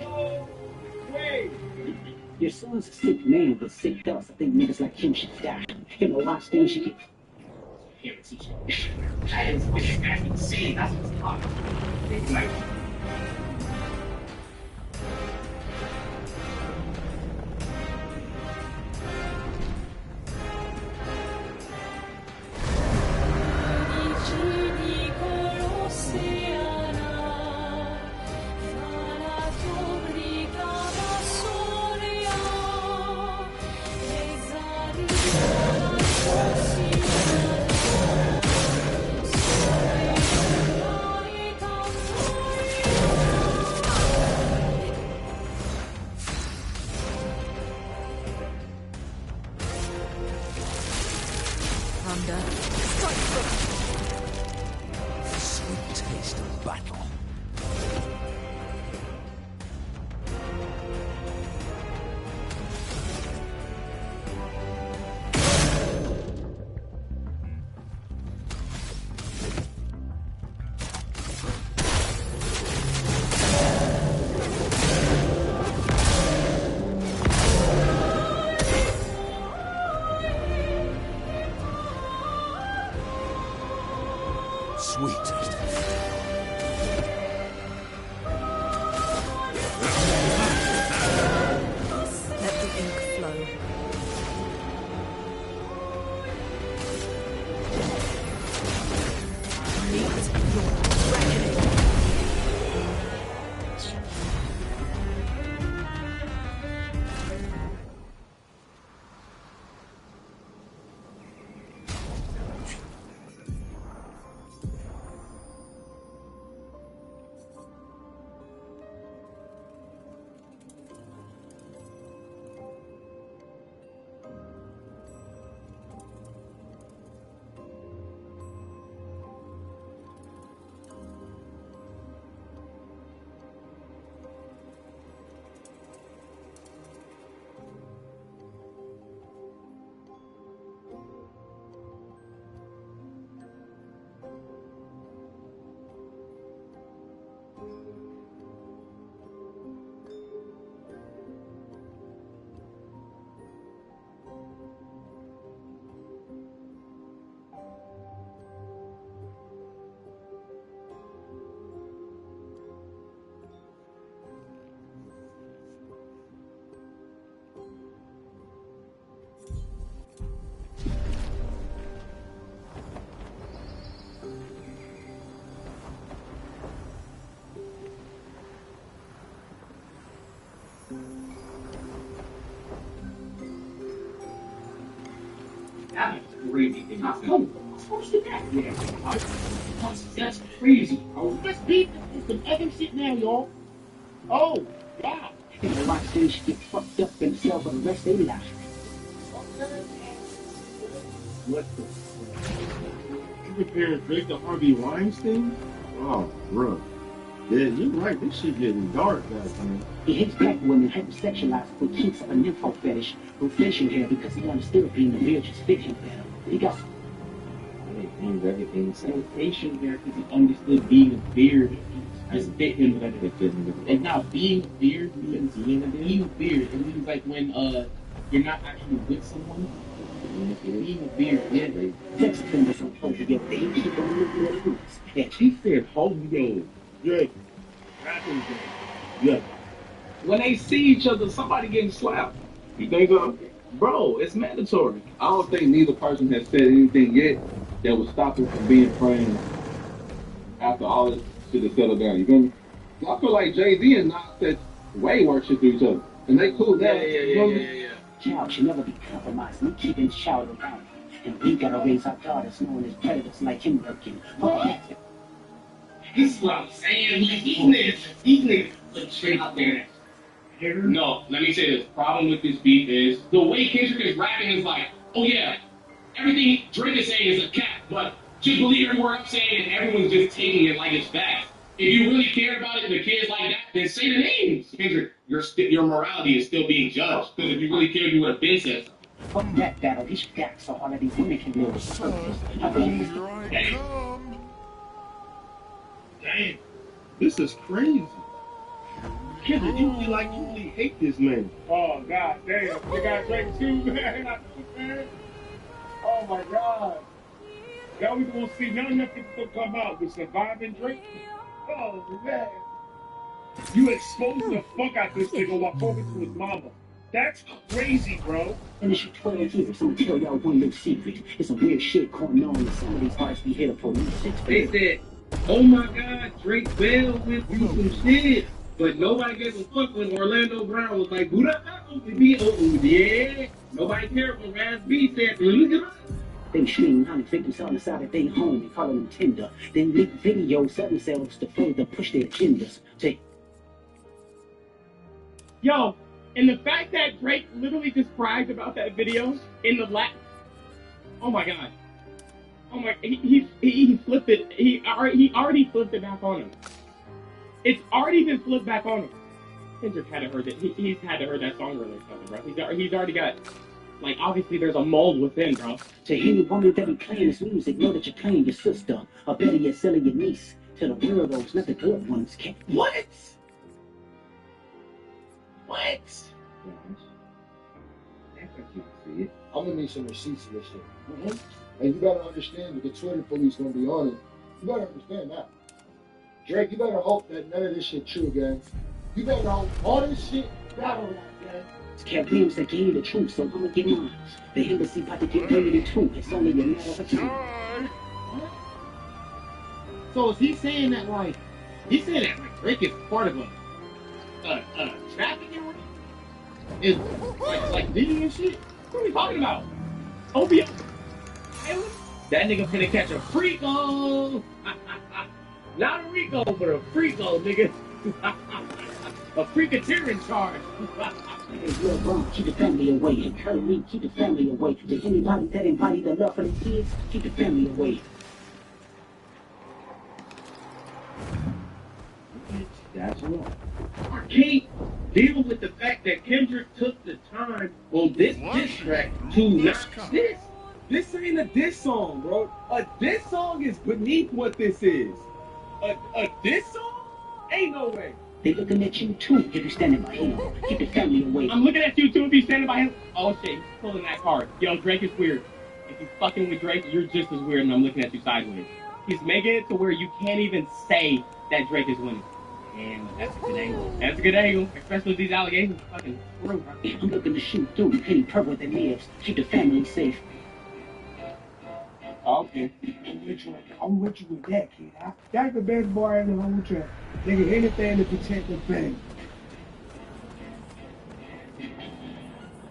No way. Your son's a sick man with sick thoughts. I think niggas like him should die. You know, watch things you get. Here, teacher. This guy's insane. That's what's hot. It's like. Sweet taste of battle. Sweet taste. Let the ink flow. Meet your reckoning. That's crazy. That's crazy, bro. Let's beat the other shit now, y'all. Oh, wow. You know, watch things get fucked up themselves for the rest of their life. What the You comparing Drake to Harvey Weinstein? Oh, bro. Yeah, you're right. This shit getting dark, guys, man. He hates black women, hypersexualized, but keeps up a nympho fetish with facial hair because he understood being a beard just fit him better. He got It means everything. So facial hair because he understood being a beard just fit him better. And now being a beard means being a beard. It means like when you're not actually with someone. Being a beard, yeah. sex offenders on close together. They keep on looking at the roots. And she said, hold yo. Drake. Rapping Drake. Yeah. When they see each other, somebody getting slapped. You think so? Bro, it's mandatory. I don't think neither person has said anything yet that would stop them from being friends after all this shit is settled down. You feel me? I feel like Jay-Z and Nas said way worse shit to each other. And they cool now. Yeah. Child should never be compromised. We keep his child around. And we gotta raise our daughters knowing as predators like him lurking. This is what I'm saying. These niggas look straight out there. No, let me say this. Problem with this beef is the way Kendrick is rapping is like, oh yeah, everything Drake is saying is a cap, but just believe every word I'm saying and everyone's just taking it like it's facts. If you really cared about it and the kids like that, then say the names. Kendrick, your morality is still being judged. Because if you really cared, you would have been said something. From that battle, these facts so hard that these women can live with purpose. I believe it's Damn. This is crazy. Kendrick, you really hate this man. Oh god damn, they got Drake too, man. Oh my god. Now we gonna see none of nothing to come out with surviving Drake. Oh man. You exposed the fuck out this nigga while talking to his mama. That's crazy, bro. And it's 12 years, I'm gonna tell y'all one little secret. It's some weird shit going on in some of these hearts be here for police. They said, oh my God, Drake Bell went through some shit. But nobody gave a fuck when Orlando Brown was like, who the fuck would be? Oh, yeah. Nobody cared when Raz B said, They stream 100 victims on the side of their home and call them tender. Then leak videos of themselves to further push their agendas. Say, Yo, and the fact that Drake literally just bragged about that video in the oh my god. Oh my, he flipped it. He already flipped it back on him. It's already been flipped back on him. Kendrick had to heard it. He's had to heard that song release something, bro. He's already got, like, obviously there's a mold within, bro. to any woman that be playing this music, know that you're playing your sister, or better yet, selling your niece to the weirdos, not the good ones. What? What? I'm gonna need some receipts of this shit. And you better understand that the Twitter police gonna be on it. You better understand that. Drake, you better hope that none of this shit true, gang. You better hope all this shit battle rap, gang. Cap Williams that gave me the truth, so I'ma get mine. The embassy about to get paid too. It's only a matter of time. So is he saying that like Drake is part of a trafficking ring? Is like Diddy and shit? What are we talking about? OBO. That nigga finna catch a freako. Not a Rico, but a freako, nigga. A freaketeering charge. Hey, Lil Bron, keep the family away. And Curly Lee, keep the family away. To anybody that embody the love for the kids, keep the family away. That's wrong. I can't deal with the fact that Kendrick took the time on this diss track to not this. This ain't a diss song, bro. A diss song is beneath what this is. A diss song? Ain't no way. They looking at you too if you're standing by him. Keep the family away. I'm looking at you too if he's standing by him. Oh shit, he's pulling that card. Yo, Drake is weird. If you fucking with Drake, you're just as weird and I'm looking at you sideways. He's making it to where you can't even say that Drake is winning. And that's a good angle. That's a good angle, especially with these allegations. Fucking screw. I'm looking to shoot through any pervert that lives. Keep the family safe. Okay. I'm with you with that, kid. That's the best boy in the whole track. Nigga, anything to protect the family.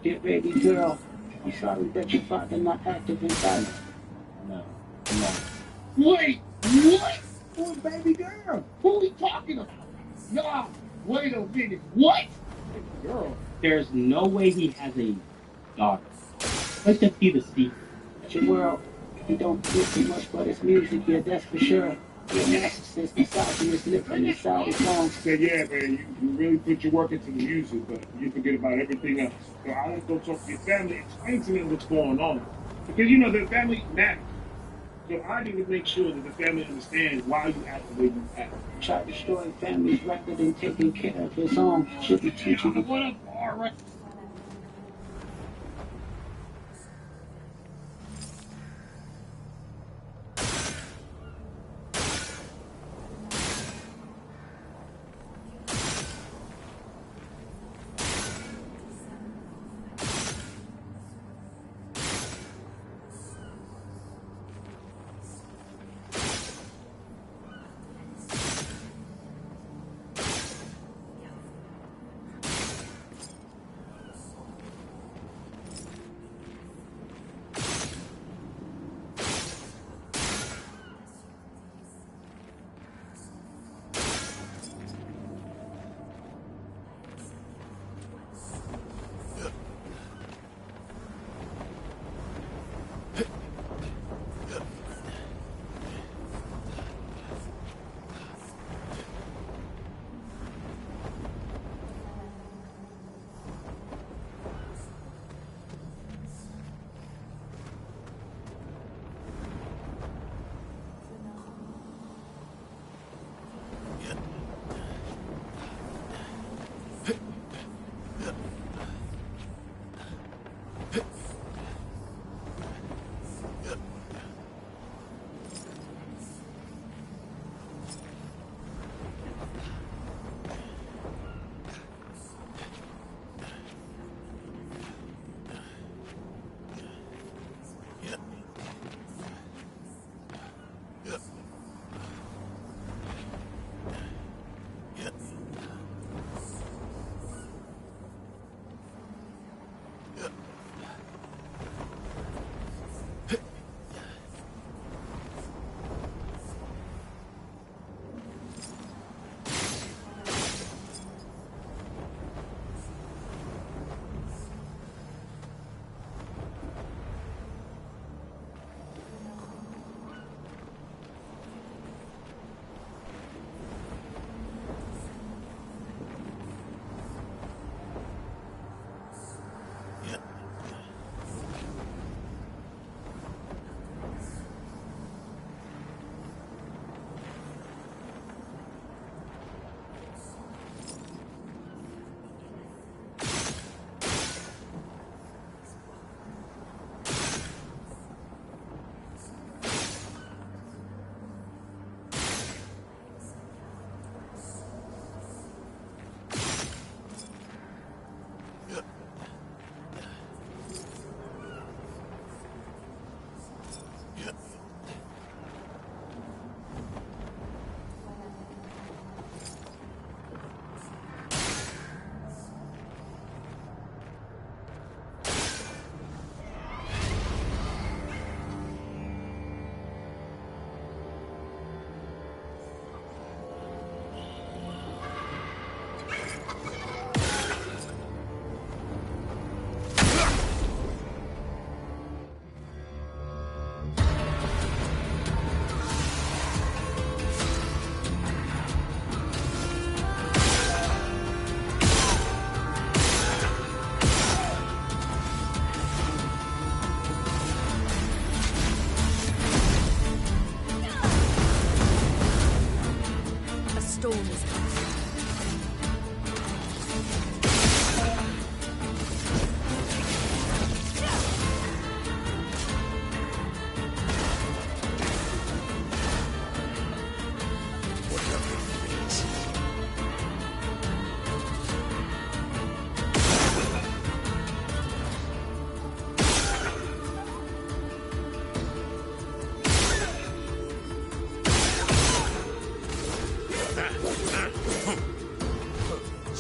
Dear baby girl, I'm sorry that your father not active inside. No. Wait, what? Who's baby girl? Who are we talking about? Nah, wait a minute. What? Girl. There's no way he has a daughter. Let's just be the secret. Your world, he don't give too much for his music, yeah, that's for sure. Your narcissist, misogynist, living inside his songs. Say, yeah, man, you really put your work into the music, but you forget about everything else. So I want to go talk to your family, explain to them what's going on. Because, you know, the family matters. So I need to make sure that the family understands why you act the way you act. Try destroying families rather than taking care of his own. Should be teaching you. What up, alright?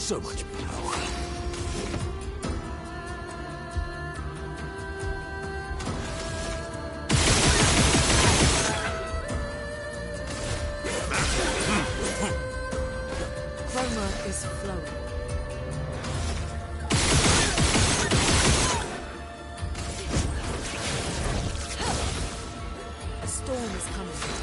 So much power. Chroma is flowing. A storm is coming.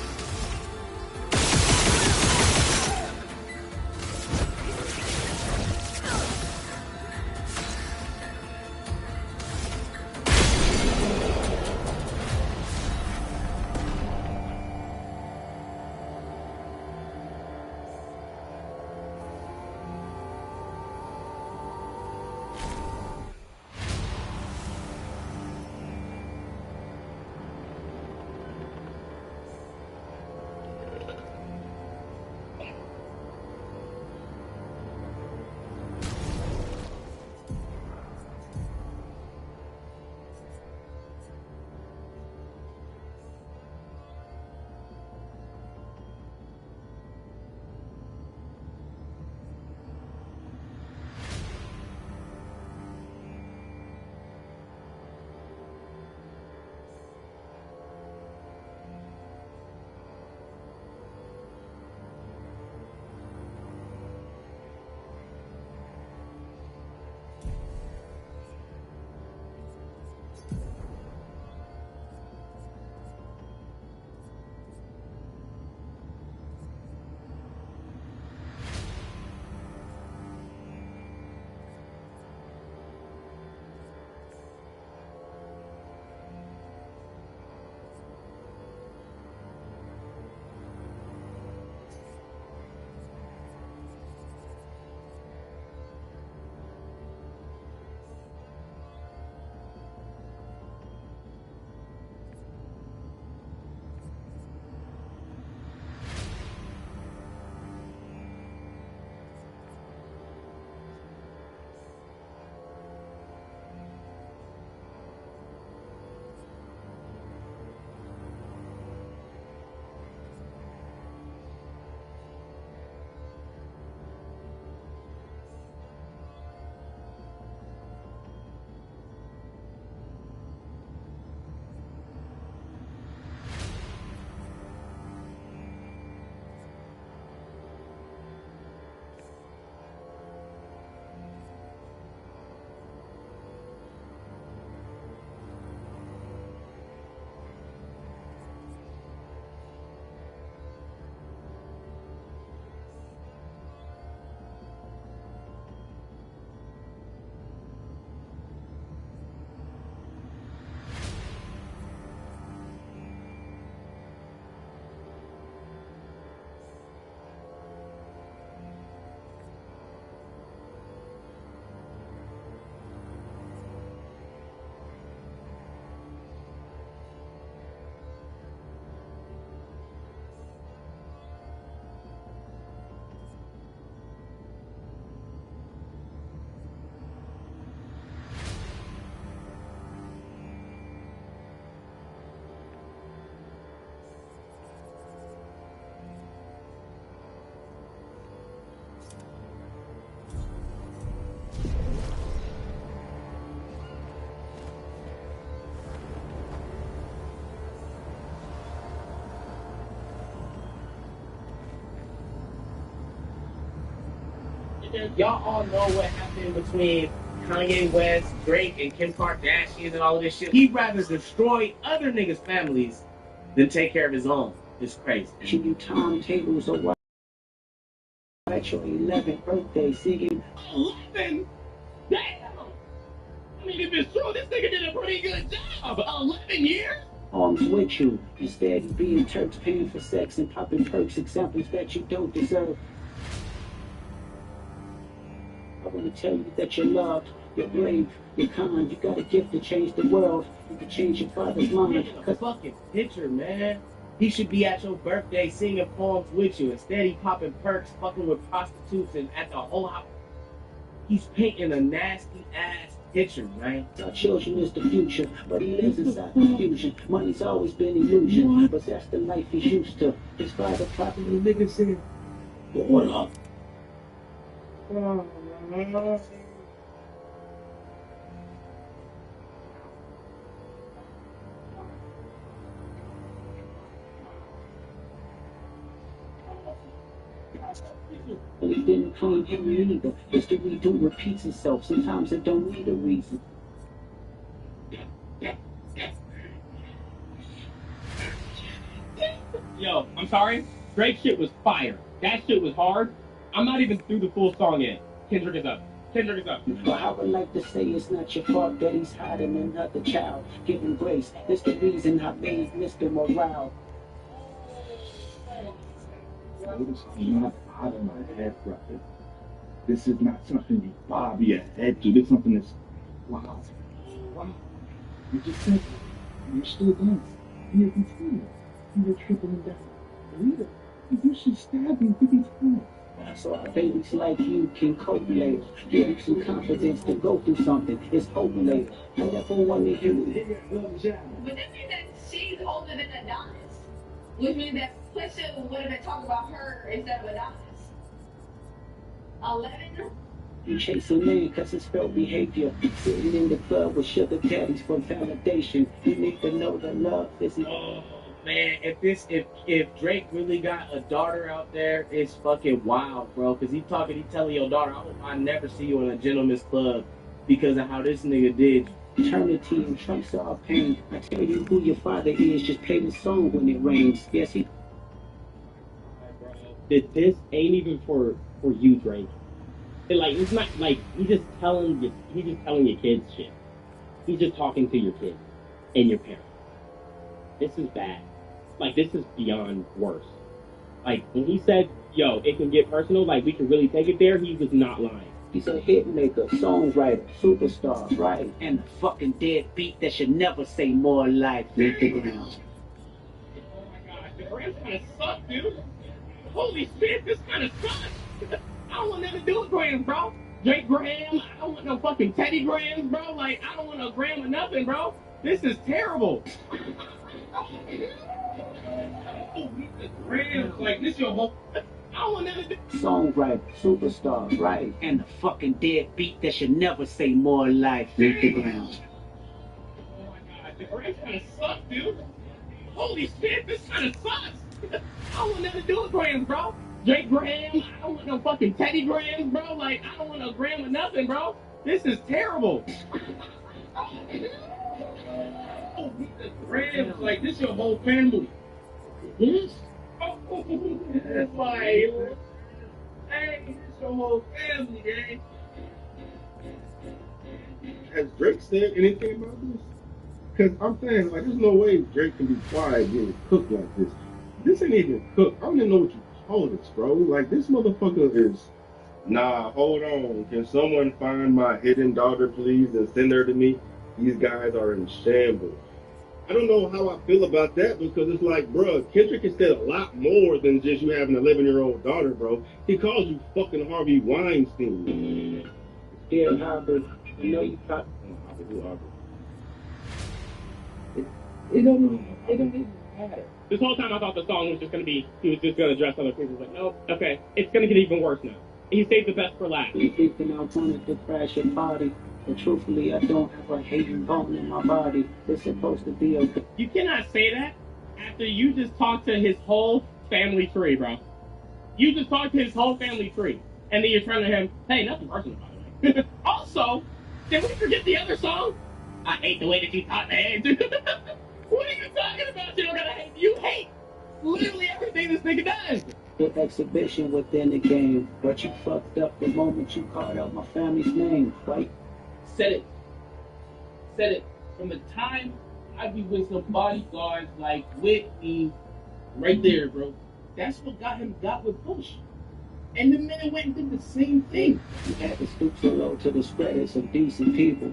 Y'all all know what happened between Kanye West, Drake, and Kim Kardashian and all of this shit. He'd rather destroy other niggas' families than take care of his own. It's crazy. Should you timetables or what? At your 11th birthday, singing 11? Damn! I mean, if it's true, this nigga did a pretty good job. 11 years? arms with you. Instead of being Turks paying for sex and popping perks, examples that you don't deserve. I want to tell you that you're loved, you're brave, you're kind, you got a gift to change the world. You can change your father's mind. Cause fucking picture, man. He should be at your birthday singing poems with you. Instead, he popping perks, fucking with prostitutes, and at the whole house. He's painting a nasty ass picture, man. Our children is the future, but he lives inside confusion. Money's always been illusion, but that's the life he's used to. His father probably The nigga said, what up? But it didn't claim him either. History do repeats itself. Sometimes it don't need a reason. Yo, I'm sorry. Drake shit was fire. That shit was hard. I'm not even through the full song yet. Kendrick is up. Kendrick is up. But I would like to say it's not your fault that he's hiding another child. Give him grace. That's the reason I made Mr. Morale. This is not out of my head, brother. This is not something you bob your head to. This is something that's wow. Wow. You just said you're still dancing. You're continuing. You're tripling down. Rita, you should stab him 50 times. So our babies like you can cope later. Give you some confidence to go through something. It's hope later. I never want to hear it. But that means that she's older than Adonis. Which means that Pusha would have been talking about her instead of Adonis. 11? You chasing man cause it's failed behavior. Sitting in the club with sugar daddies for validation. You need to know the love isn't. Oh man, if Drake really got a daughter out there, it's fucking wild, bro. Cause he telling your daughter, I hope I never see you in a gentleman's club because of how this nigga did. Eternity and trumps our pain. I tell you who your father is, just play the song when it rains. Yes, he. This ain't even for you, Drake. It's not like he's just telling your kids shit. He's just talking to your kids and your parents. This is bad. This is beyond worse. When he said, yo, it can get personal, we can really take it there, he was not lying. He's a hit maker, songwriter, superstar, right? And a fucking deadbeat that should never say more life. Leave the ground. Oh my god, the Grams kind of suck, dude. Holy shit, this kind of sucks. I don't want nothing to do with Grams, bro. Drake Graham, I don't want no fucking Teddy Grams, bro. I don't want no Graham or nothing, bro. This is terrible. Grams, this your whole. I don't want nothing to do. Songwriter, superstar, right? And a fucking deadbeat that should never say more life. Leave the ground. Oh my god, the Grams kind of suck, dude. Holy shit, this kind of sucks. I don't want nothing to do with Grams, bro. Drake Graham, I don't want no fucking Teddy Grams, bro. I don't want no Graham or nothing, bro. This is terrible. Grams, this your whole family. This? Oh, that's hey, this your whole family, man. Has Drake said anything about this? Because I'm saying, there's no way Drake can be quiet getting cooked like this. This ain't even cooked. I don't even know what you call this, bro. This motherfucker is. Nah, hold on. Can someone find my hidden daughter, please, and send her to me? These guys are in shambles. I don't know how I feel about that because it's bro, Kendrick has said a lot more than just you have an 11-year-old daughter, bro. He calls you fucking Harvey Weinstein. Dear Harvey, you know you probably. It don't even matter. This whole time I thought the song was just gonna be, he was just gonna address other people. No, okay, it's gonna get even worse now. He saved the best for last. You thinking I wanted to crash your party, but truthfully I don't have a hating bone in my body. It's supposed to be okay. You cannot say that after you just talked to his whole family tree, bro. You just talked to his whole family tree, and then you're telling him, hey, nothing personal about it. Also, did we forget the other song? I hate the way that you talk to him. What are you talking about? You don't gotta hate. You hate literally everything this nigga does. The exhibition within the game, but you fucked up the moment you called out my family's name, right? Said it. From the time I be with some bodyguards with me, right there, bro. That's what got with Bush. And the men went and did the same thing. You had to stoop so low to the spreaders of decent people.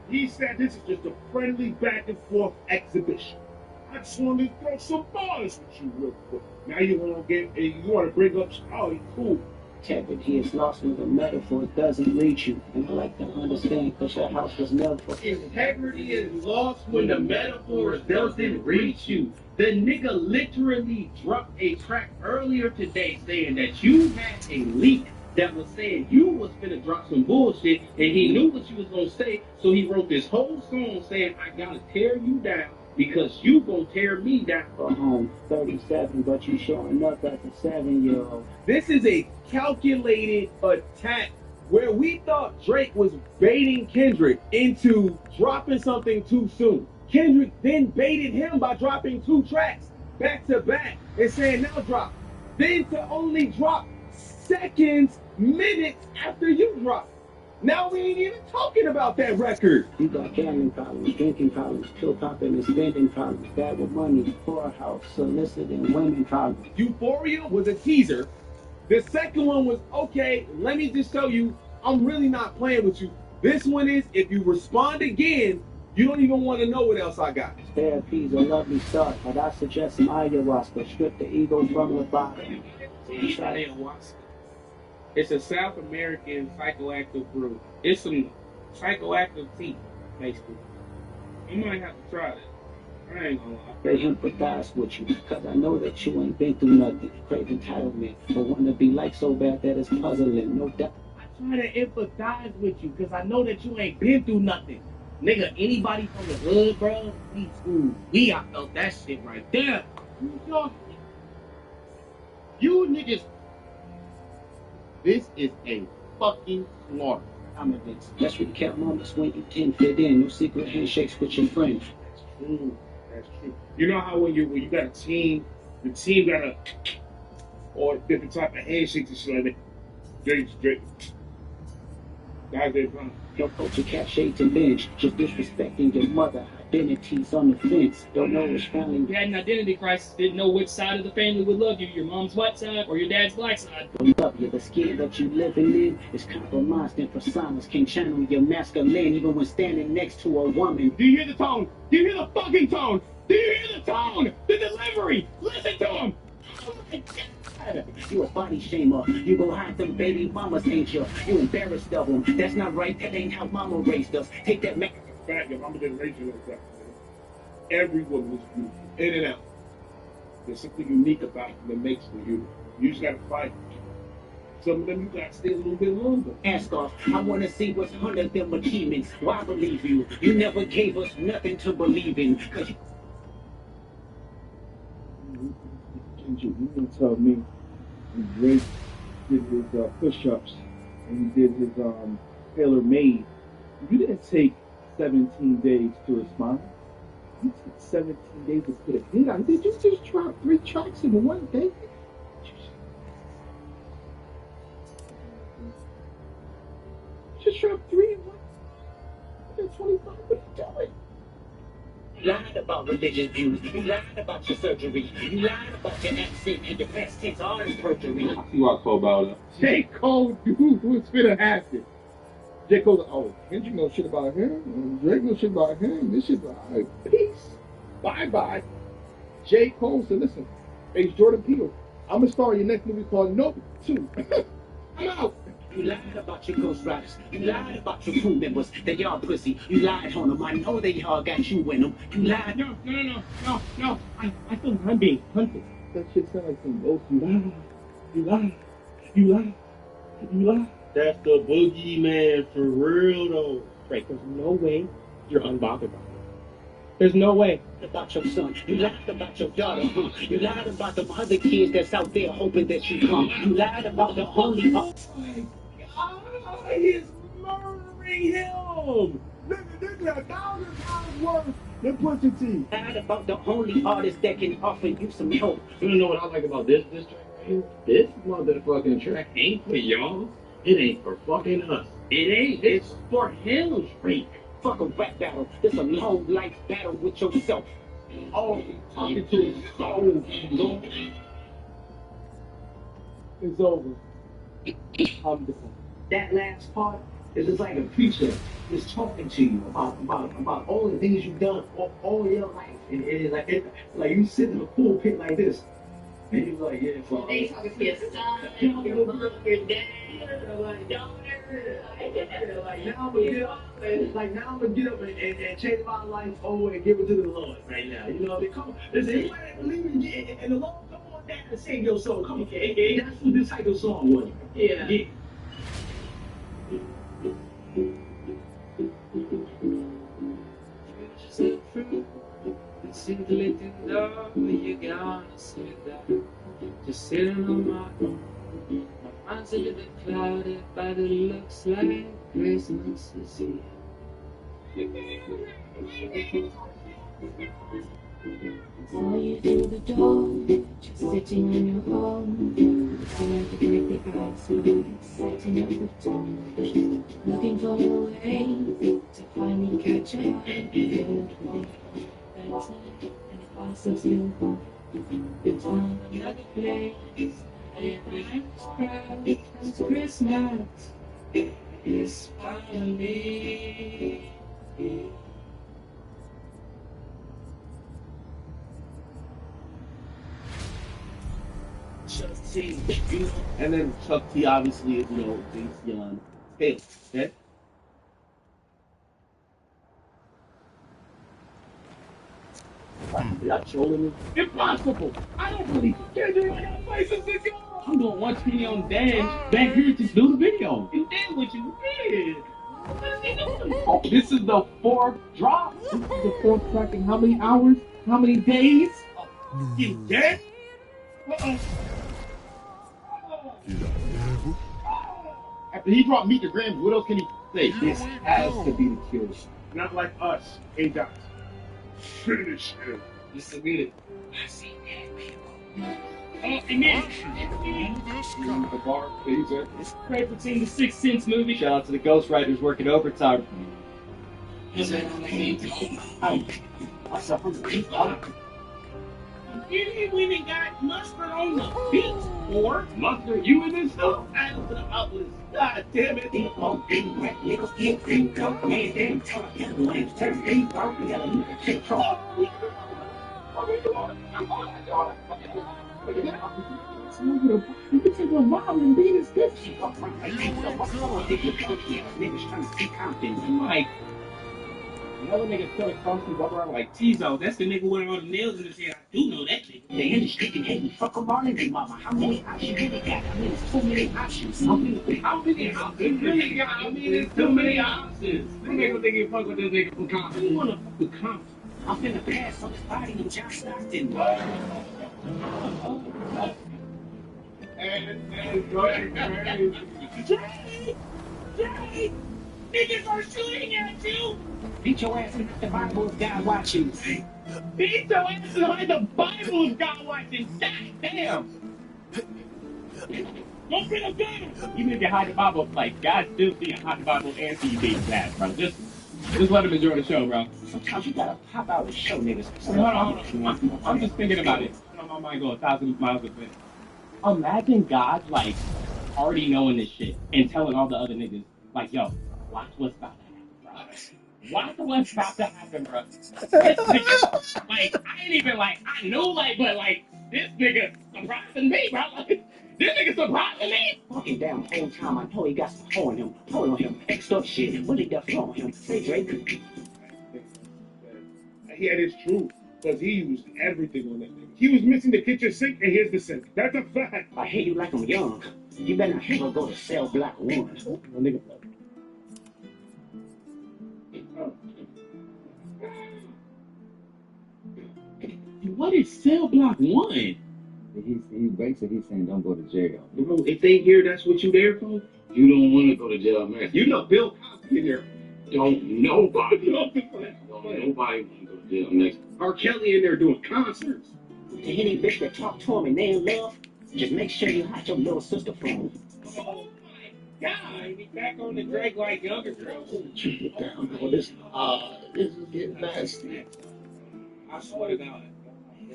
He said this is just a friendly back and forth exhibition. I just wanted to throw some bars with you real quick. Now you want to bring up Charlie, cool. Integrity is lost when the metaphor doesn't reach you. And I like to understand because your house was never. Integrity is lost when the metaphors doesn't reach you. The nigga literally dropped a track earlier today saying that you had a leak that was saying you was finna drop some bullshit, and he knew what you was gonna say, so he wrote this whole song saying, I gotta tear you down because you gonna tear me down. 37, but you showing up as a 7-year-old. This is a calculated attack where we thought Drake was baiting Kendrick into dropping something too soon. Kendrick then baited him by dropping 2 tracks back to back and saying, now drop. Then to only drop seconds, minutes after you drop. Now we ain't even talking about that record. You got gambling problems, drinking problems, pill popping and spending problems, bad with money, poorhouse, soliciting women problems. Euphoria was a teaser. The second one was, okay, let me just tell you, I'm really not playing with you. This one is, if you respond again, you don't even want to know what else I got. Therapy's a lovely start, but I suggest some ayahuasca, strip the ego from the body. Ayahuasca. It's a South American psychoactive brew. It's some psychoactive tea, basically. You might have to try that. I ain't gonna lie. They empathize with you, cause I know that you ain't been through nothing. Crave entitlement, but wanna be like so bad that it's puzzling, no doubt. I try to empathize with you, cause I know that you ain't been through nothing. Nigga, anybody from the hood, bro, I felt that shit right there. You niggas, this is a fucking slaughter. I'm against. Let's recap moments when you didn't fit in. No secret handshakes with your friends. True. That's true. You know how when you got a team, the team got a or different type of handshakes and shit like that. Drake. Guys, they're fun. Your culture cap shades and binge. Just disrespecting your mother. Identities on the fence. Don't know which family. You had an identity crisis. Didn't know which side of the family would love you. Your mom's white side or your dad's black side. Love you. The skin that you living in is compromised and personas can't channel your masculine even when standing next to a woman. Do you hear the tone? Do you hear the fucking tone? Do you hear the tone? The delivery? Listen to him. Oh my God. You a body shamer. You go hide them baby mamas, ain't you? You embarrassed of them. That's not right. That ain't how mama raised us. Take that man. Your mama didn't raise you like that. Everyone was beautiful, in and out. There's something unique about them that makes them you. You just gotta fight. Some of them you gotta stay a little bit longer. Ask off. I wanna see what's under them achievements. Why believe you? You never gave us nothing to believe in. Cause you didn't tell me when Drake did his push-ups and he did his tailor-made. You didn't take 17 days to respond. You took 17 days to put a hit on. Did you just drop 3 tracks in one day? Just dropped 3 in 1 day? 25? What are you doing? you lied about religious views. You lied about your surgery. You lied about your accent and your past tense. All is perjury. I see what I told about it. J. Cole, dude, what's finna happen? J. Cole, oh, Kendrick know shit about him, and Drake know shit about him. This shit like, peace. Bye-bye. J. Cole said, listen, hey, Jordan Peele, I'm gonna star in your next movie called Nope 2. I'm out. You lied about your ghost riders. You lied about your crew members. They y'all pussy. You lied on them. I know they all got you in them. You lied. No. I feel like I'm being hunted. That shit sound like some ghost. You lie. That's the boogeyman for real, though. Right, there's no way you're unbothered by it. There's no way. About your son. You lied about your daughter. You lied about the other kids that's out there hoping that you come. You lied about the only... Oh, my God. He's murdering him. Nigga, 1,000 times worse than Pusha T. You lied about the only artist that can offer you some help. You know what I like about this track right here? This motherfucking track ain't for y'all. It ain't for fucking us. It ain't. It's for him, Drake. Fuck a rap battle. It's a long life battle with yourself. Oh, talking to his soul, Lord. It's over. I'm done. That last part is just like a preacher is talking to you about all the things you've done all your life. And it's like you sit in a pulpit like this. And you're like, yeah, fuck. They talking to your son, your mom, your dad, like daughter, Like now I'm gonna get up and change my life over and give it to the Lord right now. You know, come on. Listen, anybody that believe in the Lord, come on down and save your soul. Come on, that's what this type of song was. Yeah. the little door where you gonna sit down. Just sitting on my own. My mind's a little clouded, but it looks like Christmas is here. Saw you through the door, just sitting on your phone. Trying to break the ice and setting up the tone. Looking for a way to finally catch up. And if I still it's on another place. Everything's bright as Christmas. It's finally. Chuck T, you know, and then Chuck T obviously is, based on Taylor, okay? Y'all trolling me? Impossible! I don't believe you. Can't do it. I got places to go. I'm doing one tweet on Dan. Back here to do the video. You did what you did. Oh, this is the fourth drop. This is the fourth track in how many hours? How many days? Oh, you dead? After he dropped Meet the Grams, what else can he say? This has to be the kill shot. Not like us, A-Dot. Finish him. Just admit it. I see dead people. Oh, and then The bar, please, sir. it's great for seeing the Sixth Sense movie. Shout out to the ghostwriters working overtime. Is that all they need to What's up with the people? You didn't even got mustard on the beat, or mustard you in this stuff. I don't know about this. God damn it. You can take a mom and beat his dick. Like, another nigga still across the walk around like Tizo. That's the nigga with all the nails in his head. I do know that nigga. The industry can hate me. Fuck them all in their mama. How many options you really got? I mean, it's too many options. How many options really got? I mean, there's too many options. This nigga think he fuck with this nigga from Compton. You wanna fuck with Compton? I'm finna pass on this body in John Stockton. Jay! Niggas are shooting at you! Beat your ass in the Bible if God watching. Beat your ass behind the Bible if God watching. God damn! Don't bring a gun! Even if you hide the Bible, like, God still see you hide the Bible and see you being bad, bro. Just let him enjoy the show, bro. Sometimes you gotta pop out and show niggas. Hold on. I'm just thinking about it. My mind go 1,000 miles a minute. Imagine God, like, already knowing this shit and telling all the other niggas, like, yo, watch what's about to happen, bro. Watch what's about to happen, bro. This nigga, like, I ain't even, like, I knew, like, but, like, this nigga surprising me, bro. Like, this nigga surprising me. Walking down the whole time, I know he got some hoe on him. Hold on him. X up shit. What he got flow on him? Say Drake. He had his truth, because he used everything on that nigga. He was missing the kitchen sink, and here's the sink. That's a fact. I hate you like I'm young. You better not ever go to Cell Block 1. Nigga, what is Cell Block 1? He's basically saying don't go to jail. Bro, if they hear that's what you there for, You don't want to go to jail, man. you know Bill Cosby in there. Don't nobody. Don't nobody want to go to jail next. R. Kelly in there doing concerts. To any bitch that talk to him and they in love, just make sure you hide your little sister phone. Oh my God, he back on the Drake like younger girls. This is getting nasty. I swear to God.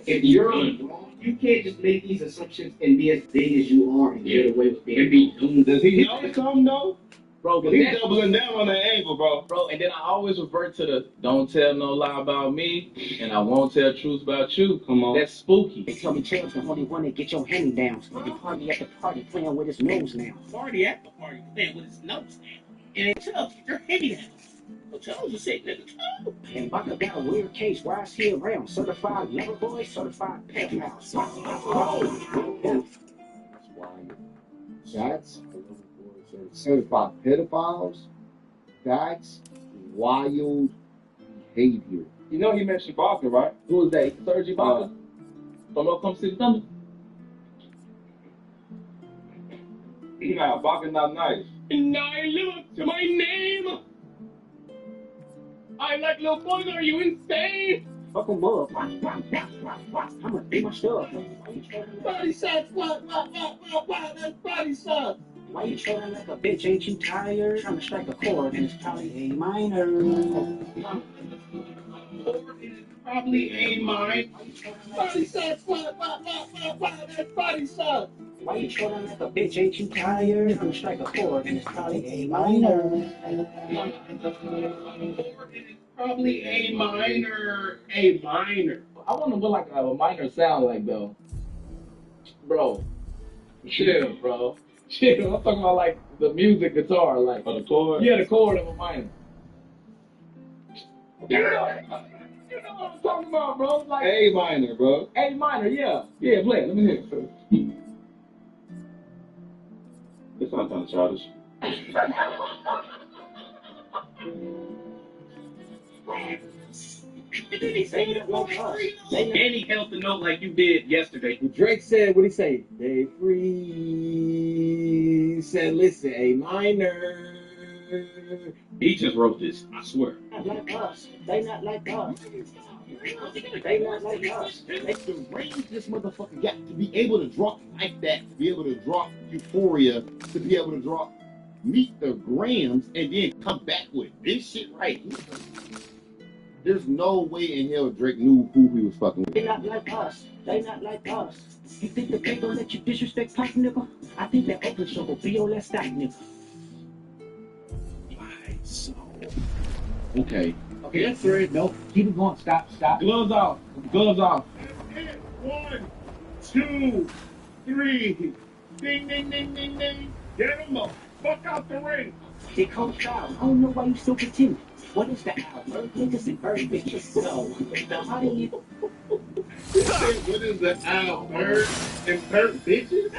If you're you can't just make these assumptions and be as big as you are and get away with being. Does he know something though? Bro, but He's that's, doubling down on the angle, bro. And then I always revert to the don't tell no lie about me, and I won't tell truth about you. Come on. That's spooky. They tell me Charles the only one that get your hand-me-downs. You party at the party playing with his nose now. Party at the party, playing with his notes now. And they tell your heavy down. So Charles is sitting at the top. And Baka got a weird case. Why is he around? Certified lover boy, certified pedophile. That's certified pedophiles. That's wild behavior. You know he mentioned Barker, right? Who is that? Serge Ibaka? From Oklahoma City Thunder. Nah, Barker not nice. And I live up to my name. I like little boys. Are you insane? Fuck 'em up. I'm gonna do my stuff. Body shots, what? That's body shots. Why you showing like a bitch? Ain't you tired? Trying to strike a chord and it's probably A minor. Probably A minor. Body shots, what? That's body shots. Why you showing like a bitch? Ain't you tired? Trying to strike a chord and it's probably A minor. Probably A minor. A minor. I wonder what like a minor sound like though. Bro, chill, bro. Chill. I'm talking about like the music guitar, like Oh, the chord? yeah, the chord of a minor. You know what I'm talking about, bro? Like A minor, bro. A minor, yeah. Yeah, play it. Let me hear it. This sounds kind of childish. And he held the note like you did yesterday. Drake said, what he say? They free. Said, listen, A minor. He just wrote this, I swear. Not like us. They not like us. They not like us. Like the range this motherfucker got to be able to drop like that, to be able to drop Euphoria, to be able to drop Meet the Grams, and then come back with this shit right here. There's no way in hell Drake knew who he was fucking with. They not like us. They not like us. You think the they gonna let you disrespect Pop, nigga? I think that open show will be on that stack, nigga. So, okay, that's three. No, keep it going. Stop. Gloves off. Gloves off. 1, 2, 3. Ding, ding, ding, ding, ding. Get him up. Fuck out the ring. They coach out. I don't know why you still continue. What is the out? Bird niggas and bird bitches. So, how do you? What is the out? Bird and bird bitches?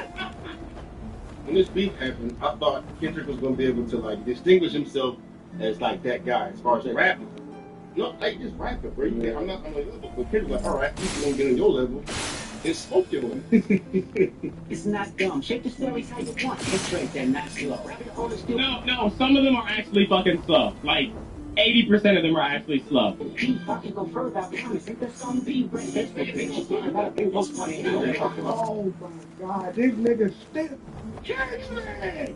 When this beef happened, I thought Kendrick was gonna be able to like distinguish himself as like that guy as far as rapping. No, like just rapping, bro. I'm like, but Kendrick's like, all right, you gonna get on your level and smoke your one. It's not dumb. Shape the stories how you want. It's straight and not slow. No, some of them are actually fucking slow. Like, 80% of them are actually slow. Keep fucking go further. I promise. Ain't there some be right? That's the bitch. I gotta bring those money. Oh my God, this nigga still Kendrick!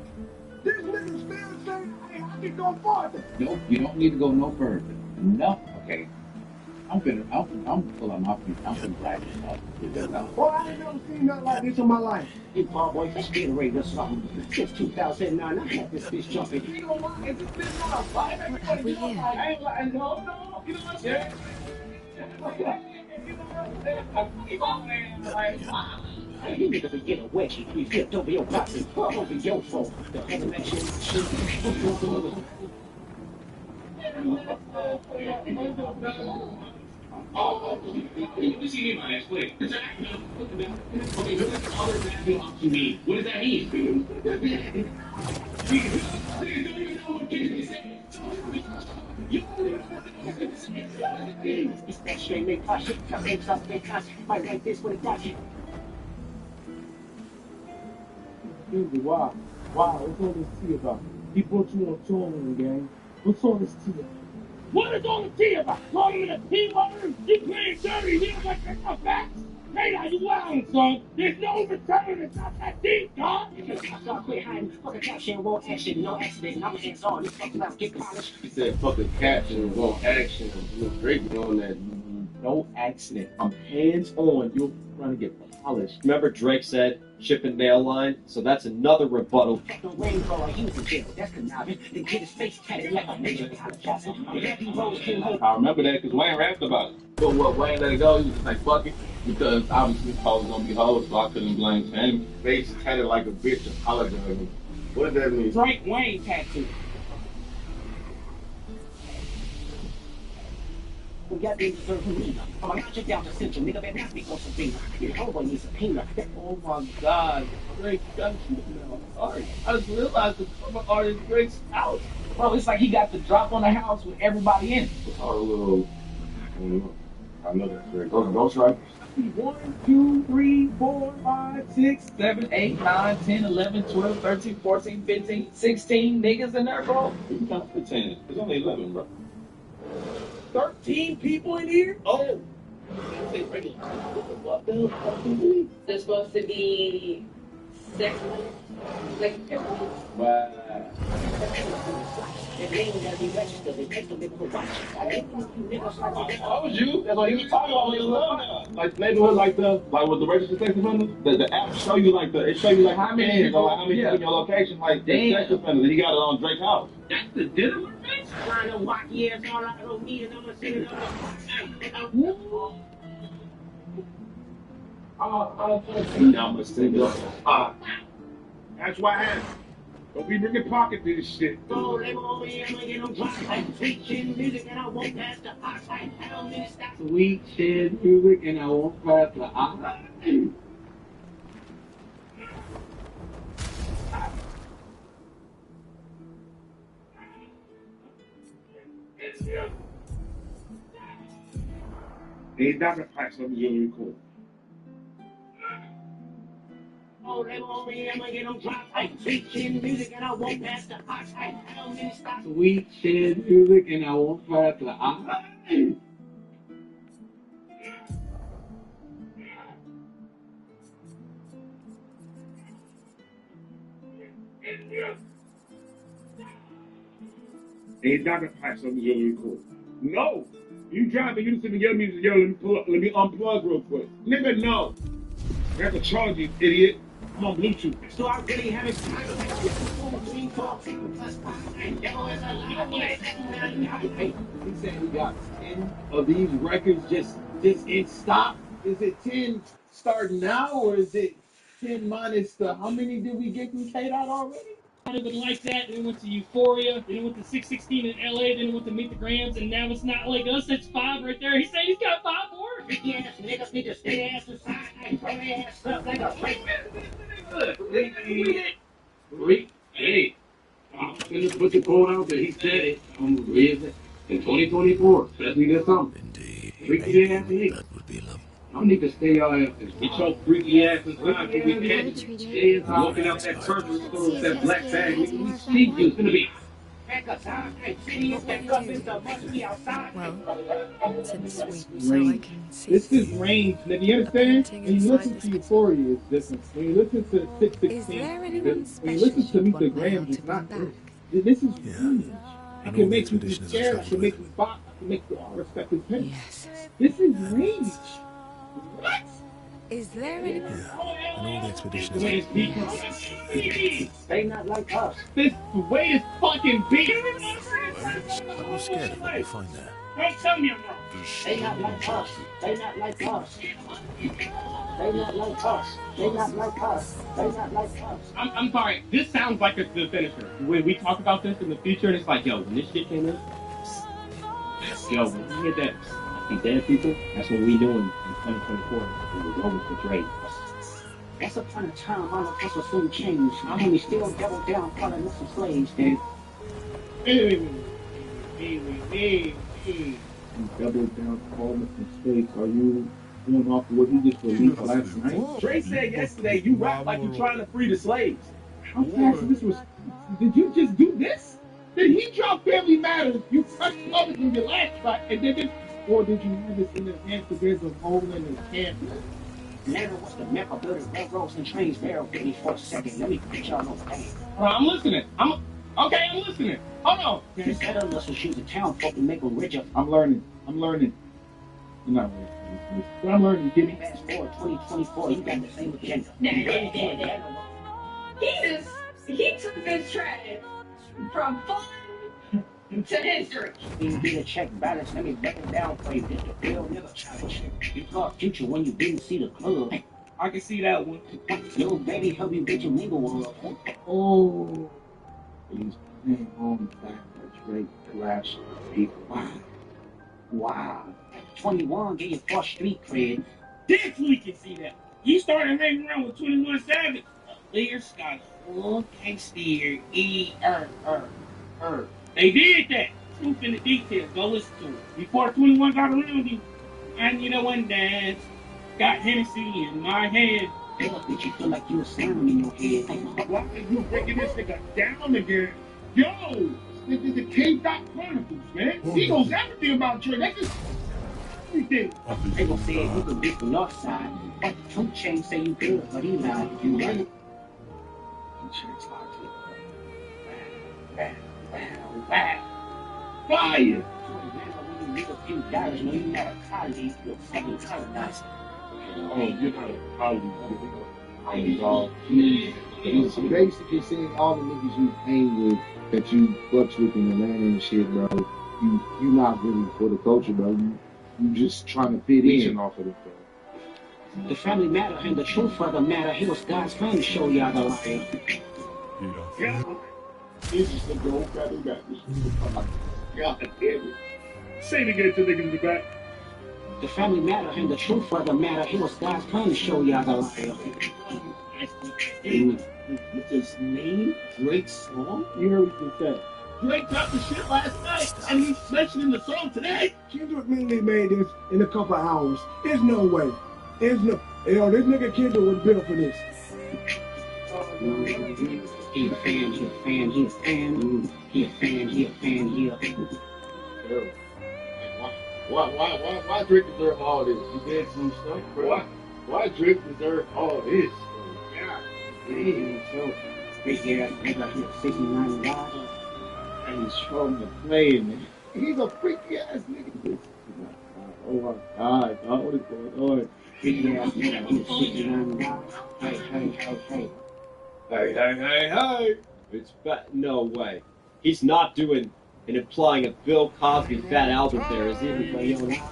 This nigga still saying, hey, I can go farther. Nope, you don't need to go no further. No, okay. I'm pull out my feet. I'm finna drag this up. Boy, I ain't never seen nothing like this in my life. Hey, Paul Boy, let's get ready to something. Since 2009, I had this bitch jumping. You know what? It's just been now. Why everybody doing like, I ain't like, no. You know what I'm saying? You niggas will get a wedgie. You flipped over your boxes. Over your fault. The other action shit. You see me, man. Explain. Okay, what does that mean? It's that straight make my shit. I make something might like this when it does it. Wow. What's all this tea about? He brought you on tour, gang. What's all this tea about? What is all the tea about? Calling me a T-word? You playing dirty? You don't like that's my facts? Hey, now you wildin', son. There's no return. It's not that deep, dog. Stop quit hiding. Fucking caption, won't action, no accident. I'm hands on. This fucking mouth get polished. He said fucking caption, won't action. You know, Drake be on that. No accident. I'm hands on. You're trying to get polished. Remember Drake said Chippendale line? So that's another rebuttal. Fuck the rainbow, he was in jail. That's conniving. Then get his face tatted like a major apologizing. Happy Rose came home. I remember that because Wayne rapped about it. But what, Wayne let it go? He was just like, fuck it. Because obviously hoes gonna be hoes, so I couldn't blame him. Face tatted like a bitch apologizing. What does that mean? Drake Wayne tattoo. We got these deserve from me. I'm gonna knock you down to central. Nigga, better not be close to me. Your homeboy needs a peanut. Oh my God. Drake got you now. Sorry. I just realized the cover art is Drake's house. Bro, it's like he got the drop on the house with everybody in it. All the little I know that's very Those Ghost Riders. 1, 2, 3, 4, 5, 6, 7, 8, 9, 10, 11, 12, 13, 14, 15, 16 niggas in there, bro. You count for 10. There's only 11, bro. 13 people in here? Oh. There's supposed to be 6, like, Wow. That was you. That's what he was talking about. He was like neighborhood, like with the registered sex offenders. The app show you it show you like how many people, people, like how many people in your location, like the sex offenders. And he got it on Drake House. That's the dinner bitch. Trying to walk your ass all out of me and I'm gonna sit it up. That's why I have. Don't be bringing pocket to this shit. Oh, let me over here, I'm gonna get on drop like sweet chin music and I won't pass the hot like hell minutes. Sweet shit music, and I won't pass the eye. They not gonna pass on the Hillary Court. Oh, let me over here, I'm gonna get on drop like sweet chin music and I won't pass the hot like hell minutes. Sweet shit music, and I won't pass the eye. They not gonna pass on the Hillary Court. No! You driving, you listen to your music, yo, let me unplug real quick. Nigga, no. I have to charge you, idiot. I'm on Bluetooth. So I really haven't time to make you 4, 3, 4, plus 5, and devil is alive. He said he got 10 of these records just in stock. Is it 10 starting now, or is it 10 minus the, how many did we get from K-Dot already? It was like that, then it went to Euphoria, then it went to 616 in LA, then it went to Meet the Grams, and now it's Not Like Us. That's 5 right there. He said he's got 5 more. Freaky ass niggas need to stay ass aside and throw their ass up like a freak. Hey, I'm gonna put the quote out there. He said it. I'm gonna raise it in 2024. Especially this summer. Indeed. Freaky ass niggas. That would be lovely. I need to stay y'all after. Get your freaky ass inside. Get your head. Stay inside. Looking out that purple store with that black bag. We see you. It's gonna be. Well, since we so I can see. This is range, nigga. You understand? When you listen to Euphoria, it's different. When you listen to 616, when you listen to Meet the Grams, it's not this. This is range. It can make you be scared. It can make you bop. It can make you all respect his pain. This is range. What? Is there any? And all the expedition They not like us. This way is fucking beat. I'm scared of what we find there. Don't tell me I'm wrong. They not like us. They not like us. They not like us. They not like us. They not like us. I'm sorry. This sounds like the finisher. When we talk about this in the future, and it's like, yo, when this shit came in, yo, when we hit that, the dead people, that's what we doing in 2024. It was over for Drake. That's a fun time. All of us will soon change. And we still double down calling us some slaves, dude. You doubled down, called us mistakes. Are you going off of what you just released last night? Trey said yesterday you rap like you trying to free the slaves. How fast this was? Did you just do this? Did he drop Family Matters? You pressed public in your last track, and then this, or did you have this in the hands of there's a hole in the camp? Never was the map of building railroads and trains barricade me for a second. Let me put y'all on thing. I'm listening. I'm listening. Hold on. Just cut us and shoot the town folk and make them richer. I'm learning. I'm learning. You're not learning. But I'm learning. Give me. Fast forward 2024, you got the same agenda. He took this track from fun to history. You get a check balance, let me break it down for you. Just a real nigga challenge. You thought future when you didn't see the club. I can see that one. Little baby help you get your nigga world. Oh. He's playing on the back of Drake Clash 85. Wow. 21 gave you first street cred. This we can see that. You started hanging around with 21 Savage. Lears got full gangster They did that. proof in the details. Go listen to it. Before 21 got around him, and you know one dance, got Hennessy in my hand. Did you feel like you were sound in your head? Why are you breaking this nigga down again? Yo, this is the K-Dot Chronicles, man. He knows everything about Drake. That's just everything. They gon' say you could be from north side, but the 2 Chainz say you good, but he lied. You right. I'm sure it's hard to. Wow. Fire! You need a few dollars, no, you're not a college, you're a fucking paradise. Oh, you're not a college. So basically saying all the niggas you hang with, that you fucks with in Atlanta and shit, bro, you not really for the culture, bro. You just trying to fit in. Off of it, bro. The family matter and the truth of the matter. It was God's plan to show y'all the light. Yeah. This is the gold family matters. God damn it. Say it again to niggas in the back. The family matter and the truth of the matter. It was God's plan to show y'all the light. You just named Drake's song? You heard what you said. Drake dropped the shit last night, and he's mentioning the song today. Kendrick mainly made this in a couple hours. There's no way. There's no. Yo, this nigga Kendrick was built for this. He a fan, he a fan, he a fan. He a fan, he a fan, he a fan. Why Drake deserve all this? He did some stuff, bro. Why Drake deserve all this? God damn, so big ass nigga here, $69. And he's strong to play, man. He's a freaky ass nigga. Oh my God, God, what is going on? Big ass nigga here, $69. Hey. It's no way. He's not doing and implying a Bill Cosby Fat Albert there, is he? Hey, He's winning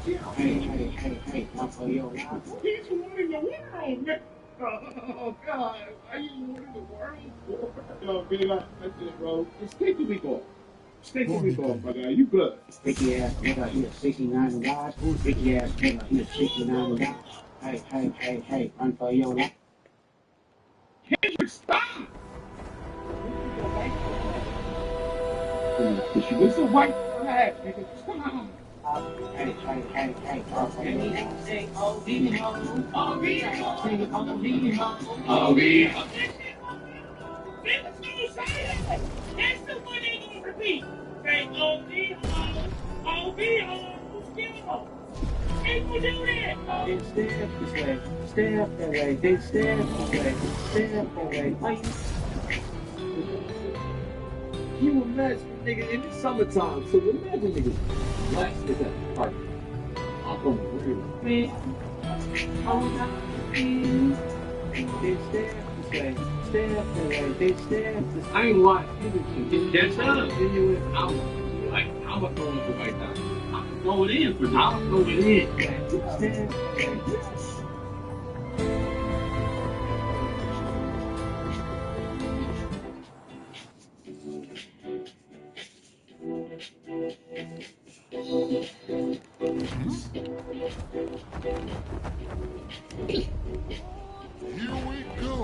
the world, man. Oh, God. Are you winning the world? Yo, man, that's it, bro. Just take the week off. Take the week off, my guy. You good. Sticky ass nigga here, $69. Sticky ass nigga here, $69. Hey, run for your life. Kendrick, stop! It's a white flag, nigga. Stop! That's the one they gonna repeat. Say, OB, ain't gonna do that. Step away, they step away. Why You imagine, nigga, in the summertime, so imagine niggas relaxing at the park. I'm gonna real. Man, I ain't watching. That's not genuine. I'm a throwing up right now. I'm going in for this. I'm going in. Here we go.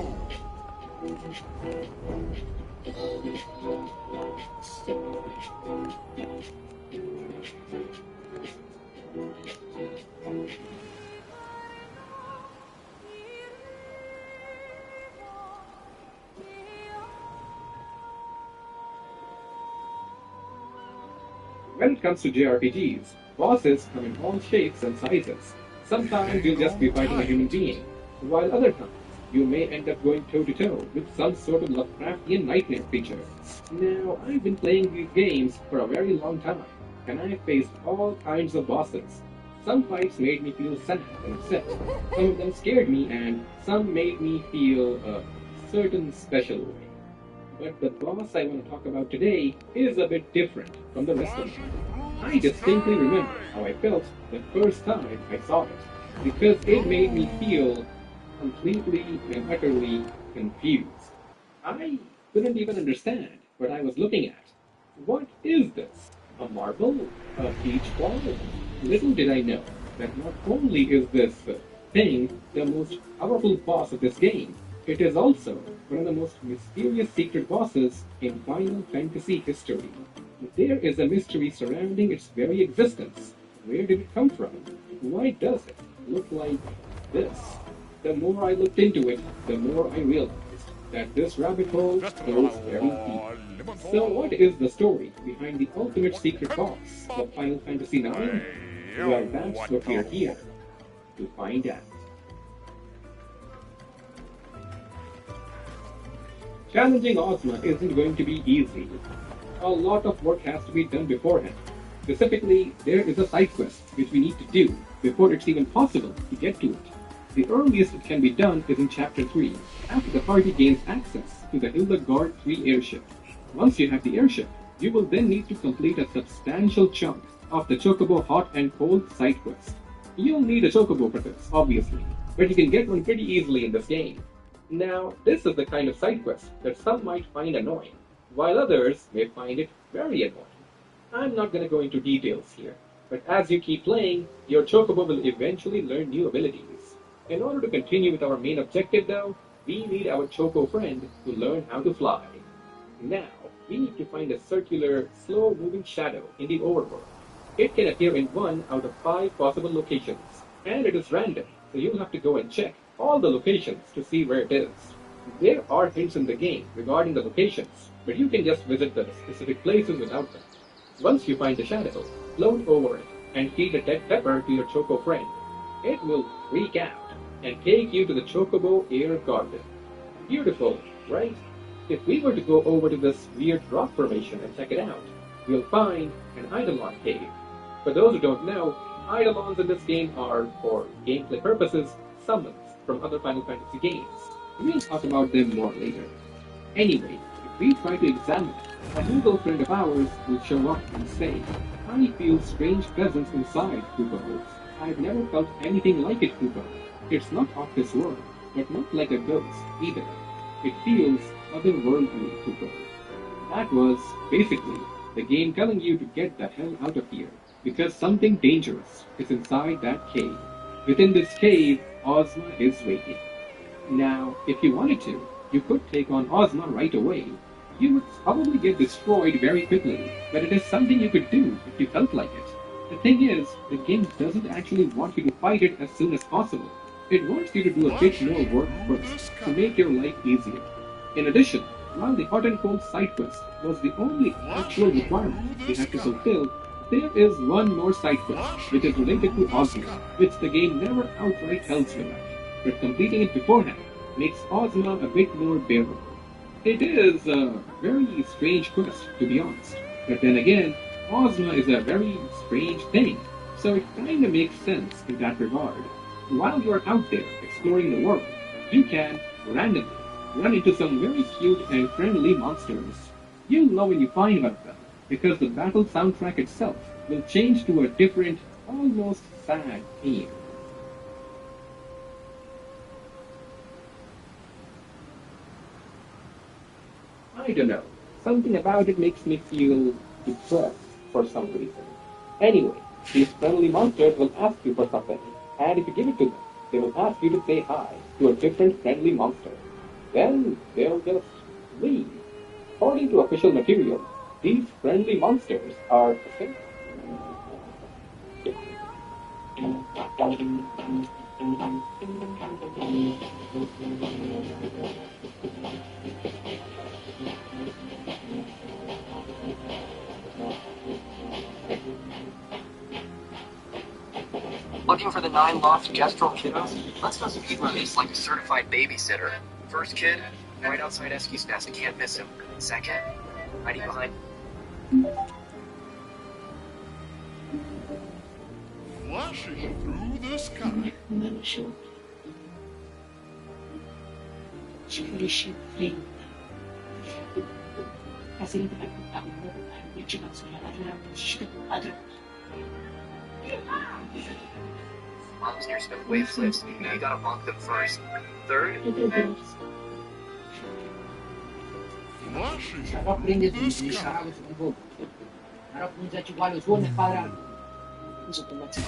When it comes to JRPGs, bosses come in all shapes and sizes. Sometimes you'll just be fighting a human being, while other times you may end up going toe-to-toe with some sort of Lovecraftian nightmare creature. Now, I've been playing these games for a very long time, and I've faced all kinds of bosses. Some fights made me feel sad and upset, some of them scared me, and some made me feel a certain special way. But the boss I want to talk about today is a bit different from the rest of them. I distinctly remember how I felt the first time I saw it, because it made me feel completely and utterly confused. I couldn't even understand what I was looking at. What is this? A marble? A peach ball? Little did I know that not only is this thing the most powerful boss of this game, it is also one of the most mysterious secret bosses in Final Fantasy history. There is a mystery surrounding its very existence. Where did it come from? Why does it look like this? The more I looked into it, the more I realized that this rabbit hole goes very deep. So what is the story behind the ultimate secret box of Final Fantasy IX? Well, that's what we're here to find out. Challenging Ozma isn't going to be easy. A lot of work has to be done beforehand. Specifically, there is a side quest which we need to do before it's even possible to get to it. The earliest it can be done is in Chapter 3, after the party gains access to the Hildegard 3 airship. Once you have the airship, you will then need to complete a substantial chunk of the Chocobo Hot and Cold side quest. You'll need a Chocobo for this, obviously, but you can get one pretty easily in this game. Now, this is the kind of side quest that some might find annoying, while others may find it very annoying. I'm not going to go into details here, but as you keep playing, your Chocobo will eventually learn new abilities. In order to continue with our main objective though, we need our Choco friend to learn how to fly. Now, we need to find a circular, slow-moving shadow in the overworld. It can appear in 1 out of 5 possible locations, and it is random, so you'll have to go and check all the locations to see where it is. There are hints in the game regarding the locations, but you can just visit the specific places without them. Once you find the shadow, float over it and feed a dead pepper to your Choco friend. It will freak out and take you to the Chocobo Air Garden. Beautiful, right? If we were to go over to this weird rock formation and check it out, we'll find an Eidolon cave. For those who don't know, Eidolons in this game are, for gameplay purposes, summons from other Final Fantasy games. We'll talk about them more later. Anyway, if we try to examine it, a Google friend of ours will show up and say, I feel strange presence inside, Kupo. I've never felt anything like it, Kupo. It's not of this world, but not like a ghost either. It feels otherworldly, Kupo. That was, basically, the game telling you to get the hell out of here, because something dangerous is inside that cave. Within this cave, Ozma is waiting. Now, if you wanted to, you could take on Ozma right away. You would probably get destroyed very quickly, but it is something you could do if you felt like it. The thing is, the game doesn't actually want you to fight it as soon as possible. It wants you to do a bit more work first, to make your life easier. In addition, while the Hot and Cold side quest was the only actual requirement you had to fulfill, there is one more side quest, which is related to Ozma, which the game never outright tells you about. But completing it beforehand makes Ozma a bit more bearable. It is a very strange quest, to be honest. But then again, Ozma is a very strange thing, so it kinda makes sense in that regard. While you're out there exploring the world, you can, randomly, run into some very cute and friendly monsters. You'll know when you find one of them, because the battle soundtrack itself will change to a different, almost sad theme. I don't know, something about it makes me feel depressed for some reason. Anyway, these friendly monsters will ask you for something, and if you give it to them, they will ask you to say hi to a different friendly monster. Then they'll just leave. According to official material, these friendly monsters are Looking for the 9 lost Gestrel kiddos? Let's go speed run this like a certified babysitter. First kid, right outside Esky's nest, can't miss him. Second, hiding behind. Flashing through the sky. Monsters with wave flips. You gotta bonk them first. Third, Sarà prendere tutti, sarà questo tipo. Sarà puntarci qua lo suono e padrà. Non so come ti.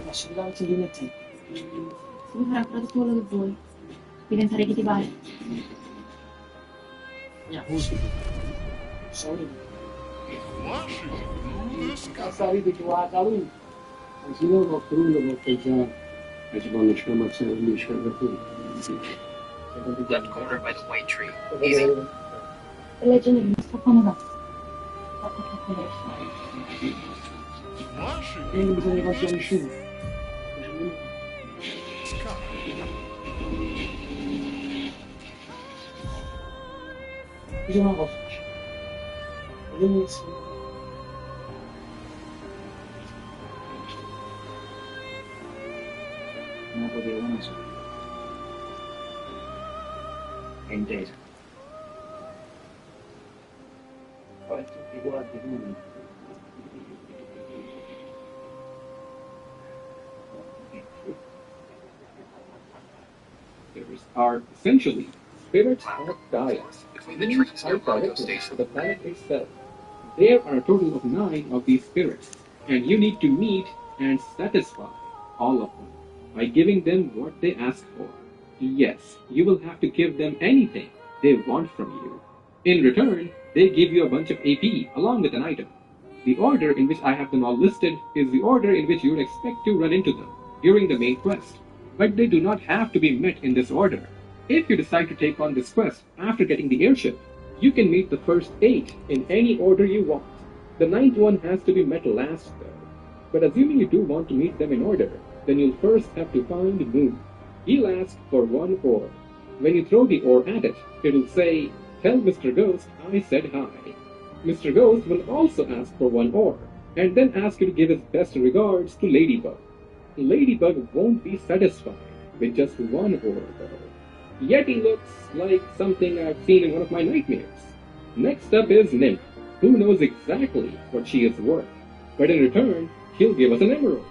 Ma se la ti viene a te. Tu farai tutto quello che vuoi. Diventare chi ti pare. Mia voce. Sorry. Asali de Chuakalu. As you know, go through the book. As you want to show myself, you show the food. Left corner by the white tree. Easy. The legend of Mr. Panama. Ele usa negócio de chuva. Usa uma roça. Olha isso. Não podia uma só. Indeed. Pode ser igual a tudo. Spirits are essentially spirits of Gaia. Between the trees near Are Bronco directed Station. to the planet itself. There are a total of 9 of these spirits, and you need to meet and satisfy all of them by giving them what they ask for. Yes, you will have to give them anything they want from you. In return, they give you a bunch of AP along with an item. The order in which I have them all listed is the order in which you would expect to run into them during the main quest, but they do not have to be met in this order. If you decide to take on this quest after getting the airship, you can meet the first 8 in any order you want. The 9th one has to be met last though. But assuming you do want to meet them in order, then you'll first have to find Moon. He'll ask for 1 ore. When you throw the ore at it, it'll say, "Tell Mr. Ghost I said hi." Mr. Ghost will also ask for 1 ore, and then ask you to give his best regards to Ladybug. Ladybug won't be satisfied with just 1 ore though. Yeti looks like something I've seen in one of my nightmares. Next up is Nymph, who knows exactly what she is worth, but in return, she'll give us an emerald.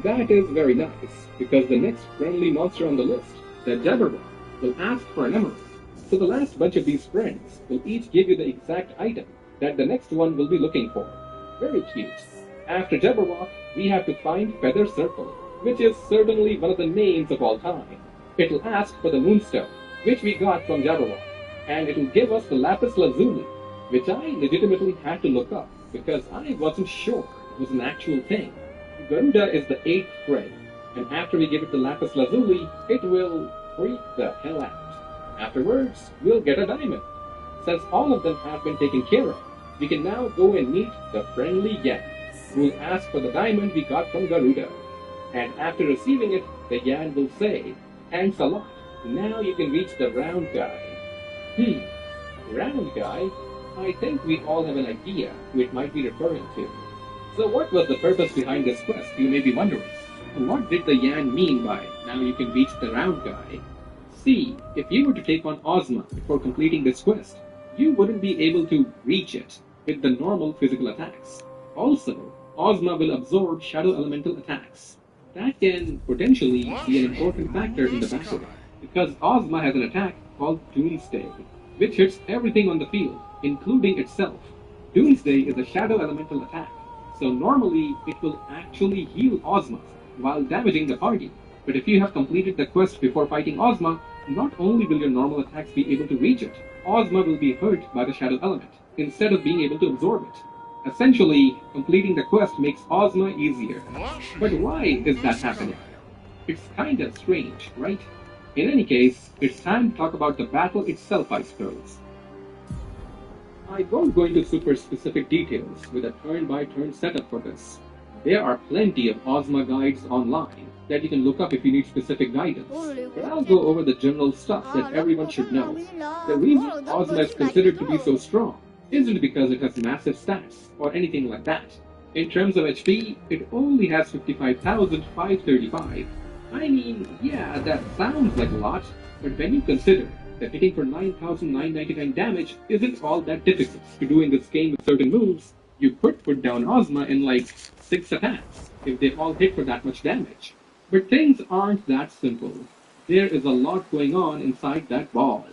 That is very nice, because the next friendly monster on the list, the Jabberwock, will ask for an emerald. So the last bunch of these friends will each give you the exact item that the next one will be looking for. Very cute. After Jabberwock, we have to find Feather Circle, which is certainly one of the names of all time. It'll ask for the Moonstone, which we got from Jabberwock, and it'll give us the Lapis Lazuli, which I legitimately had to look up because I wasn't sure it was an actual thing. Garuda is the 8th friend, and after we give it the Lapis Lazuli, it will freak the hell out. Afterwards, we'll get a diamond. Since all of them have been taken care of, we can now go and meet the friendly Yan, who will ask for the diamond we got from Garuda. And after receiving it, the Yan will say, "Thanks a lot. Now you can reach the round guy." Round guy? I think we all have an idea who it might be referring to. So what was the purpose behind this quest, you may be wondering? And what did the Yan mean by, "Now you can reach the round guy"? See, if you were to take on Ozma before completing this quest, you wouldn't be able to reach it with the normal physical attacks. Also, Ozma will absorb shadow elemental attacks. That can potentially be an important factor in the battle, because Ozma has an attack called Doomsday, which hits everything on the field, including itself. Doomsday is a shadow elemental attack, so normally it will actually heal Ozma while damaging the party. But if you have completed the quest before fighting Ozma, not only will your normal attacks be able to reach it, Ozma will be hurt by the shadow element, instead of being able to absorb it. Essentially, completing the quest makes Ozma easier. But why is that happening? It's kinda strange, right? In any case, it's time to talk about the battle itself, I suppose. I won't go into super specific details with a turn-by-turn setup for this. There are plenty of Ozma guides online that you can look up if you need specific guidance, but I'll go over the general stuff that everyone should know. The reason Ozma is considered to be so strong isn't because it has massive stats or anything like that. In terms of HP, it only has 55,535. I mean, yeah, that sounds like a lot, but when you consider that hitting for 9,999 damage isn't all that difficult to do in this game with certain moves, you could put down Ozma in like 6 attacks if they all hit for that much damage. But things aren't that simple. There is a lot going on inside that ball.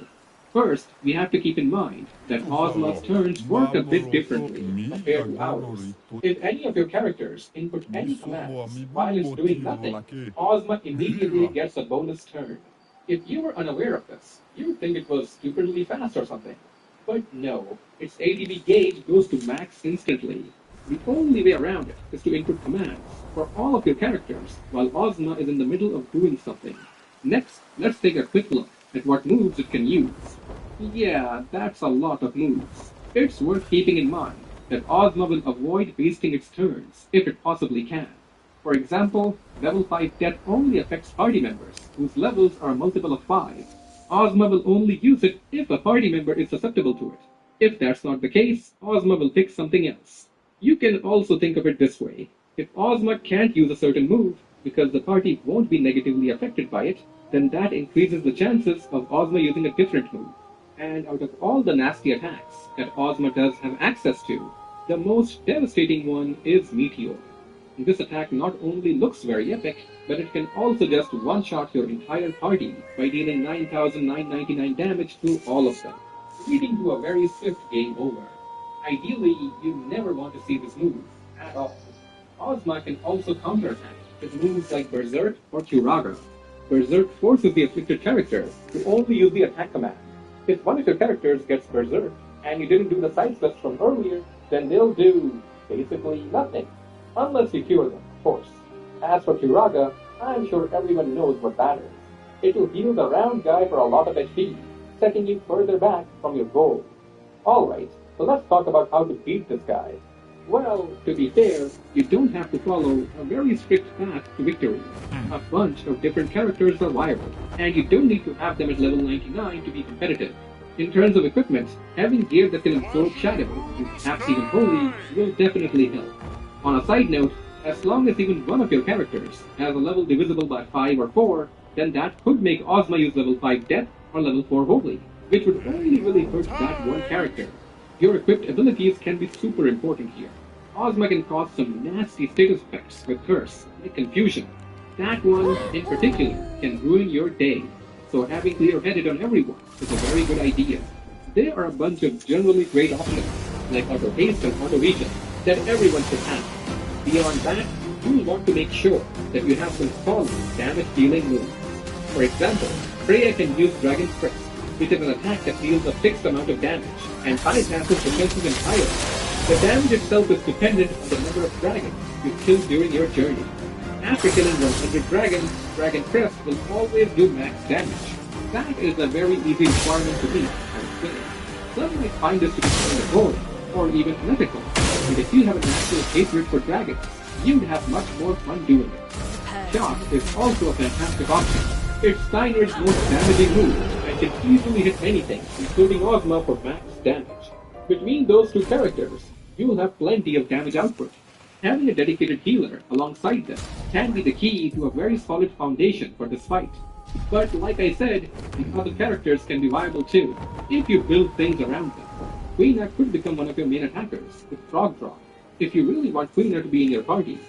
First, we have to keep in mind that Ozma's turns work a bit differently compared to ours. If any of your characters input any commands while it's doing nothing, Ozma immediately gets a bonus turn. If you were unaware of this, you would think it was stupidly fast or something. But no, its ATB gauge goes to max instantly. The only way around it is to input commands for all of your characters while Ozma is in the middle of doing something. Next, let's take a quick look at what moves it can use. Yeah, that's a lot of moves. It's worth keeping in mind that Ozma will avoid wasting its turns if it possibly can. For example, level 5 death only affects party members whose levels are a multiple of 5. Ozma will only use it if a party member is susceptible to it. If that's not the case, Ozma will pick something else. You can also think of it this way. If Ozma can't use a certain move because the party won't be negatively affected by it, then that increases the chances of Ozma using a different move. And out of all the nasty attacks that Ozma does have access to, the most devastating one is Meteor. This attack not only looks very epic, but it can also just one-shot your entire party by dealing 9,999 damage to all of them, leading to a very swift game over. Ideally, you never want to see this move at all. Ozma can also counterattack with moves like Berserk or Curaga. Berserk forces the afflicted character to only use the attack command. If one of your characters gets Berserk and you didn't do the side steps from earlier, then they'll do basically nothing. Unless you cure them, of course. As for Curaga, I'm sure everyone knows what that is. It'll heal the round guy for a lot of HP, setting you further back from your goal. Alright, so let's talk about how to beat this guy. Well, to be fair, you don't have to follow a very strict path to victory. A bunch of different characters are viable, and you don't need to have them at level 99 to be competitive. In terms of equipment, having gear that can absorb shadow, and perhaps even holy, will definitely help. On a side note, as long as even one of your characters has a level divisible by 5 or 4, then that could make Ozma use level 5 Death or level 4 Holy, which would only really hurt that one character. Your equipped abilities can be super important here. Ozma can cause some nasty status effects with Curse, like Confusion. That one, in particular, can ruin your day, so having clear-headed on everyone is a very good idea. There are a bunch of generally great options, like Auto Haste and Auto Regen, that everyone should have. Beyond that, you'll want to make sure that you have some solid damage-dealing moves. For example, Freya can use Dragon's Crest, which is an attack that deals a fixed amount of damage, and bypasses defenses entirely. The damage itself is dependent on the number of dragons you kill during your journey. After killing 100 dragons, Dragon Crest will always do max damage. That is a very easy requirement to meet, I would say. Some might find this to be kind of boring, or even unethical, and if you have an actual hatred for dragons, you'd have much more fun doing it. Shock is also a fantastic option. It's Steiner's most damaging move, and can easily hit anything, including Ozma for max damage. Between those two characters, you'll have plenty of damage output. Having a dedicated healer alongside them can be the key to a very solid foundation for this fight. But like I said, the other characters can be viable too, if you build things around them. Quina could become one of your main attackers with Frog Drop. If you really want Quina to be in your party,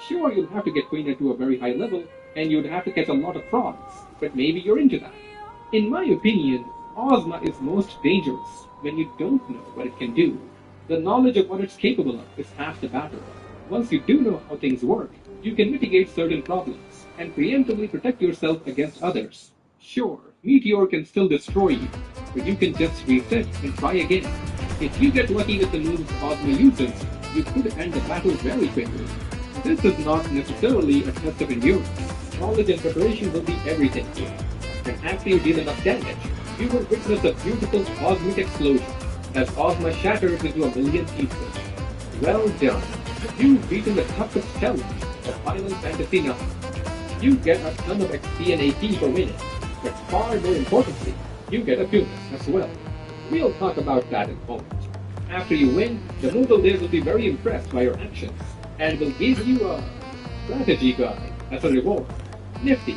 sure, you'll have to get Quina to a very high level, and you'd have to catch a lot of frogs, but maybe you're into that. In my opinion, Ozma is most dangerous when you don't know what it can do. The knowledge of what it's capable of is half the battle. Once you do know how things work, you can mitigate certain problems and preemptively protect yourself against others. Sure, Meteor can still destroy you, but you can just reset and try again. If you get lucky with the moves Ozma uses, you could end the battle very quickly. This is not necessarily a test of endurance. Knowledge and preparation will be everything here. And after you deal enough damage, you will witness a beautiful cosmic explosion as Ozma shatters into a million pieces. Well done. You've beaten the toughest challenge of Final Fantasy IX. You get a ton of XP and AP for winning, but far more importantly, you get a bonus as well. We'll talk about that in a moment. After you win, the Moodle will be very impressed by your actions, and will give you a strategy guide as a reward. Nifty.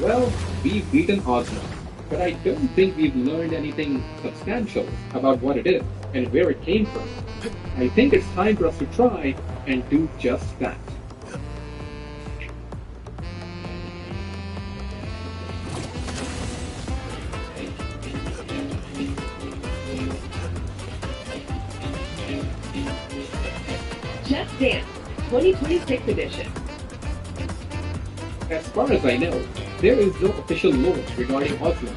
Well, we've beaten Ozma, but I don't think we've learned anything substantial about what it is and where it came from. I think it's time for us to try and do just that. Just Dance 2026 edition. As far as I know, there is no official lore regarding Ozma.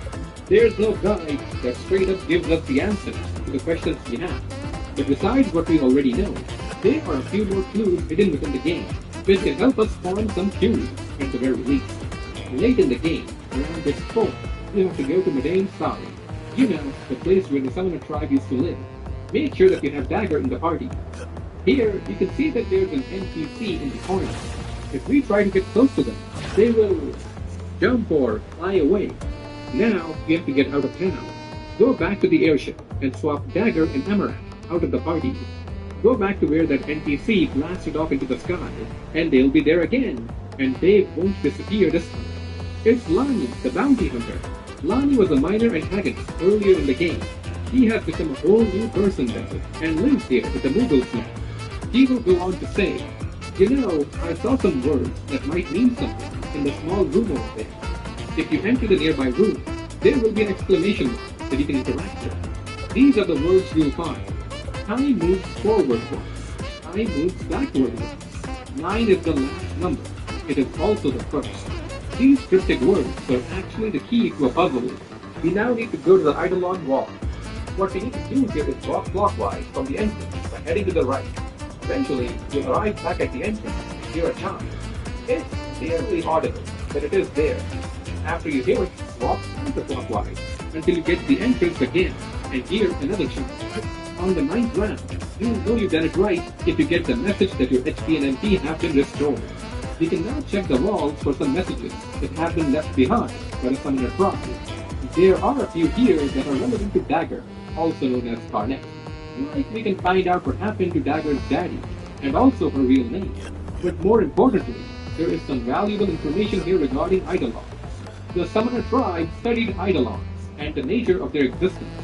There's no guide that straight up gives us the answers to the questions we have. But besides what we already know, there are a few more clues hidden within the game, which can help us form some theories at the very least. Late in the game, around this fort, you have to go to Madain Sari. You know, the place where the Summoner tribe used to live. Make sure that you have Dagger in the party. Here, you can see that there's an NPC in the corner. If we try to get close to them, they will jump or fly away. Now, we have to get out of town. Go back to the airship and swap Dagger and Amaranth out of the party. Go back to where that NPC blasted off into the sky, and they'll be there again, and they won't disappear this time. It's Lani, the bounty hunter. Lani was a minor antagonist earlier in the game. He has become a whole new person then, and lives here with the Mughals now. He will go on to say, you know, I saw some words that might mean something in the small room over there. If you enter the nearby room, there will be an exclamation mark that you can interact with. These are the words you'll find. Time moves forward once. Time moves backward once. 9 is the last number. It is also the first. These cryptic words are actually the key to a puzzle. We now need to go to the Eidolon Wall. What we need to do here is walk clockwise from the entrance by heading to the right. Eventually, you'll arrive back at the entrance and hear a chime. It's barely audible, but it is there. After you hear it, walk counterclockwise until you get to the entrance again and hear another chime. On the 9th round, you'll know you've done it right if you get the message that your HP and MP have been restored. You can now check the walls for some messages that have been left behind by the Summoner tribe. There are a few here that are relevant to Dagger, also known as Karnak. Like we can find out what happened to Dagger's daddy, and also her real name. But more importantly, there is some valuable information here regarding Eidolons. The Summoner tribe studied Eidolons and the nature of their existence.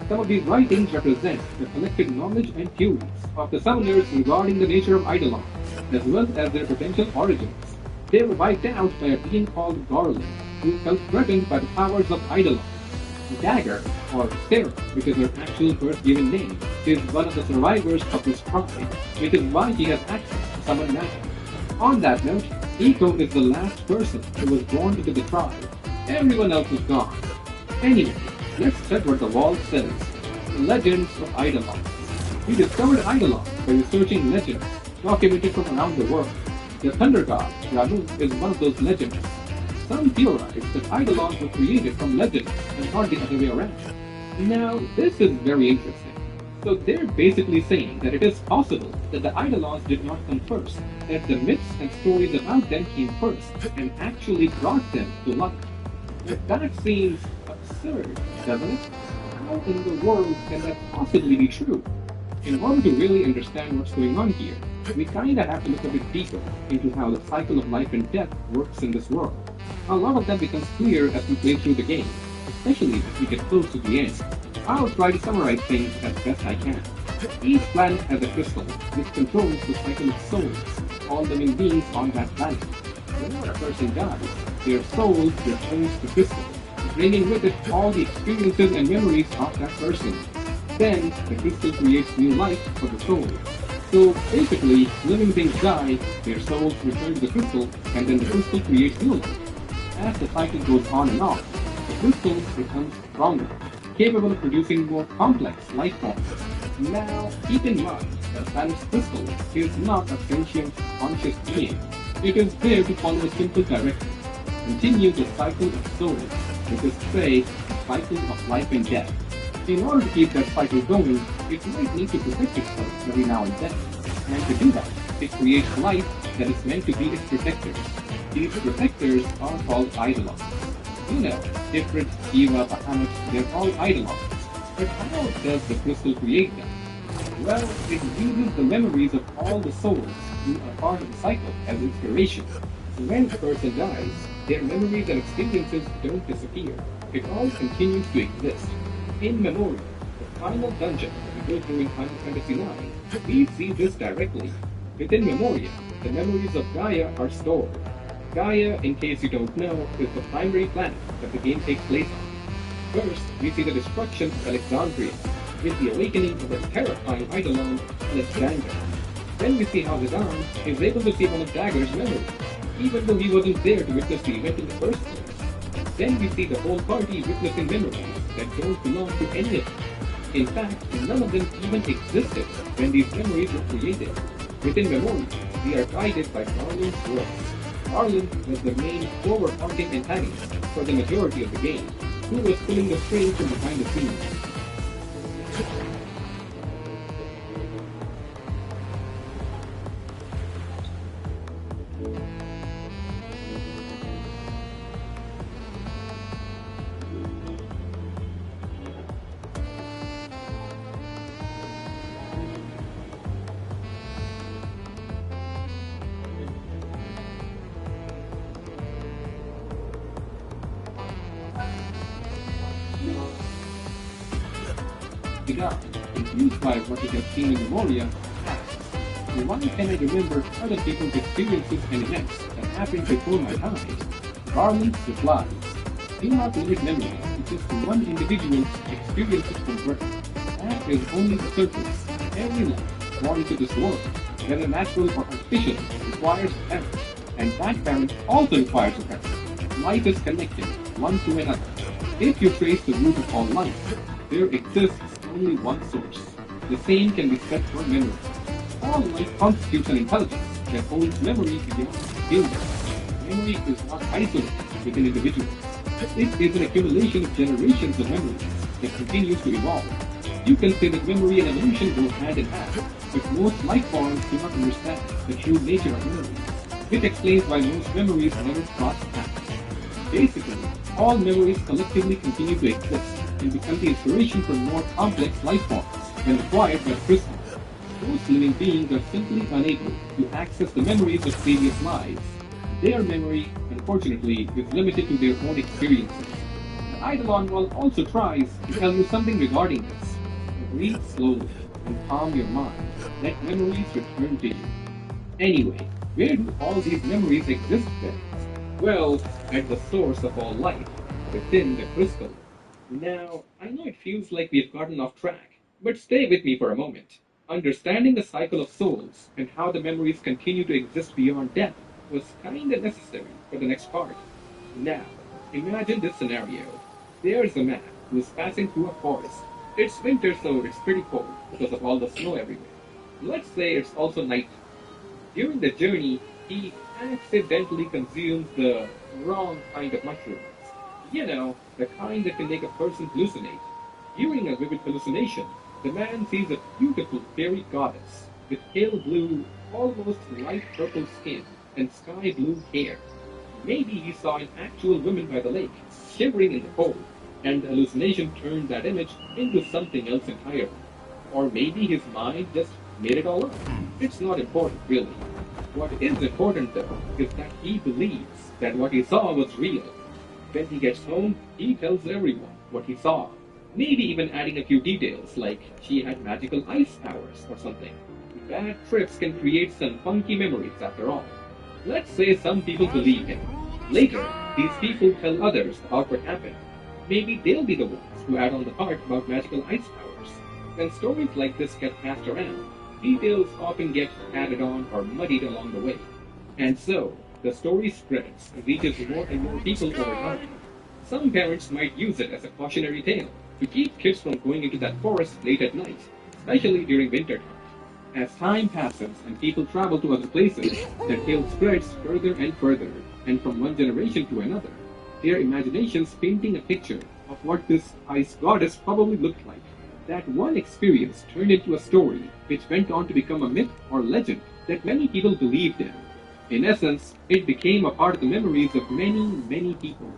Some of these writings represent the collected knowledge and theories of the Summoners regarding the nature of Eidolons, as well as their potential origins. They were wiped out by a being called Garland, who felt threatened by the powers of Eidolons. Dagger, or Sarah, which is her actual first given name, is one of the survivors of this tribe, which is why she has access to summon magic. On that note, Eiko is the last person who was born into the tribe. Everyone else is gone. Anyway, let's check what the wall says. Legends of Eidolons. We discovered Eidolons by researching legends documented from around the world. The thunder god, Ramu, is one of those legends. Some theorize that Eidolons were created from legends and not the other way around. Now, this is very interesting. So they're basically saying that it is possible that the Eidolons did not come first, that the myths and stories about them came first and actually brought them to life. But that seems absurd, doesn't it? How in the world can that possibly be true? In order to really understand what's going on here, we kinda have to look a bit deeper into how the cycle of life and death works in this world. A lot of that becomes clear as we play through the game, especially as we get close to the end. I'll try to summarize things as best I can. Each planet has a crystal, which controls the cycle of souls, all living beings on that planet. Whenever a person dies, their soul returns to the crystal, bringing with it all the experiences and memories of that person. Then, the crystal creates new life for the soul. So, basically, living things die, their souls return to the crystal, and then the crystal creates new life. As the cycle goes on and on, the crystal becomes stronger, capable of producing more complex life forms. Now, keep in mind that planet's crystal is not a sentient, conscious being. It is there to follow a simple direction. Continue the cycle of souls, which is, say, the cycle of life and death. In order to keep that cycle going, it might need to protect itself every now and then. And to do that, it creates life that is meant to be its protectors. These protectors are called Eidolons. You know, different Shiva, Bahamut, they're all Eidolons. But how does the crystal create them? Well, it uses the memories of all the souls who are part of the cycle as inspiration. When a person dies, their memories and experiences don't disappear. It all continues to exist. In Memoria, the final dungeon that we go through in Final Fantasy IX, we see this directly. Within Memoria, the memories of Gaia are stored. Gaia, in case you don't know, is the primary planet that the game takes place on. First, we see the destruction of Alexandria, with the awakening of a terrifying Eidolon, Alexander. Then we see how Zidane is able to see one of Dagger's memories, even though he wasn't there to witness the event in the first place. Then we see the whole party witnessing memories that don't belong to any of them. In fact, none of them even existed when these memories were created. Within memory, we are guided by Marlin's world. Marlin was the main overarching antagonist for the majority of the game, who was pulling the strings from behind the scenes. The guy, confused by what he had seen in Memoria, asks, "Why can I remember other people's experiences and events that happened before my time?" Garland replies, "Do not limit memories to just one individual's experiences from birth. That is only the surface. Every life born into this world, whether natural or artificial, requires a parent, and that parent also requires a parent. Life is connected one to another. If you trace the root of all life, there exists only one source. The same can be said for memory. All life constitutes an intelligence that holds memory beyond building. Memory is not isolated within individuals. It is an accumulation of generations of memories that continues to evolve. You can say that memory and evolution go hand in hand, but most life forms do not understand the true nature of memory. It explains why most memories never cross paths. Basically, all memories collectively continue to exist and become the inspiration for more complex life forms when acquired by the crystal. Most living beings are simply unable to access the memories of previous lives. Their memory, unfortunately, is limited to their own experiences. The Eidolon Wall also tries to tell you something regarding this. Breathe slowly and calm your mind. Let memories return to you. Anyway, where do all these memories exist then? Well, at the source of all life, within the crystal. Now, I know it feels like we've gotten off track, but stay with me for a moment. Understanding the cycle of souls and how the memories continue to exist beyond death was kinda necessary for the next part. Now, imagine this scenario. There's a man who is passing through a forest. It's winter, so it's pretty cold because of all the snow everywhere. Let's say it's also night. During the journey, he accidentally consumes the wrong kind of mushrooms. You know, the kind that can make a person hallucinate. During a vivid hallucination, the man sees a beautiful fairy goddess with pale blue, almost light purple skin and sky blue hair. Maybe he saw an actual woman by the lake, shivering in the cold, and the hallucination turned that image into something else entirely. Or maybe his mind just made it all up. It's not important, really. What is important, though, is that he believes that what he saw was real. When he gets home, he tells everyone what he saw, maybe even adding a few details like she had magical ice powers or something. Bad trips can create some funky memories after all. Let's say some people believe him. Later, these people tell others about what happened. Maybe they'll be the ones who add on the part about magical ice powers. When stories like this get passed around, details often get added on or muddied along the way. And so, the story spreads and reaches more and more people over time. Some parents might use it as a cautionary tale to keep kids from going into that forest late at night, especially during winter time. As time passes and people travel to other places, the tale spreads further and further, and from one generation to another, their imaginations painting a picture of what this ice goddess probably looked like. That one experience turned into a story which went on to become a myth or legend that many people believed in. In essence, it became a part of the memories of many, many people.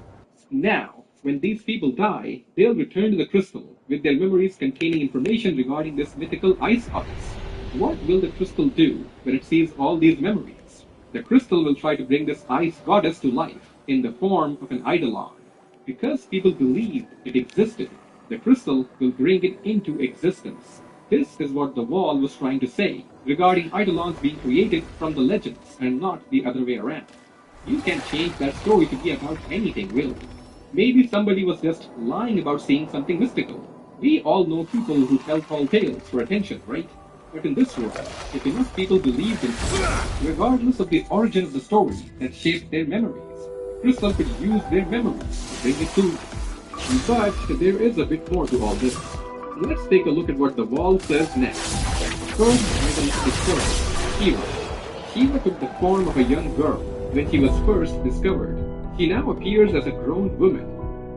Now, when these people die, they'll return to the crystal with their memories containing information regarding this mythical ice goddess. What will the crystal do when it sees all these memories? The crystal will try to bring this ice goddess to life in the form of an eidolon. Because people believed it existed, the crystal will bring it into existence. This is what the wall was trying to say regarding eidolons being created from the legends and not the other way around. You can change that story to be about anything, really. Maybe somebody was just lying about seeing something mystical. We all know people who tell tall tales for attention, right? But in this world, if enough people believed in something, regardless of the origin of the story that shaped their memories, Crystal could use their memories to bring it to life. But there is a bit more to all this. Let's take a look at what the wall says next. First, discovered. Shiva. Shiva took the form of a young girl when she was first discovered. She now appears as a grown woman.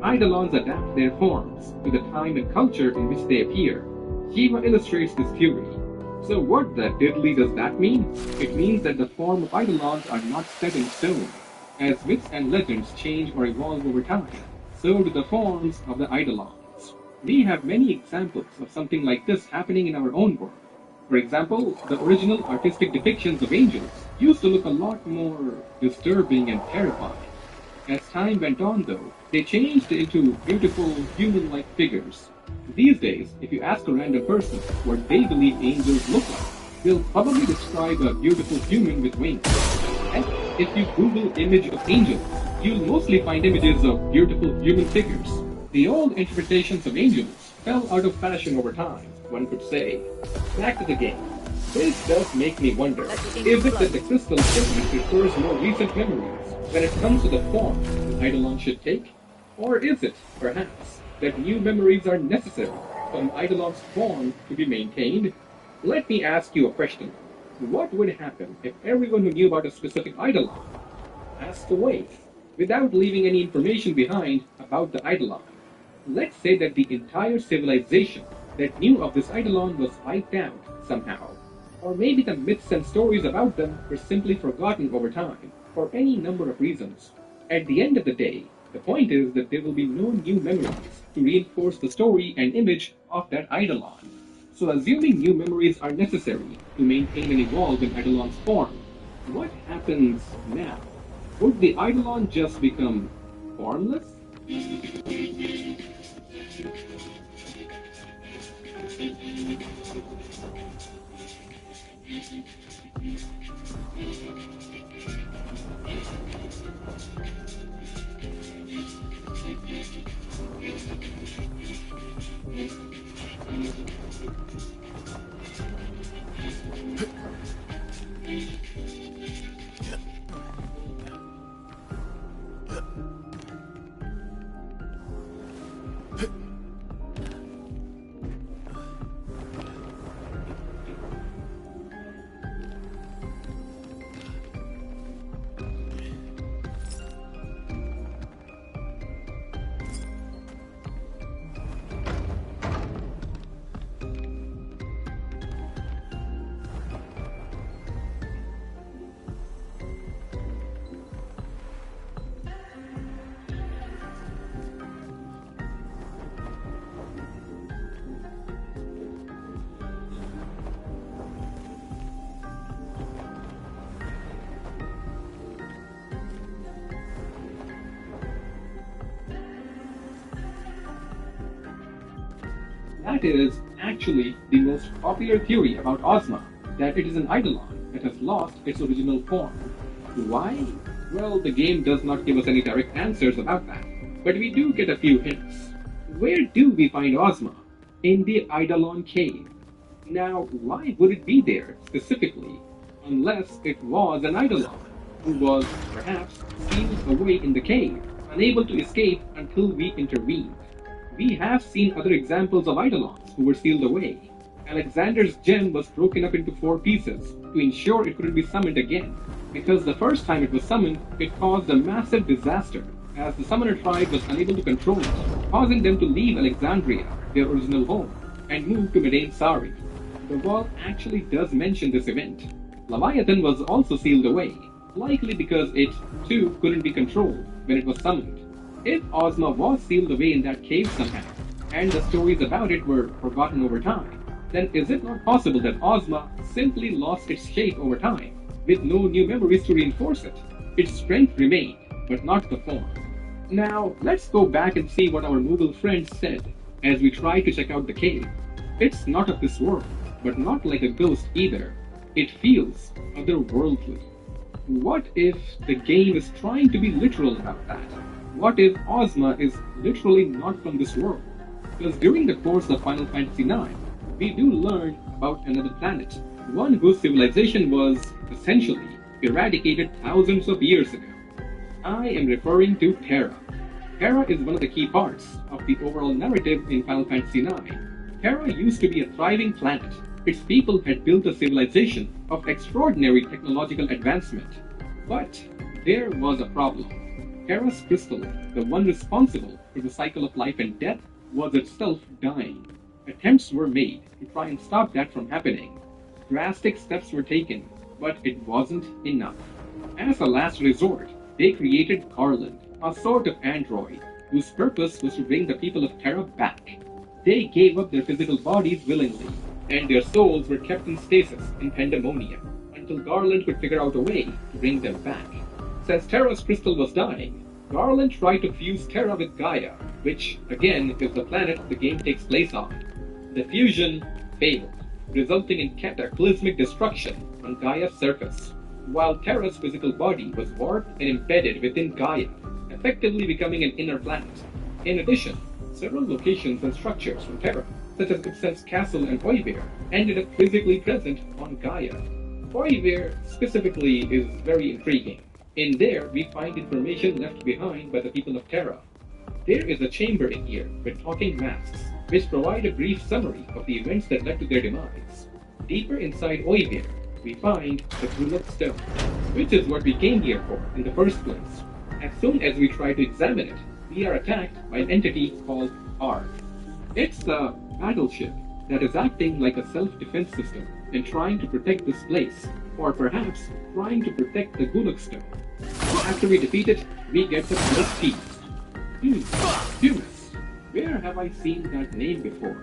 Eidolons adapt their forms to the time and culture in which they appear. Shiva illustrates this theory. So what the diddly does that mean? It means that the form of Eidolons are not set in stone. As myths and legends change or evolve over time, so do the forms of the Eidolons. We have many examples of something like this happening in our own world. For example, the original artistic depictions of angels used to look a lot more disturbing and terrifying. As time went on though, they changed into beautiful human-like figures. These days, if you ask a random person what they believe angels look like, they'll probably describe a beautiful human with wings. And if you Google image of angels, you'll mostly find images of beautiful human figures. The old interpretations of angels fell out of fashion over time, one could say. Back to the game. This does make me wonder, is it that the crystal statement prefers more recent memories when it comes to the form an Eidolon should take? Or is it, perhaps, that new memories are necessary for an Eidolon's form to be maintained? Let me ask you a question. What would happen if everyone who knew about a specific Eidolon passed away without leaving any information behind about the Eidolon? Let's say that the entire civilization that knew of this Eidolon was wiped out somehow. Or maybe the myths and stories about them were simply forgotten over time, for any number of reasons. At the end of the day, the point is that there will be no new memories to reinforce the story and image of that Eidolon. So assuming new memories are necessary to maintain and evolve an Eidolon's form, what happens now? Would the Eidolon just become formless? That is actually the most popular theory about Ozma, that it is an Eidolon that has lost its original form. Why? Well, the game does not give us any direct answers about that, but we do get a few hints. Where do we find Ozma? In the Eidolon Cave. Now, why would it be there, specifically, unless it was an Eidolon, who was, perhaps, sealed away in the cave, unable to escape until we intervened? We have seen other examples of Eidolons who were sealed away. Alexander's gem was broken up into 4 pieces to ensure it couldn't be summoned again, because the first time it was summoned, it caused a massive disaster, as the summoner tribe was unable to control it, causing them to leave Alexandria, their original home, and move to Madain Sari. The wall actually does mention this event. Leviathan was also sealed away, likely because it, too, couldn't be controlled when it was summoned. If Ozma was sealed away in that cave somehow, and the stories about it were forgotten over time, then is it not possible that Ozma simply lost its shape over time, with no new memories to reinforce it? Its strength remained, but not the form. Now, let's go back and see what our Moogle friend said as we try to check out the cave. It's not of this world, but not like a ghost either. It feels otherworldly. What if the game is trying to be literal about that? What if Ozma is literally not from this world? Because during the course of Final Fantasy IX, we do learn about another planet, one whose civilization was, essentially, eradicated thousands of years ago. I am referring to Terra. Terra is one of the key parts of the overall narrative in Final Fantasy IX. Terra used to be a thriving planet. Its people had built a civilization of extraordinary technological advancement. But there was a problem. Terra's crystal, the one responsible for the cycle of life and death, was itself dying. Attempts were made to try and stop that from happening. Drastic steps were taken, but it wasn't enough. As a last resort, they created Garland, a sort of android, whose purpose was to bring the people of Terra back. They gave up their physical bodies willingly, and their souls were kept in stasis in Pandemonium, until Garland could figure out a way to bring them back. Since Terra's crystal was dying, Garland tried to fuse Terra with Gaia, which, again, is the planet the game takes place on. The fusion failed, resulting in cataclysmic destruction on Gaia's surface, while Terra's physical body was warped and embedded within Gaia, effectively becoming an inner planet. In addition, several locations and structures from Terra, such as Ipsen's castle and Oivir, ended up physically present on Gaia. Oivir specifically is very intriguing. In there, we find information left behind by the people of Terra. There is a chamber in here with talking masks, which provide a brief summary of the events that led to their demise. Deeper inside Oivir, we find the Guluk Stone, which is what we came here for in the first place. As soon as we try to examine it, we are attacked by an entity called Ark. It's a battleship that is acting like a self-defense system and trying to protect this place, or perhaps trying to protect the Guluk Stone. After we defeat it, we get the first piece. Pumice. Where have I seen that name before?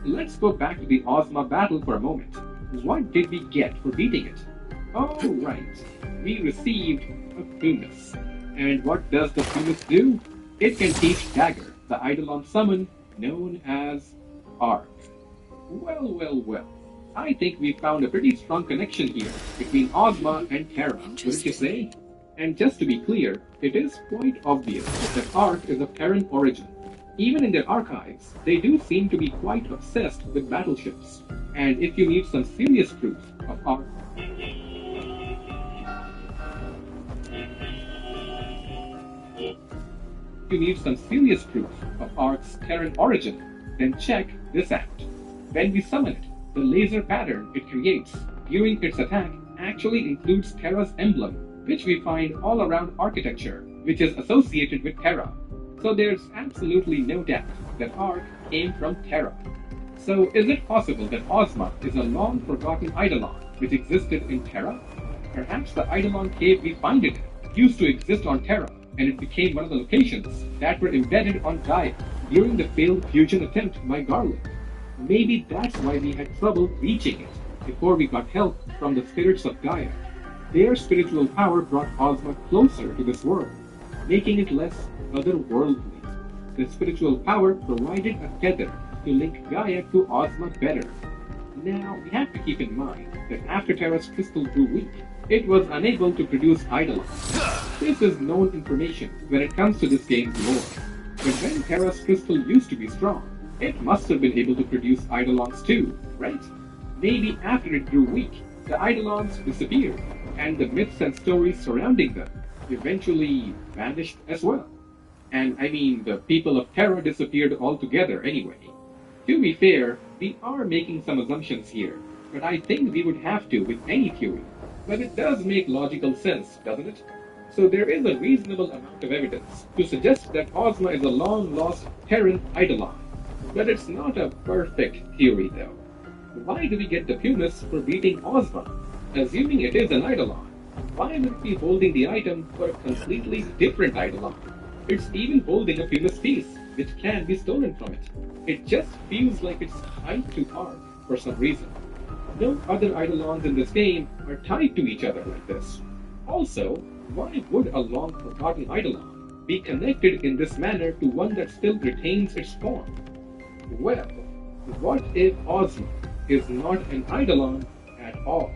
Let's go back to the Ozma battle for a moment. What did we get for beating it? Oh, right. We received a Pumice. And what does the Pumice do? It can teach Dagger, the Eidolon summon known as Ark. Well. I think we found a pretty strong connection here between Ozma and Terra, wouldn't you say? And just to be clear, it is quite obvious that Ark is of Terran origin. Even in their archives, they do seem to be quite obsessed with battleships. And if you need some serious proof of Ark, Ark's Terran origin, then check this out. When we summon it, the laser pattern it creates during its attack actually includes Terra's emblem, which we find all around architecture, which is associated with Terra. So there's absolutely no doubt that Ark came from Terra. So is it possible that Ozma is a long-forgotten Eidolon which existed in Terra? Perhaps the Eidolon cave we find it in used to exist on Terra, and it became one of the locations that were embedded on Gaia during the failed fusion attempt by Garland. Maybe that's why we had trouble reaching it before we got help from the spirits of Gaia. Their spiritual power brought Ozma closer to this world, making it less otherworldly. The spiritual power provided a tether to link Gaia to Ozma better. Now, we have to keep in mind that after Terra's crystal grew weak, it was unable to produce Eidolons. This is known information when it comes to this game's lore. But when Terra's crystal used to be strong, it must have been able to produce Eidolons too, right? Maybe after it grew weak, the Eidolons disappeared, and the myths and stories surrounding them eventually vanished as well. And I mean, the people of Terra disappeared altogether anyway. To be fair, we are making some assumptions here, but I think we would have to with any theory. But it does make logical sense, doesn't it? So there is a reasonable amount of evidence to suggest that Ozma is a long-lost Terran Eidolon. But it's not a perfect theory, though. Why do we get the Pumice for beating Ozma? Assuming it is an Eidolon, why would it be holding the item for a completely different Eidolon? It's even holding a Pumice piece, which can be stolen from it. It just feels like it's tied to Ark for some reason. No other Eidolons in this game are tied to each other like this. Also, why would a long-forgotten Eidolon be connected in this manner to one that still retains its form? Well, what if Ozma is not an Eidolon at all?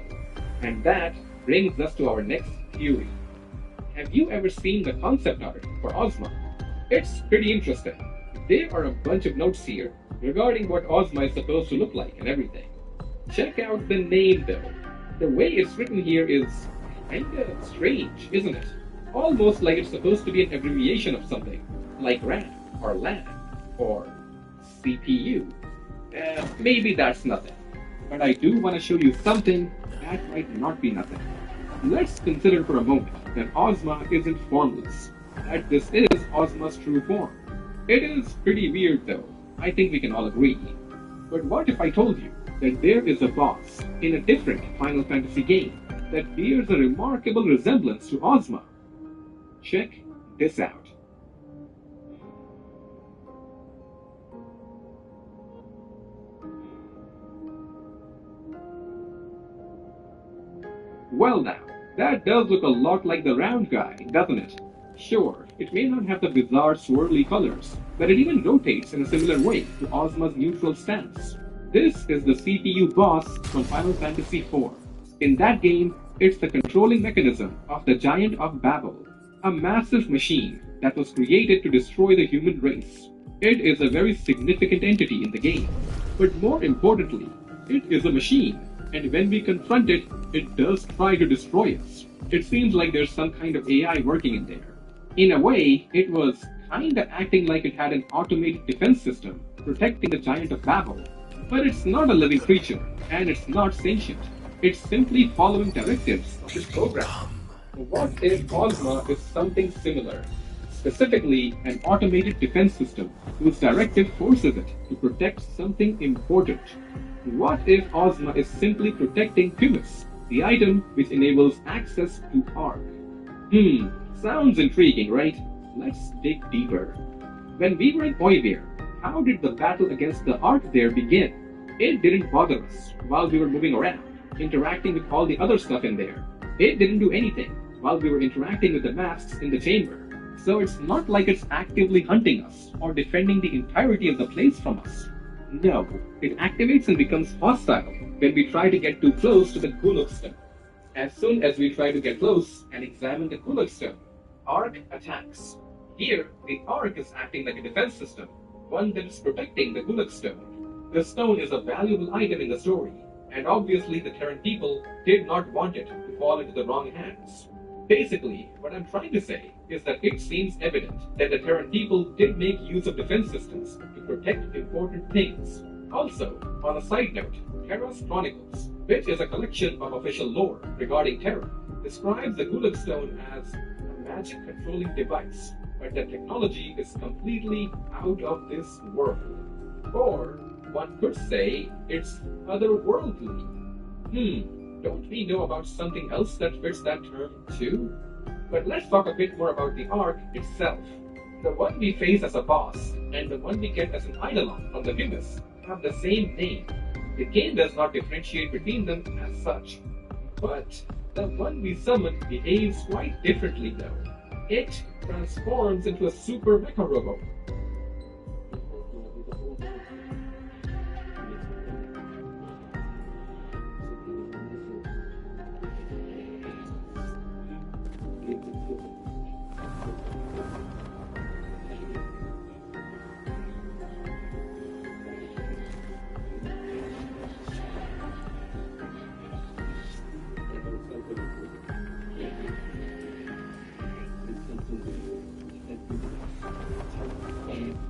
And that brings us to our next theory. Have you ever seen the concept art for Ozma? It's pretty interesting. There are a bunch of notes here regarding what Ozma is supposed to look like and everything. Check out the name though. The way it's written here is kinda strange, isn't it? Almost like it's supposed to be an abbreviation of something, like RAM or LAN or CPU. Maybe that's nothing. But I do want to show you something that might not be nothing. Let's consider for a moment that Ozma isn't formless, that this is Ozma's true form. It is pretty weird though, I think we can all agree. But what if I told you that there is a boss in a different Final Fantasy game that bears a remarkable resemblance to Ozma? Check this out. Well now, that does look a lot like the round guy, doesn't it? Sure, it may not have the bizarre swirly colors, but it even rotates in a similar way to Ozma's neutral stance. This is the CPU boss from Final Fantasy IV. In that game, it's the controlling mechanism of the Giant of Babel, a massive machine that was created to destroy the human race. It is a very significant entity in the game, but more importantly, it is a machine, and when we confront it, it does try to destroy us. It seems like there's some kind of AI working in there. In a way, it was kinda acting like it had an automated defense system protecting the Giant of Babel. But it's not a living creature, and it's not sentient. It's simply following directives of its program. What if Ozma is something similar? Specifically, an automated defense system whose directive forces it to protect something important. What if Ozma is simply protecting Pumice, the item which enables access to Ark? Sounds intriguing, right? Let's dig deeper. When we were in Oivir, how did the battle against the Ark there begin? It didn't bother us while we were moving around, interacting with all the other stuff in there. It didn't do anything while we were interacting with the masks in the chamber. So it's not like it's actively hunting us or defending the entirety of the place from us. No, it activates and becomes hostile when we try to get too close to the Gulug Stone. As soon as we try to get close and examine the Gulug Stone, Ark attacks. Here, the Ark is acting like a defense system, one that is protecting the Gulug Stone. The stone is a valuable item in the story, and obviously the Terran people did not want it to fall into the wrong hands. Basically, what I'm trying to say is that it seems evident that the Terran people did make use of defense systems to protect important things. Also, on a side note, Terra's Chronicles, which is a collection of official lore regarding Terra, describes the Gulug Stone as a magic controlling device, but the technology is completely out of this world. Or, one could say, it's otherworldly. Don't we know about something else that fits that term too? But let's talk a bit more about the Ark itself. The one we face as a boss, and the one we get as an Eidolon from the Pumice, have the same name. The game does not differentiate between them as such. But the one we summon behaves quite differently though. It transforms into a super mecha robot.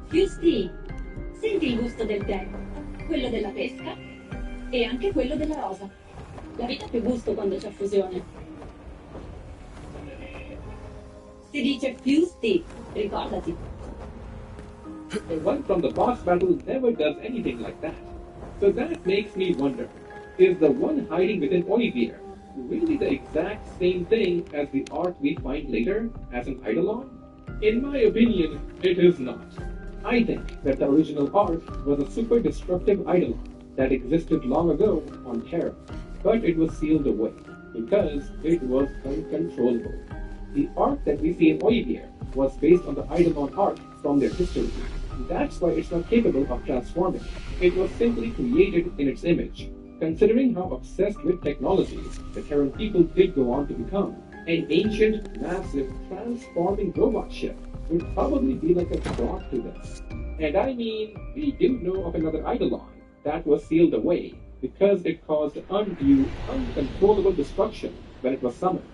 Fusty, senti il gusto del tè, quello della pesca e anche quello della rosa. La vita ha più gusto quando c'è fusione. Si dice Fusty, ricordati. The one from the boss battle never does anything like that. So that makes me wonder, is the one hiding within Oivir really the exact same thing as the Ark we find later as an Eidolon? In my opinion, it is not. I think that the original Ark was a super destructive Eidolon that existed long ago on Terra, but it was sealed away because it was uncontrollable. The Ark that we see in Oivir was based on the Eidolon Ark from their history. That's why it's not capable of transforming. It was simply created in its image. Considering how obsessed with technology the Terran people did go on to become, an ancient, massive, transforming robot ship would probably be like a fraud to them. And I mean, we do know of another Eidolon that was sealed away because it caused undue, uncontrollable destruction when it was summoned.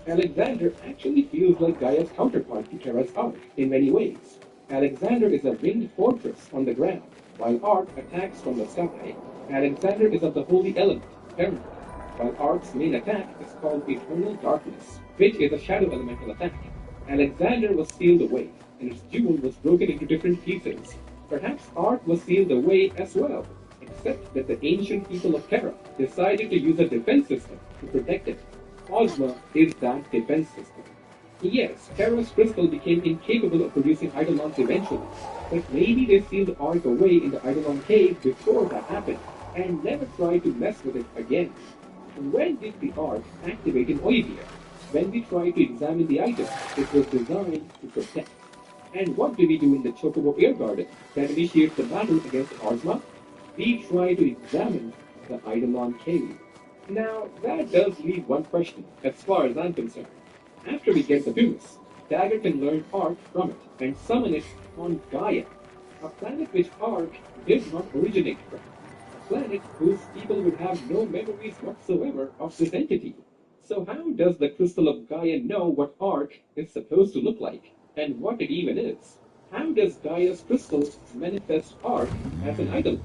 Alexander actually feels like Gaia's counterpart to Terra's Ark in many ways. Alexander is a winged fortress on the ground, While Ark attacks from the sky, Alexander is of the holy element, Terran. While Ark's main attack is called Eternal Darkness, which is a shadow elemental attack. Alexander was sealed away, and its jewel was broken into different pieces. Perhaps Ark was sealed away as well, except that the ancient people of Terra decided to use a defense system to protect it. Ozma is that defense system. Yes, Terra's crystal became incapable of producing Eidolons eventually, but maybe they sealed Ark away in the Eidolon cave before that happened, and never tried to mess with it again. When did the Ark activate in Oivia? When we tried to examine the item, it was designed to protect. And what do we do in the Chocobo Air Garden that initiates the battle against Ozma? We try to examine the Eidolon cave. Now, that does leave one question, as far as I'm concerned. After we get the Pumis, Dagger can learn Ark from it and summon it on Gaia, a planet which Ark did not originate from, a planet whose people would have no memories whatsoever of this entity. So how does the Crystal of Gaia know what Ark is supposed to look like, and what it even is? How does Gaia's crystal manifest Ark as an idol?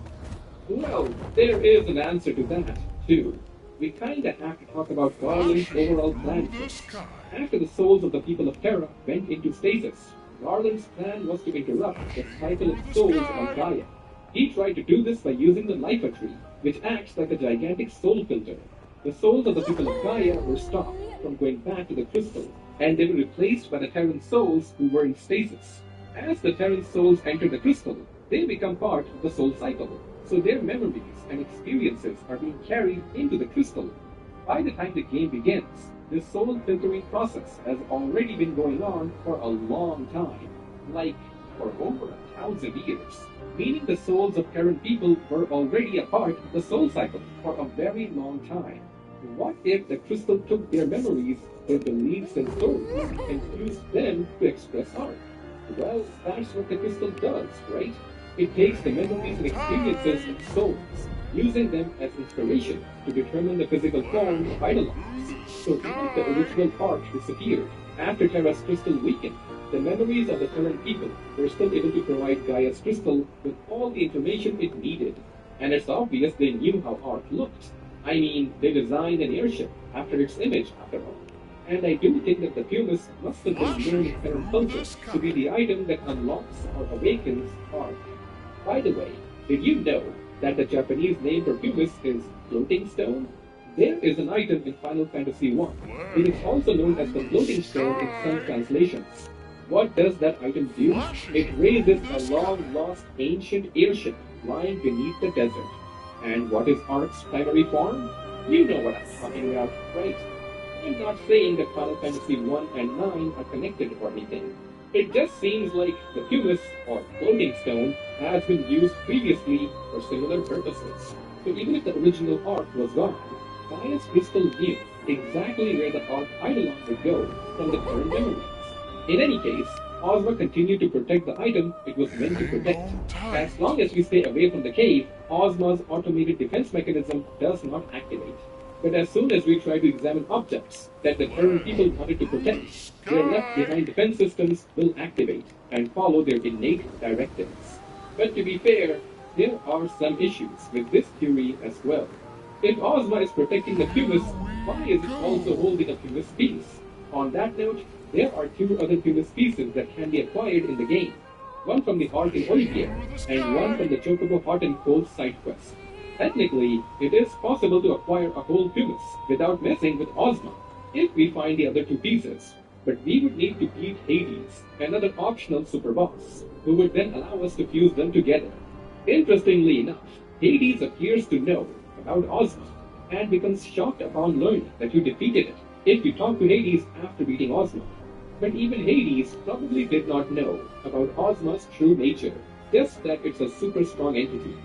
Well, there is an answer to that, too. We kinda have to talk about Garland's overall plan first. After the souls of the people of Terra went into stasis, Garland's plan was to interrupt the cycle of souls on Gaia. He tried to do this by using the Lifer Tree, which acts like a gigantic soul filter. The souls of the people of Gaia were stopped from going back to the crystal, and they were replaced by the Terran souls who were in stasis. As the Terran souls enter the crystal, they become part of the soul cycle, so their memories and experiences are being carried into the crystal. By the time the game begins, this soul filtering process has already been going on for a long time, like for over 1,000 years, meaning the souls of Terran people were already a part of the soul cycle for a very long time. What if the crystal took their memories, their beliefs and stories, and used them to express Ark? Well, that's what the crystal does, right? It takes the memories and experiences of souls, using them as inspiration to determine the physical form of Eidolons. So even if the original Ark disappeared after Terra's crystal weakened, the memories of the Terran people were still able to provide Gaia's crystal with all the information it needed. And it's obvious they knew how Ark looked. I mean, they designed an airship after its image, after all. And I do think that the Pumis must have been learning Terran culture to be the item that unlocks or awakens Ark. By the way, did you know that the Japanese name for Pumis is Floating Stone? There is an item in Final Fantasy I. It is also known as the Floating Stone in some translations. What does that item do? It raises a long-lost ancient airship lying beneath the desert. And what is Ark's primary form? You know what I'm talking about, right? I'm not saying that Final Fantasy 1 and 9 are connected or anything. It just seems like the Pumis, or Floating Stone, has been used previously for similar purposes. So even if the original Ark was gone, Gaia's crystal knew exactly where the Ark Eidolon would go from the current memories. In any case, Ozma continued to protect the item it was meant to protect. As long as we stay away from the cave, Ozma's automated defense mechanism does not activate. But as soon as we try to examine objects that the Terran people wanted to protect, their left-behind defense systems will activate and follow their innate directives. But to be fair, there are some issues with this theory as well. If Ozma is protecting the Pumis, why is it also holding a Pumis piece? On that note, there are 2 other Pumis pieces that can be acquired in the game. One from the Ark in Oivia, and one from the Chocobo Hot and Cold side quest. Technically, it is possible to acquire a whole Pumis without messing with Ozma, if we find the other 2 pieces. But we would need to beat Hades, another optional super boss, who would then allow us to fuse them together. Interestingly enough, Hades appears to know about Ozma, and becomes shocked upon learning that you defeated it if you talk to Hades after beating Ozma. But even Hades probably did not know about Ozma's true nature, just that it's a super strong entity.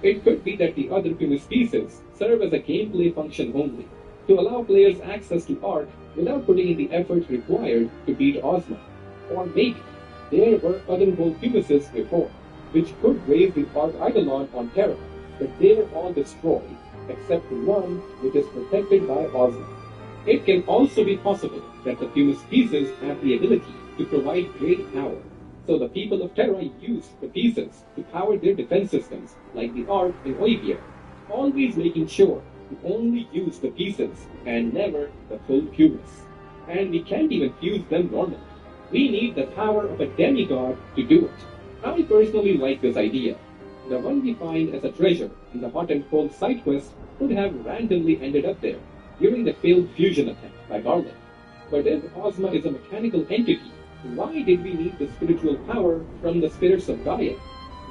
It could be that the other Pumis pieces serve as a gameplay function only, to allow players access to Ark without putting in the effort required to beat Ozma. Or maybe there were other whole Pumises before, which could raise the Ark Eidolon on Terra, but they were all destroyed, except the one which is protected by Ozma. It can also be possible that the Pumis pieces have the ability to provide great power, So the people of Terra used the pieces to power their defense systems, like the Ark and Oivia, always making sure to only use the pieces and never the full hubris. And we can't even fuse them normally. We need the power of a demigod to do it. I personally like this idea. The one we find as a treasure in the Hot and Cold side quest could have randomly ended up there during the failed fusion attempt by Garland. But if Ozma is a mechanical entity, why did we need the spiritual power from the spirits of Gaia?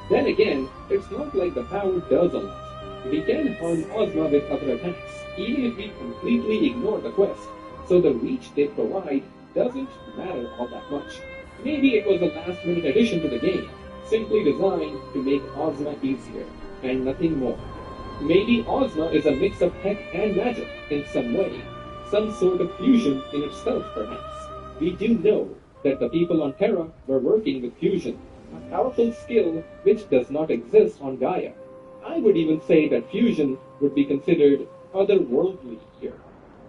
Then again, it's not like the power does a lot. We can harm Ozma with other attacks, even if we completely ignore the quest, so the reach they provide doesn't matter all that much. Maybe it was a last-minute addition to the game, simply designed to make Ozma easier, and nothing more. Maybe Ozma is a mix of tech and magic in some way, some sort of fusion in itself perhaps. We do know that the people on Terra were working with fusion, a powerful skill which does not exist on Gaia. I would even say that fusion would be considered otherworldly here.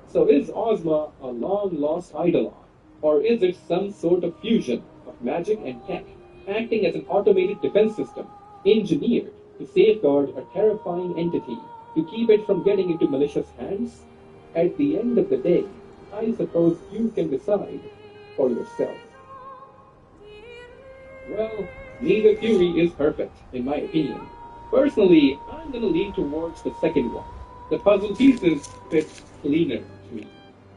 So is Ozma a long-lost Eidolon, or is it some sort of fusion of magic and tech, acting as an automated defense system, engineered to safeguard a terrifying entity, to keep it from getting into malicious hands? At the end of the day, I suppose you can decide for yourself. Well, neither theory is perfect, in my opinion. Personally, I'm gonna lean towards the second one. The puzzle pieces fit cleaner to me.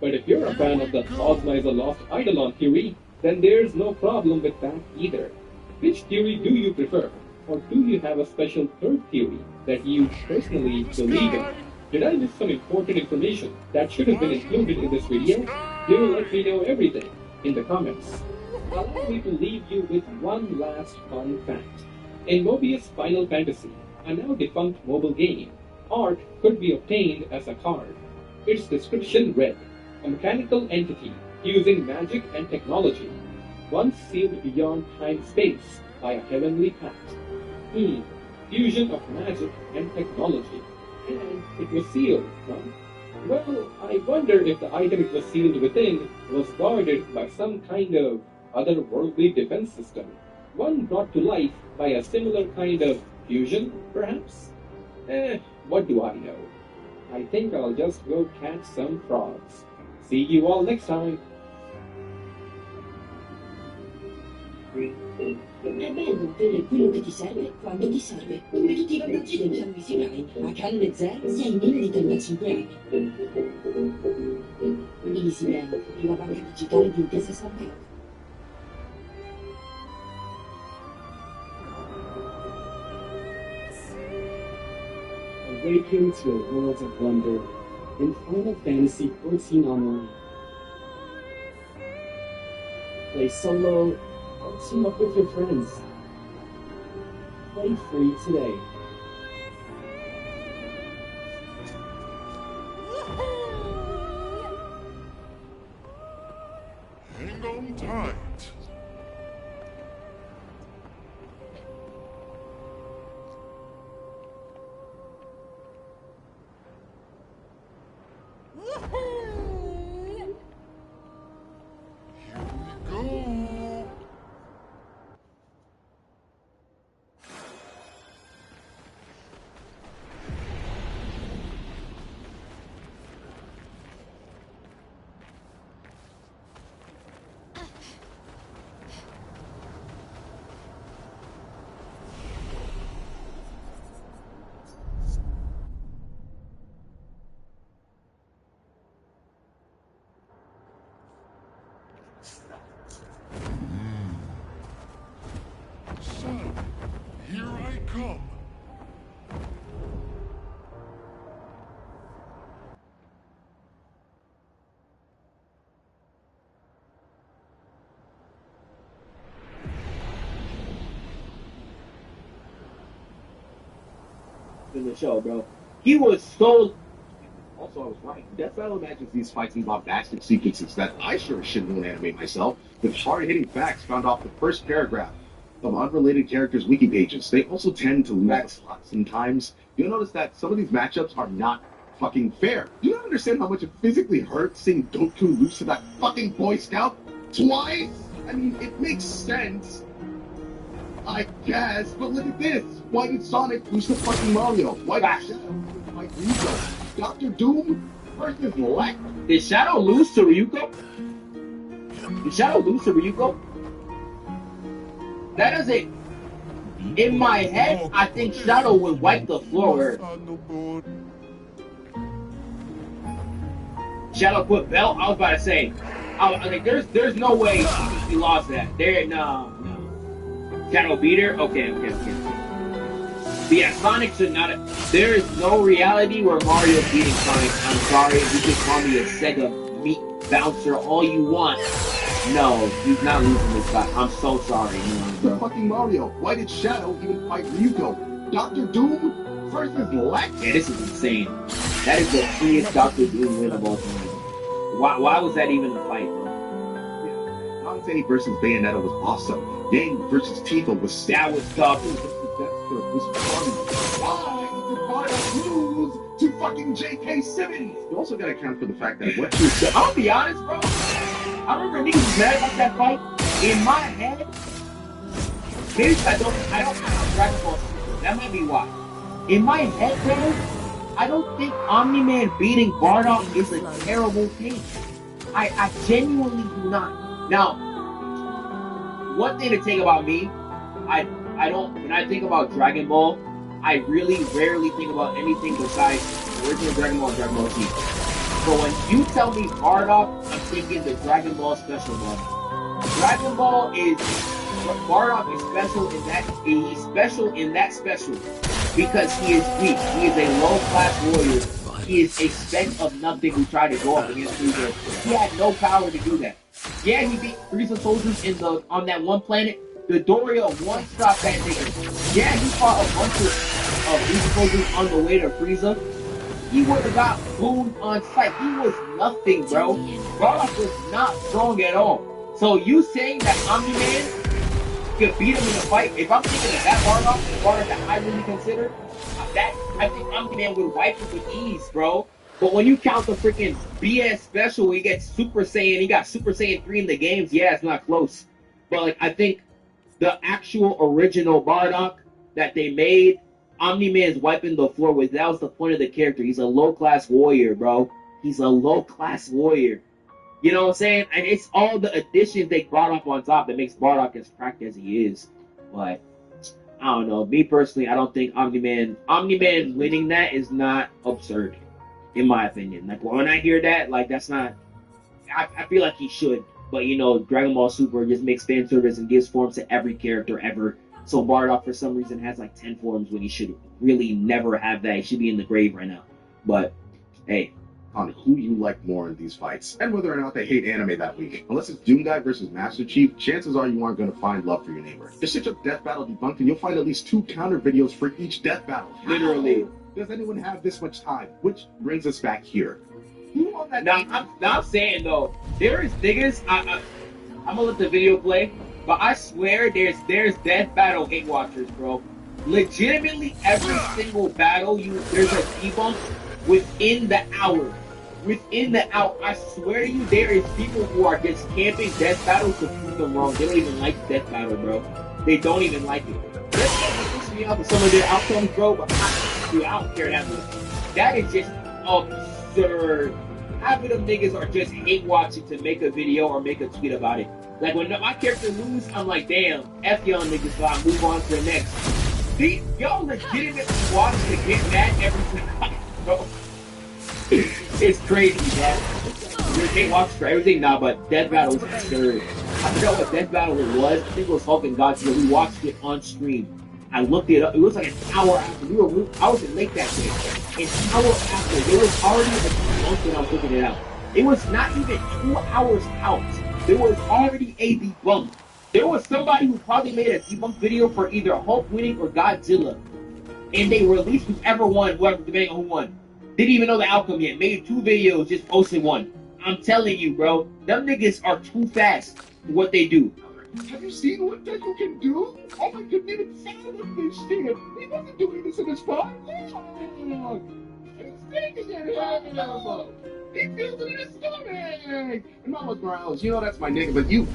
But if you're a fan of the Ozma is a lost Eidolon theory, then there's no problem with that either. Which theory do you prefer? Or do you have a special third theory that you personally believe in? Did I miss some important information that should have been included in this video? Do let me know everything in the comments. Allow me to leave you with one last fun fact. In Mobius Final Fantasy, a now defunct mobile game, art could be obtained as a card. Its description read, a mechanical entity using magic and technology, once sealed beyond time-space by a heavenly pact. Fusion of magic and technology. And it was sealed, huh? Well, I wonder if the item it was sealed within was guarded by some kind of otherworldly defense system, one brought to life by a similar kind of fusion, perhaps? What do I know? I think I'll just go catch some frogs. See you all next time. È bello avere quello che ti serve quando ti serve, come tutti i vantaggi del piano visionale. A canone zero sei inedito da 5 anni. EasyBank, la banca digitale di Intesa Sanpaolo. Awaken to a world of wonder in Final Fantasy XIV Online. Play solo or team up with your friends. Play free today. Hang on tight. Son, here I come. In the show, bro. He was so. Also, I was right. Death Battle imagines these fights in bombastic sequences that I sure shouldn't want to animate myself, with hard-hitting facts found off the first paragraph of unrelated characters' wiki pages. They also tend to lose a lot sometimes. You'll notice that some of these matchups are not fucking fair. Do you not understand how much it physically hurts seeing Goku lose to that fucking Boy Scout twice? I mean, it makes sense, I guess, but look at this. Why did Sonic lose to fucking Mario? Why did Shadow fight Ryuko? Dr. Doom versus Lex? Did Shadow lose to Ryuko? Did Shadow lose to Ryuko? That doesn't. In my head, I think Shadow would wipe the floor with her. Shadow put belt. I was about to say, I was like, there's no way he lost that. No. Shadow beat her. Okay. But yeah, Sonic should not. There is no reality where Mario beating Sonic. I'm sorry, you just call me a Sega meat bouncer all you want. No, he's not losing this fight. I'm so sorry. The fucking Mario. Why did Shadow even fight Ryuko? Dr. Doom versus Lex? Yeah, this is insane. That is the freest Dr. Doom win of all time. Why was that even a fight, bro? Dante versus Bayonetta was awesome. Yang versus Tifa was that was tough. Was fun. Why did Bardock lose to fucking J.K. Simmons? You also gotta account for the fact that what you said. I'll be honest, bro. I remember niggas was mad about that fight. In my head, maybe I don't have Dragon Ball Super. That might be why. In my head, bro, I don't think Omni-Man beating Bardock is a terrible thing. I genuinely do not. Now, one thing to take about me, I don't, when I think about Dragon Ball, I really rarely think about anything besides the original Dragon Ball and Dragon Ball Z. So when you tell me Bardock, I'm thinking the Dragon Ball special one. Dragon Ball is, Bardock is special in that, he's special in that special because he is weak. He is a low-class warrior. He is a speck of nothing who tried to go up against Frieza. He had no power to do that. Yeah, he beat Frieza soldiers on that one planet. The Doria one-stop that nigga. Yeah, he fought a bunch of Frieza soldiers on the way to Frieza. He would have got boomed on sight. He was nothing, bro. Bardock was not strong at all. So you saying that Omni-Man could beat him in a fight? If I'm thinking of that Bardock, the Bardock that I really consider, I think Omni-Man would wipe him with ease, bro. But when you count the freaking BS special where he gets Super Saiyan, he got Super Saiyan 3 in the games, yeah, it's not close. But like, I think the actual original Bardock that they made, Omni-Man's wiping the floor with. That was the point of the character. He's a low-class warrior, bro. He's a low-class warrior. You know what I'm saying? And it's all the additions they brought up on top that makes Bardock as cracked as he is. But, I don't know. Me personally, I don't think Omni-Man winning that is not absurd, in my opinion. Like, when I hear that, like, that's not... I feel like he should. But, you know, Dragon Ball Super just makes fan service and gives forms to every character ever. So Bardock, for some reason, has like 10 forms when he should really never have that. He should be in the grave right now. But, hey. On who you like more in these fights, and whether or not they hate anime that week. Unless it's Doom Guy versus Master Chief, chances are you aren't going to find love for your neighbor. Just search up Death Battle Debunked and you'll find at least 2 counter videos for each death battle. Literally. Does anyone have this much time? Which brings us back here. Now, I'm saying, though, there is niggas, I'm gonna let the video play, but I swear there's Death Battle hate watchers, bro. Legitimately, every single battle, there's a debunk within the hour. Within the hour, I swear to you, there is people who are just camping Death Battle to prove them wrong. They don't even like Death Battle, bro. They don't even like it. They're pissing me off with some of their outcomes, bro, but I don't care that much. That is just absurd. Half of them niggas are just hate watching to make a video or make a tweet about it. Like, when my character lose, I'm like, damn, F y'all niggas, so I move on to the next. Y'all legitimately watch to get mad every time, bro. It's crazy, man. There's hate watch for everything now, but Death Battle is absurd. I forgot what Death Battle it was. I think it was Hulk and Godzilla. We watched it on stream. I looked it up. It was like an hour after. I was in late that day. An hour after. There was already a month when I was looking it out. It was not even 2 hours out. There was already a debunk. There was somebody who probably made a debunk video for either Hulk winning or Godzilla. And they released whichever one, whoever, depending on who won. Didn't even know the outcome yet. Made 2 videos, just posted one. I'm telling you, bro. Them niggas are too fast for what they do. Have you seen what Deku can do? Oh, I couldn't even fathom this shit. He wasn't doing this in his fight. He feels it in his stomach. And Mama Morales, you know that's my nigga, but you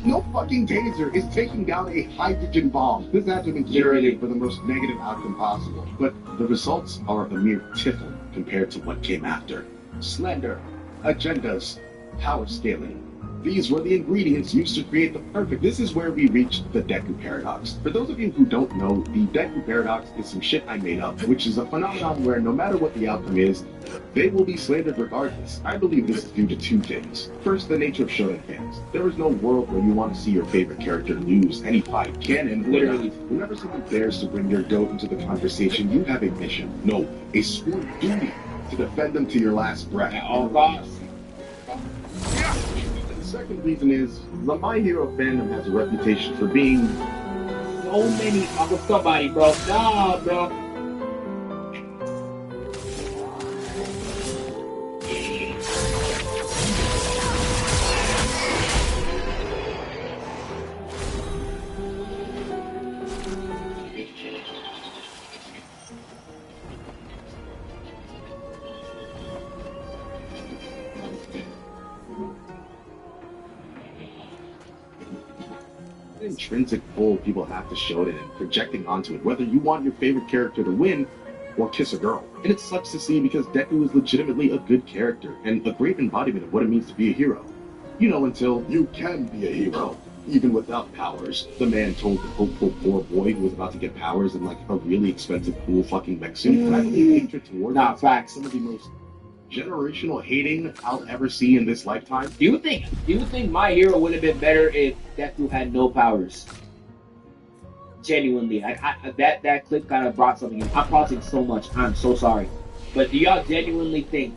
No fucking taser is taking down a hydrogen bomb. This had to have been curated for the most negative outcome possible. But the results are a mere tiffle compared to what came after. Slender, agendas, power scaling. These were the ingredients used to create the perfect. This is where we reach the Deku Paradox. For those of you who don't know, the Deku Paradox is some shit I made up, which is a phenomenon where no matter what the outcome is, they will be slandered regardless. I believe this is due to two things. First, the nature of shonen fans. There is no world where you want to see your favorite character lose any fight. Canon, literally, whenever someone dares to bring your goat into the conversation, you have a mission. No, a sworn duty to defend them to your last breath. At all costs. The second reason is the My Hero fandom has a reputation for being So many. I'm with somebody, bro. Nah, bro. intrinsic pull people have to show it and projecting onto it, whether you want your favorite character to win or kiss a girl. And it sucks to see because Deku is legitimately a good character and a great embodiment of what it means to be a hero. You know, until you can be a hero, even without powers. The man told the hopeful poor boy who was about to get powers in like a really expensive cool fucking mech suit. And I believe hatred towards some of the most generational hating I'll ever see in this lifetime. Do you think My Hero would have been better if Deku had no powers? Genuinely, that clip kind of brought something in. I'm pausing so much. I'm so sorry, but do y'all genuinely think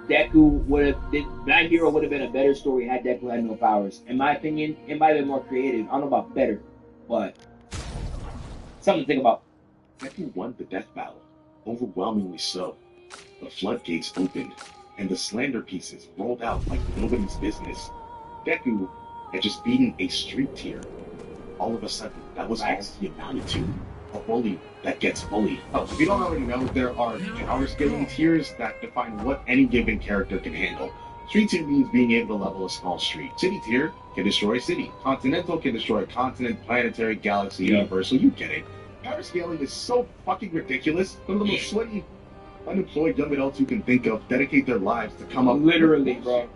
My Hero would have been a better story had Deku had no powers? In my opinion, it might have been more creative. I don't know about better, but something to think about. Deku won the death battle, overwhelmingly so. The floodgates opened, and the slander pieces rolled out like nobody's business. Deku had just beaten a street tier. All of a sudden, that was all he amounted to. A bully that gets bullied. Oh, if you don't already know, there are power scaling tiers that define what any given character can handle. Street tier means being able to level a small street. City tier can destroy a city. Continental can destroy a continent, planetary, galaxy, universal, you get it. Power scaling is so fucking ridiculous. Some of the most sweaty, unemployed young adults you can think of dedicate their lives to come up literally, bro.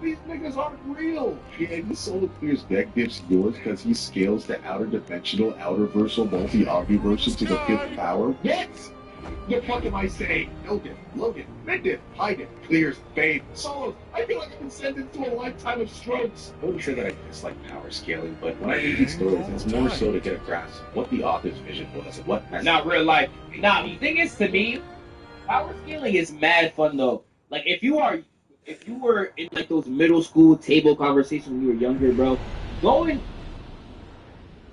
These niggas aren't real. Yeah, the Solar Clear's deck dips yours because he scales the outer dimensional, outerversal, multi-omniversal to the 5th power. Yes! The fuck am I saying? Logan, mid-dip, high-dip, clears, fade, solos. I feel like I've been sentenced to a lifetime of strokes. I wouldn't say that I dislike power scaling, but when I read these stories, it's more so to get a grasp of what the author's vision was and what... Not real life. Nah, the thing is, to me, power scaling is mad fun, though. Like, if you were in, like, those middle school table conversations when you were younger, bro,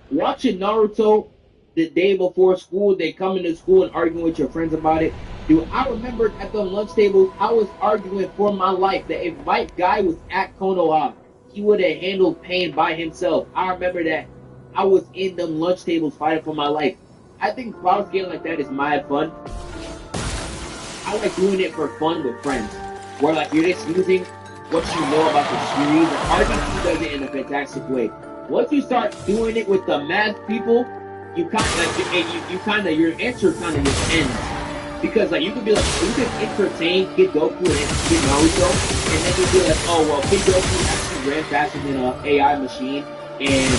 watching Naruto the day before school, they come into school and arguing with your friends about it. Dude, I remember at the lunch tables, I was arguing for my life that if my guy was at Konoha, he would have handled pain by himself. I remember that. I was in them lunch tables fighting for my life. I think power scaling like that is mad fun. I like doing it for fun with friends, where like you're just using what you know about the series. RBG does it in a fantastic way. Once you start doing it with the math people, you kind of your answer kind of just ends, because like you could be like you could entertain Kid Goku and Kid Naruto, and then you'd be like, oh well, Kid Goku actually ran faster than an AI machine, and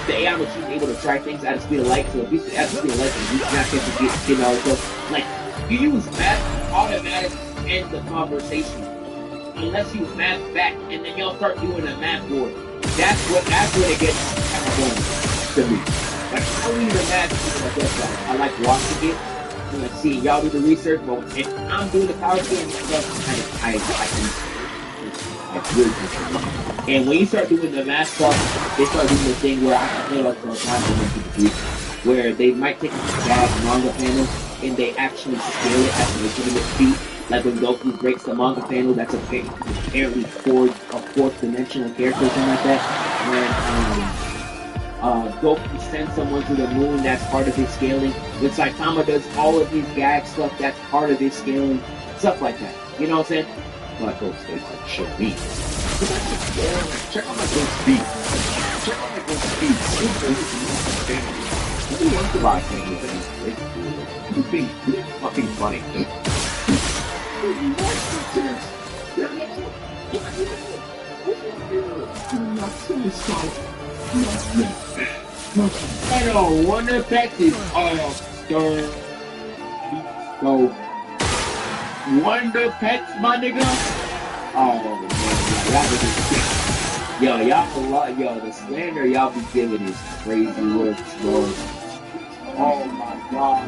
the AI machine is able to track things at the speed of light. So if he's at the speed of light, he's not going to get Kid Naruto. Like you use math, automatically end the conversation, unless you math back, and then y'all start doing a math board. That's when it gets kind of going to me. Like, I read the math people like that. I like watching it and like seeing y'all do the research, but if I'm doing the power scaling stuff, I really think. And when you start doing the math stuff, they start doing the thing where I play like sometimes when people do, where they might take a bad manga panel and they actually scale it at a legitimate speed. Like when Goku breaks the manga panel, that's apparently a fourth dimensional character or something like that. When Goku sends someone to the moon, that's part of his scaling. When Saitama does all of his gag stuff, that's part of his scaling. Stuff like that. You know what I'm saying? Black Gold State's like shit me. Check out my gold speed. Check out my gold speed. Who wants to buy things? This being fucking funny. I know, Wonder Pets is so Wonder Pets, my nigga. Oh man, y'all the slander y'all be giving is crazy works, bro. Oh my god.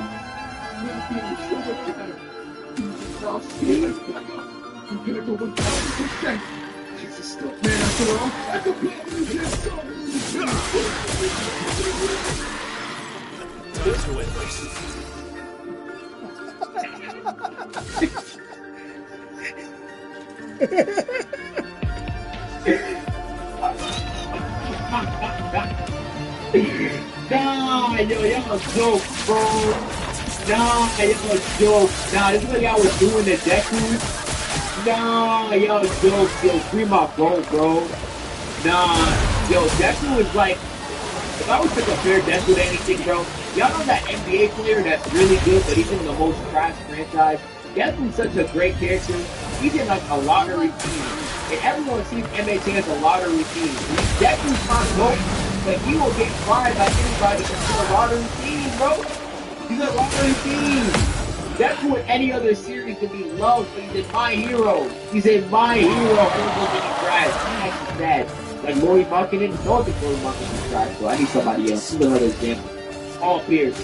Nah, yo, y'all joke, bro. Nah, y'all joke. Nah, this is what y'all was doing to Deku. Nah, y'all joke. Yo, free my boat, bro. Nah, yo, Deku is like, if I was to compare Deku to anything, bro, y'all know that NBA player that's really good, but he's in the most trash franchise. Deku's such a great character. He's in like a lottery team. And everyone sees MHA as a lottery team. Deku's my goat, but he will get fired by anybody because he's a lottery team, bro. He's a lottery team. Deku in any other series would be loved, but he's in My Hero. He's in My Hero. Everyone's getting trash. That's just sad. Like Mori Marketing, no one thinks Mori Marketing is trash, so I need somebody else. He's another example. Paul Pierce.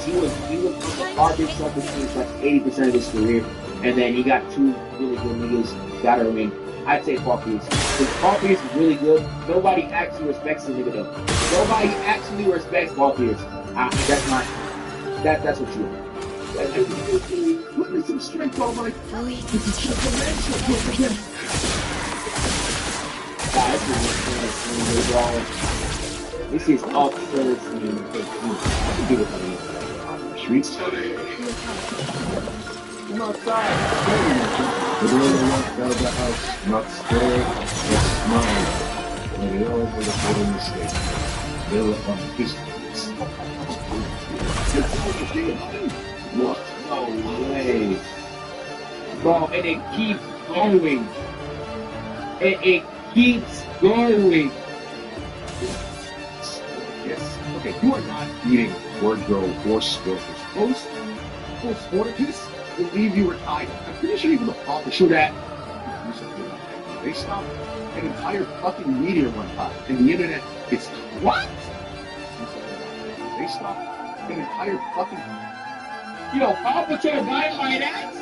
He was from the garbage Celtics team for like 80% of his career, and then he got two really good niggas. Got a ring. I'd say Paul Pierce. Because Paul Pierce is really good. Nobody actually respects the nigga though. Nobody actually respects Paul Pierce. That's not. That's what you are. Put me some strength on my. This is all service. Streets. Come outside. The little one out of the house, not scared, just smile. When they all made a total mistake. They were on distance. What? No way. Bro, and it keeps going. It keeps going. Yes. Okay, you are not eating wardrobe or Scorpius. Post Sporticus will leave you retired. I'm pretty sure even the pop will show that. They stopped an entire fucking meteor one time, and the internet is what? They stopped an entire fucking. Yo, Papa trying to buy my ass?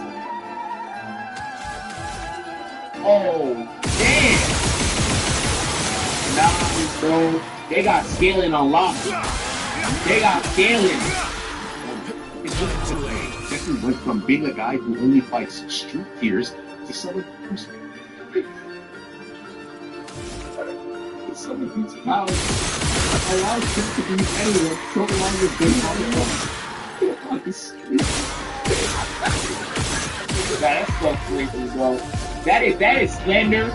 Oh, damn. Nah, bro. They got scaling unlocked. They got scaling. Deku went from being a guy who only fights street tiers to someone who's power allows him to be anyone so long as they on the street. That's so crazy, bro. That is slander.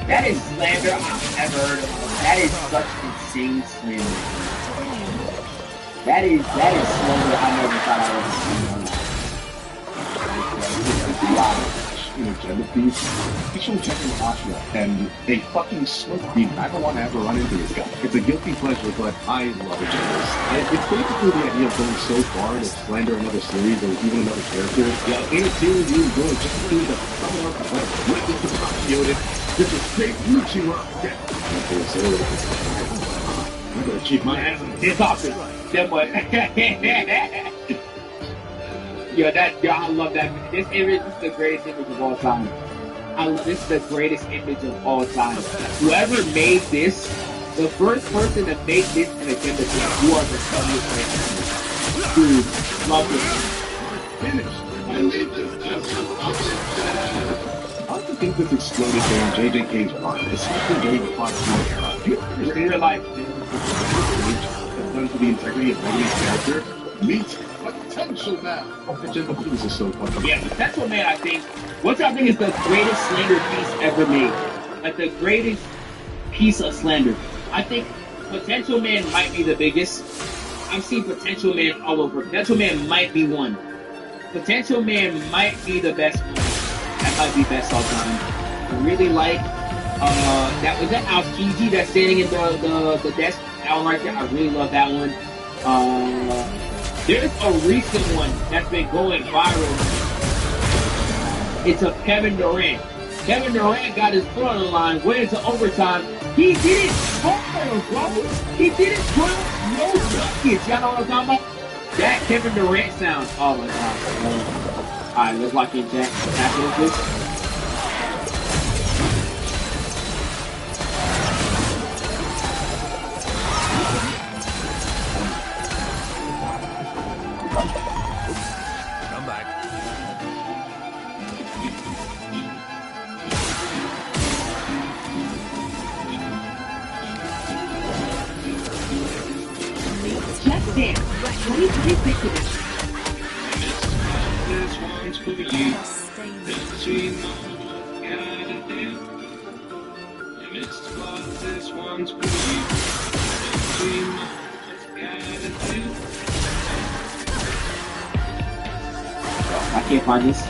That is slander I've never heard of. That is such insane slander. That is slander I never thought I would see. You know, gender thieves. He's from Czechoslovakia, and they fucking smoke beat. I don't want to ever run into this guy. It's a guilty pleasure, but I love it. It's basically the idea of going so far to slander another series or even another character. Yeah, in a series you enjoy just to do the someone else like what is the Yoda? This is fake Uchiwa. I'm gonna keep my hands on this office. That boy. Yo, I love that. This image is the greatest image of all time. This is the greatest image of all time. Whoever made this, the first person to make this an agenda thing, you are the funniest person. Dude, love this. I don't think this exploded during JJK's run, especially during the Fox era. Do you understand your life? That's done to the integrity of Megan's character? Meet Potential Man. Potential Piece is so fucking. Yeah, Potential Man, I think, what y'all think is the greatest slander piece ever made? Like the greatest piece of slander. I think Potential Man might be the biggest. I've seen Potential Man all over. Potential Man might be one. Potential Man might be the best one. That might be best all time. I really like that was that Aokiji that's standing in the desk. That one right there. I really love that one. There's a recent one that's been going viral. It's of Kevin Durant. Kevin Durant got his foot on the line, went into overtime. He didn't score, bro. He didn't put no buckets. Y'all know what I'm talking about? That Kevin Durant sound. Oh my god. Alright, let's lock in Jack. After this. Come back. Just dance. 2026 edition. This one's for you. This one's for you. I can't find this.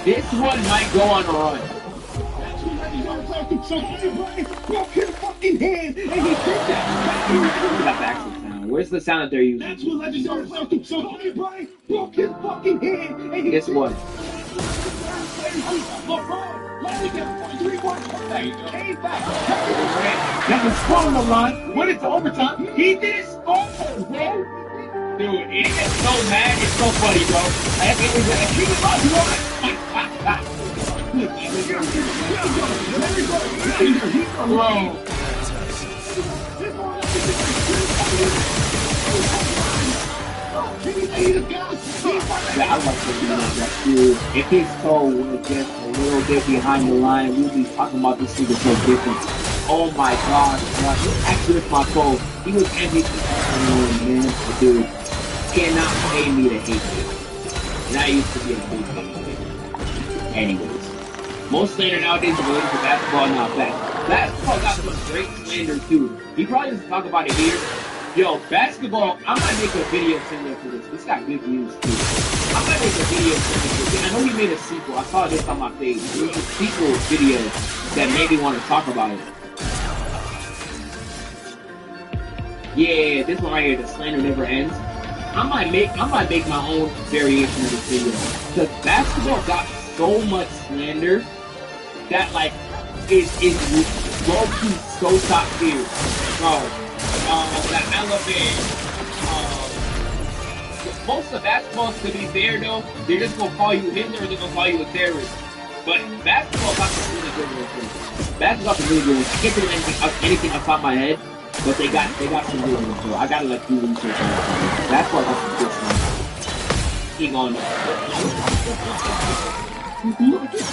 This one might go on a run. Broke his fucking hand, and he did that. That's the actual sound. Where's the sound that they're using? That's what legendary players do. So Kobe Bryant broke his fucking hand, and he Guess what? That was scored on the line, went into overtime. He didn't score, man. Dude, it is so mad. It's so funny, bro. If his toe was just a little bit behind the line, we'd be talking about this nigga so different. Oh my gosh, bro. Actually, with my toe, he was MVP. Man, dude, cannot pay me to hate him. And I used to be a big fan of him. Anyways, most slander nowadays is related to basketball, not back. Basketball got some great slander too. He probably doesn't talk about it here. Yo, basketball, I might make a video similar to this. This got good views too. I might make a video similar to this. I know he made a sequel. I saw this on my page. There was a sequel video that made me want to talk about it. Yeah, this one right here, the slander never ends. I might make my own variation of this video. Because basketball got so much slander that like is low-key so top tier. Bro, the elevator. Most of the basketballs, to be fair though, they're just gonna call you Hitler or they're gonna call you a terrorist. But basketball got some really good ones. Basketball got some really good ones. I can't think of anything off the top of my head, but they got some good ones. So I gotta let you research on it. Basketball got some good ones. Keep on. Look at this.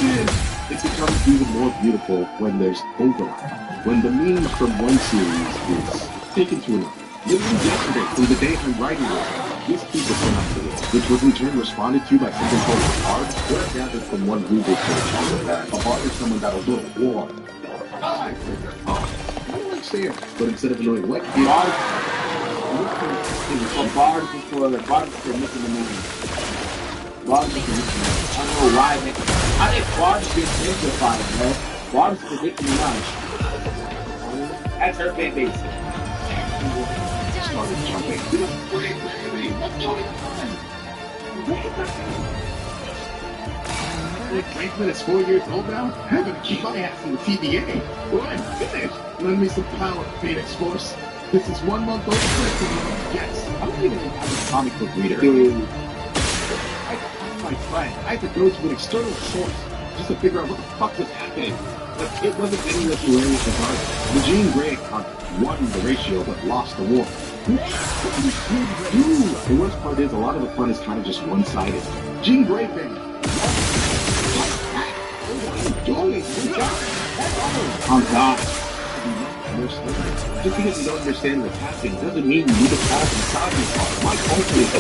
It becomes even more beautiful when there's overlap. When the memes from one series is taken to another. Literally yesterday, from the day I'm writing this, this tweet was sent out to me, which was in turn responded to by something called a bard. What I gathered from one Google search was that a bard is someone that'll look warm. I don't like saying it, but instead of annoying like the bard, a bard before the bard for missing the movie. Bard for missing. I don't know why they. I think bard gets simplified, bro. Bard's for Nicki Minaj. That's her fan base. Started jumping. Franklin is 4 years old now? I'm gonna keep my ass in the TBA. Well, I'm finished. Lend me some power, Phoenix Force. This is 1 month old Franklin. Yes, I'm not even a comic book reader. Dude. I asked my friend. I had to go to an external source just to figure out what the fuck was happening. But it wasn't any less hilarious than ours. The Jean Grey account won the ratio but lost the war. The worst part is a lot of the fun is kind of just one-sided. Jean Grey thing. Oh God. more story. Just because you don't understand what's happening doesn't mean you need to call the Saudi part. My culture is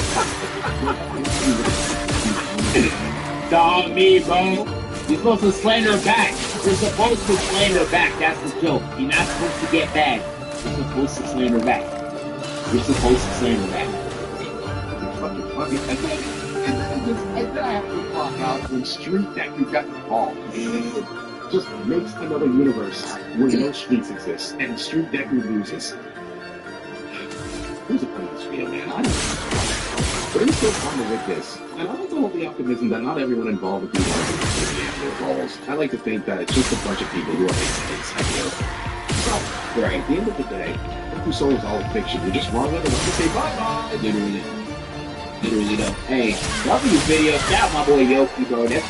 Dog me, bro. You're supposed to slander back. You're supposed to slander back. That's the joke. You're not supposed to get mad. You're supposed to slander back. You're supposed to slander back. Fucking funny. And then I have to clock out when Street Deku got involved. It just makes another universe where no streets exist and Street Deku loses. Who's a part of this video, man? I don't know. But I'm still fun with this. And I like to hold the optimism that not everyone involved with these arguments have their roles. I like to think that it's just a bunch of people who are making things happen. So, right, at the end of the day, Deku Soul is all fiction. You're just wrong enough to say bye-bye. Literally though. Hey, love these videos. Shout out my boy Yoki, bro. This is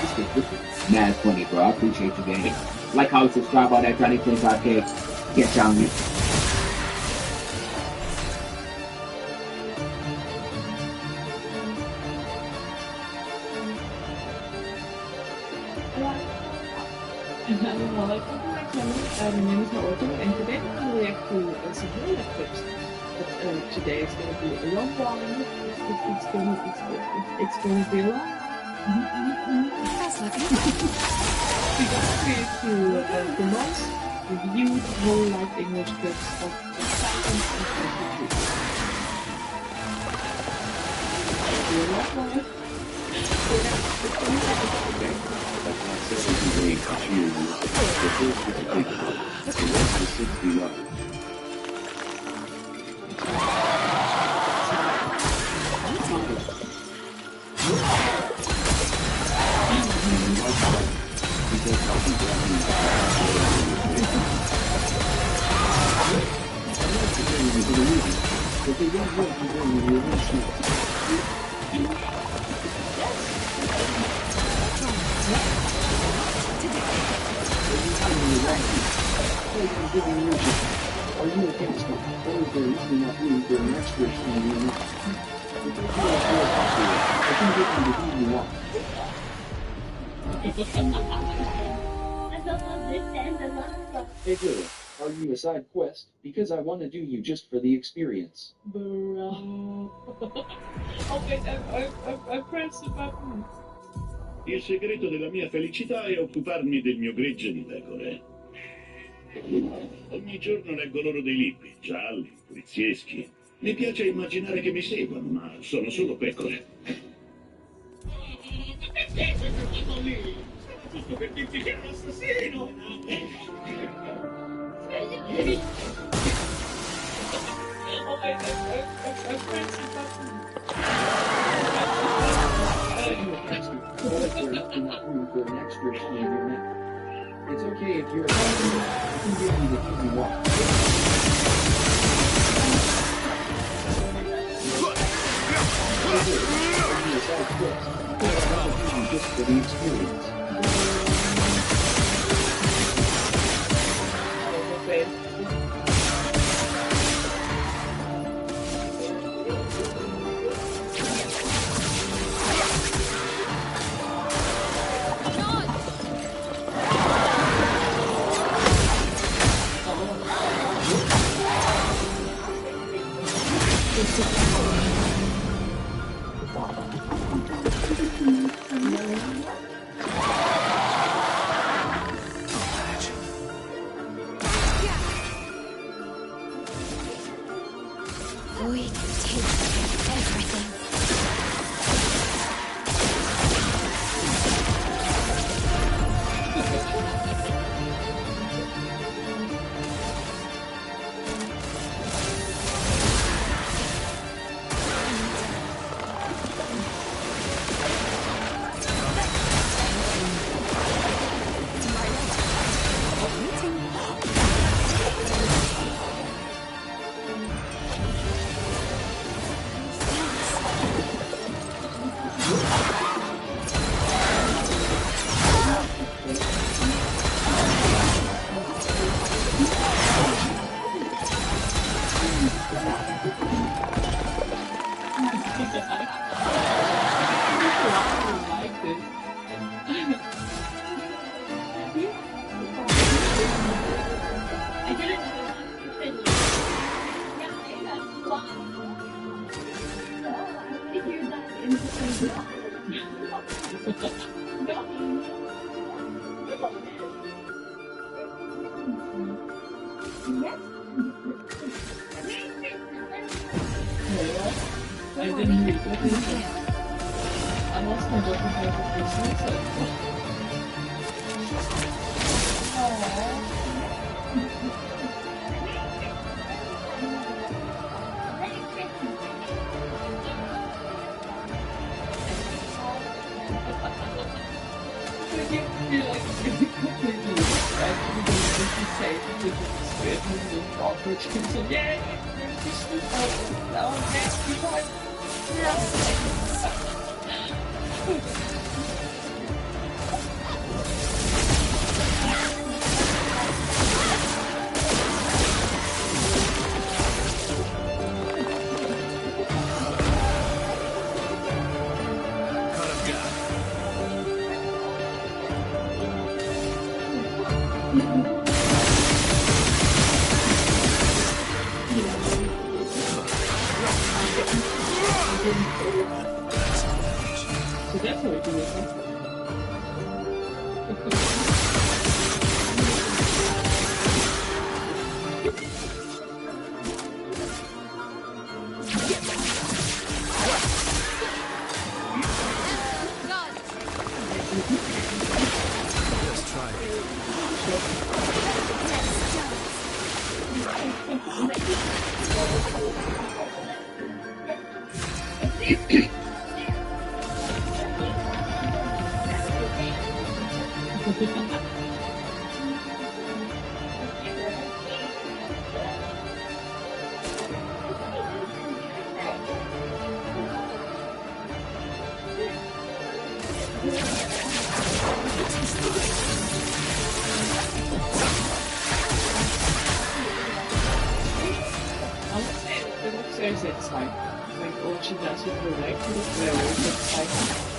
mad funny, bro. I appreciate you, gang. Like, comment, subscribe, all that Johnny 25K. Get down me. Welcome to my channel. My name is Naoto, and today I'm going to react to some real clips. But today it's going to be a long one. It's going to be long. That's lovely. We're going to react to the most reviewed whole life English clips of 2022. Are you against it? Or is there reason not you for an extra stream? I can get you the view you want. Hey girl, are you a side quest? Because I want to do you just for the experience. Bro. Okay, I pressed the button. Il segreto della mia felicità è occuparmi del mio gregge di pecore. Ogni giorno leggo loro dei libri, gialli, polizieschi. Mi piace immaginare che mi seguano, ma sono solo pecore. Perché questo tipo lì? Giusto per dirti che è un assassino! Svegliati! Okay, I pressed the button. For an extra stream you want. It's okay if you're a customer. I can give you the view you want. Just for the experience. We can take everything. I didn't read what it said. I lost my job because of this, so. So that's how we do it, huh? Let's try it. Very satisfying. Like what she does with her leg, it's very satisfying.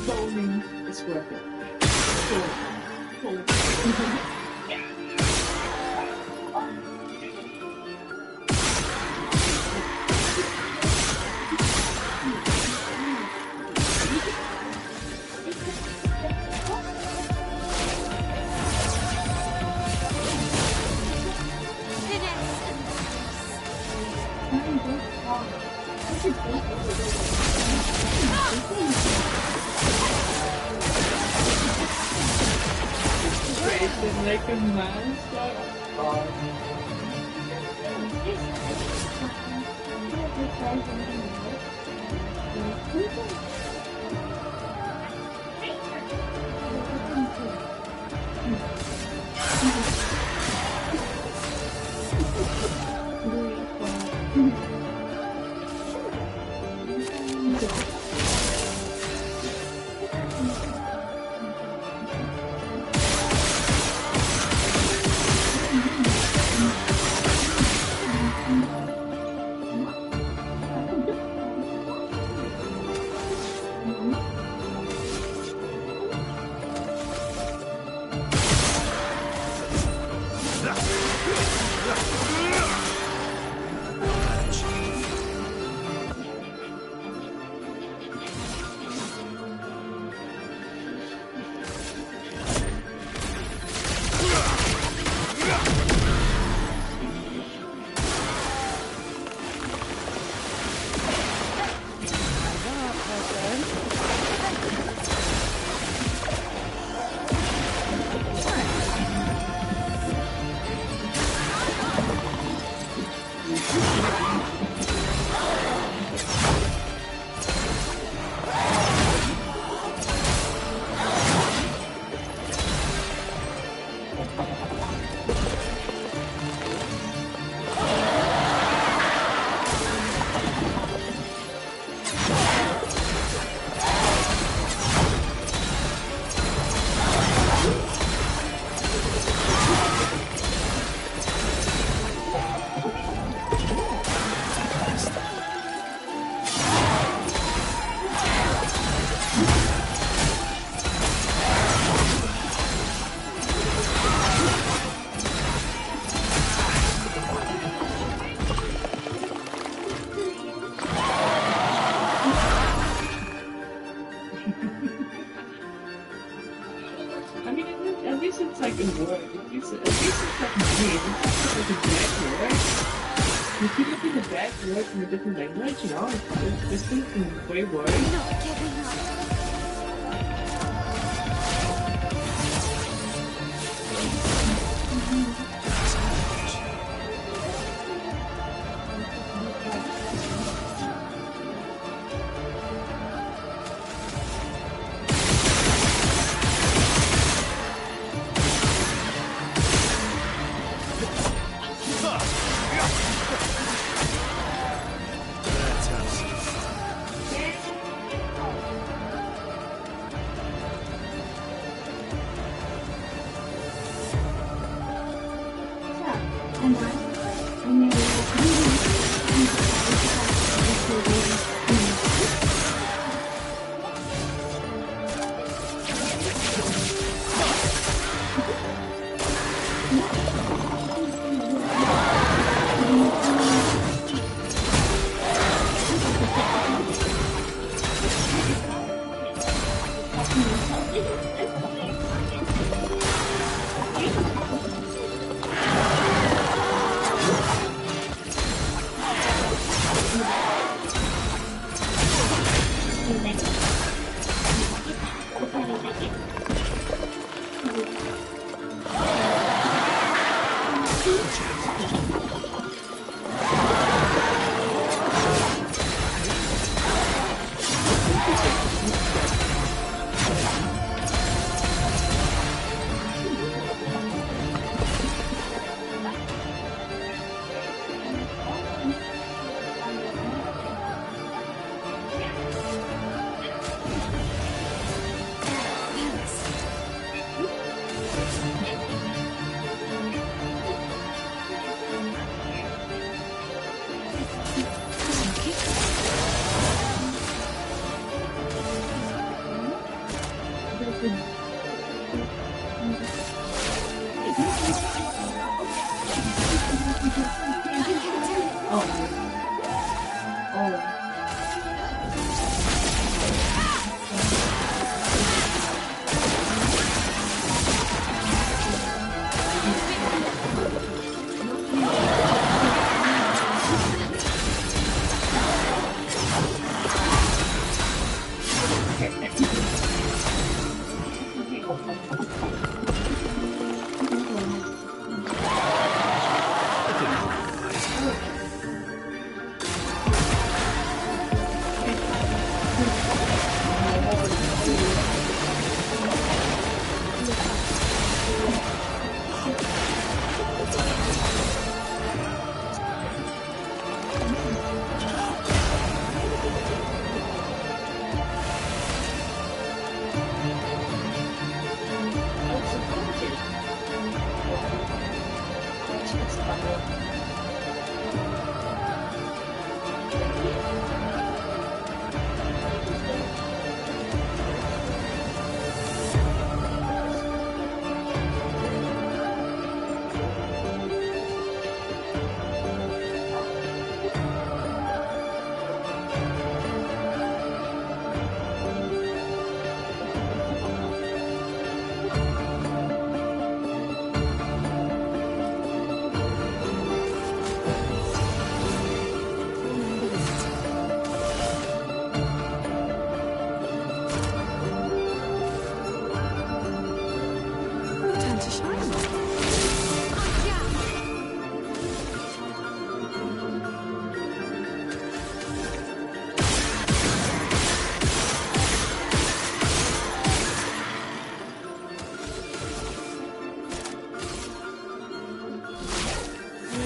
Bowling is worth it. Racing like a monster. least it's like a word. At least it's like name. It's like a bad word. If you look at the bad word from a different language, you know, it's distinct from way words. Not giving up. That's how she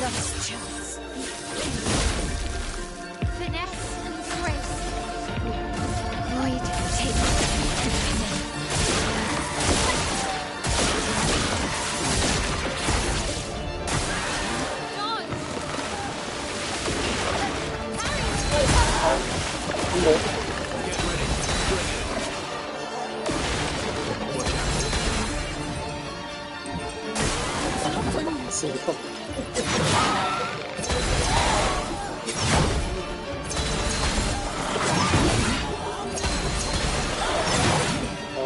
Lost chance. Finesse and grace. Void takes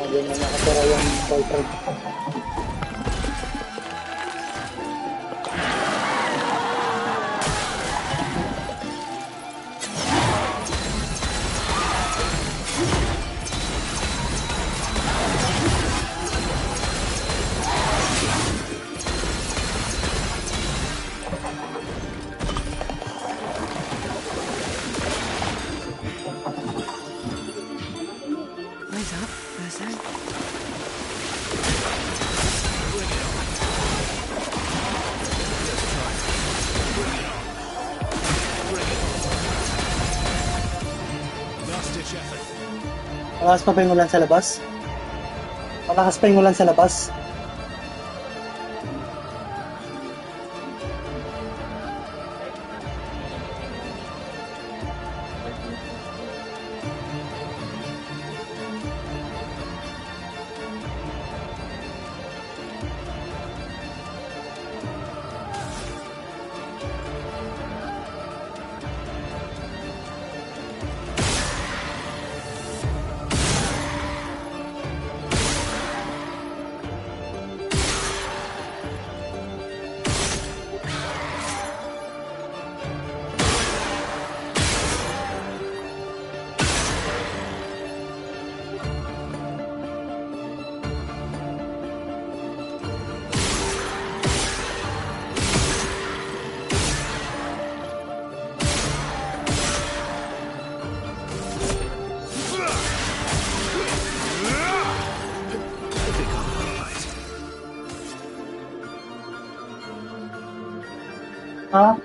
Diyan na nakatara yung boyfriend. Malakas pa ba yung ulan sa labas? Malakas pa yung ulan sa labas? Ha?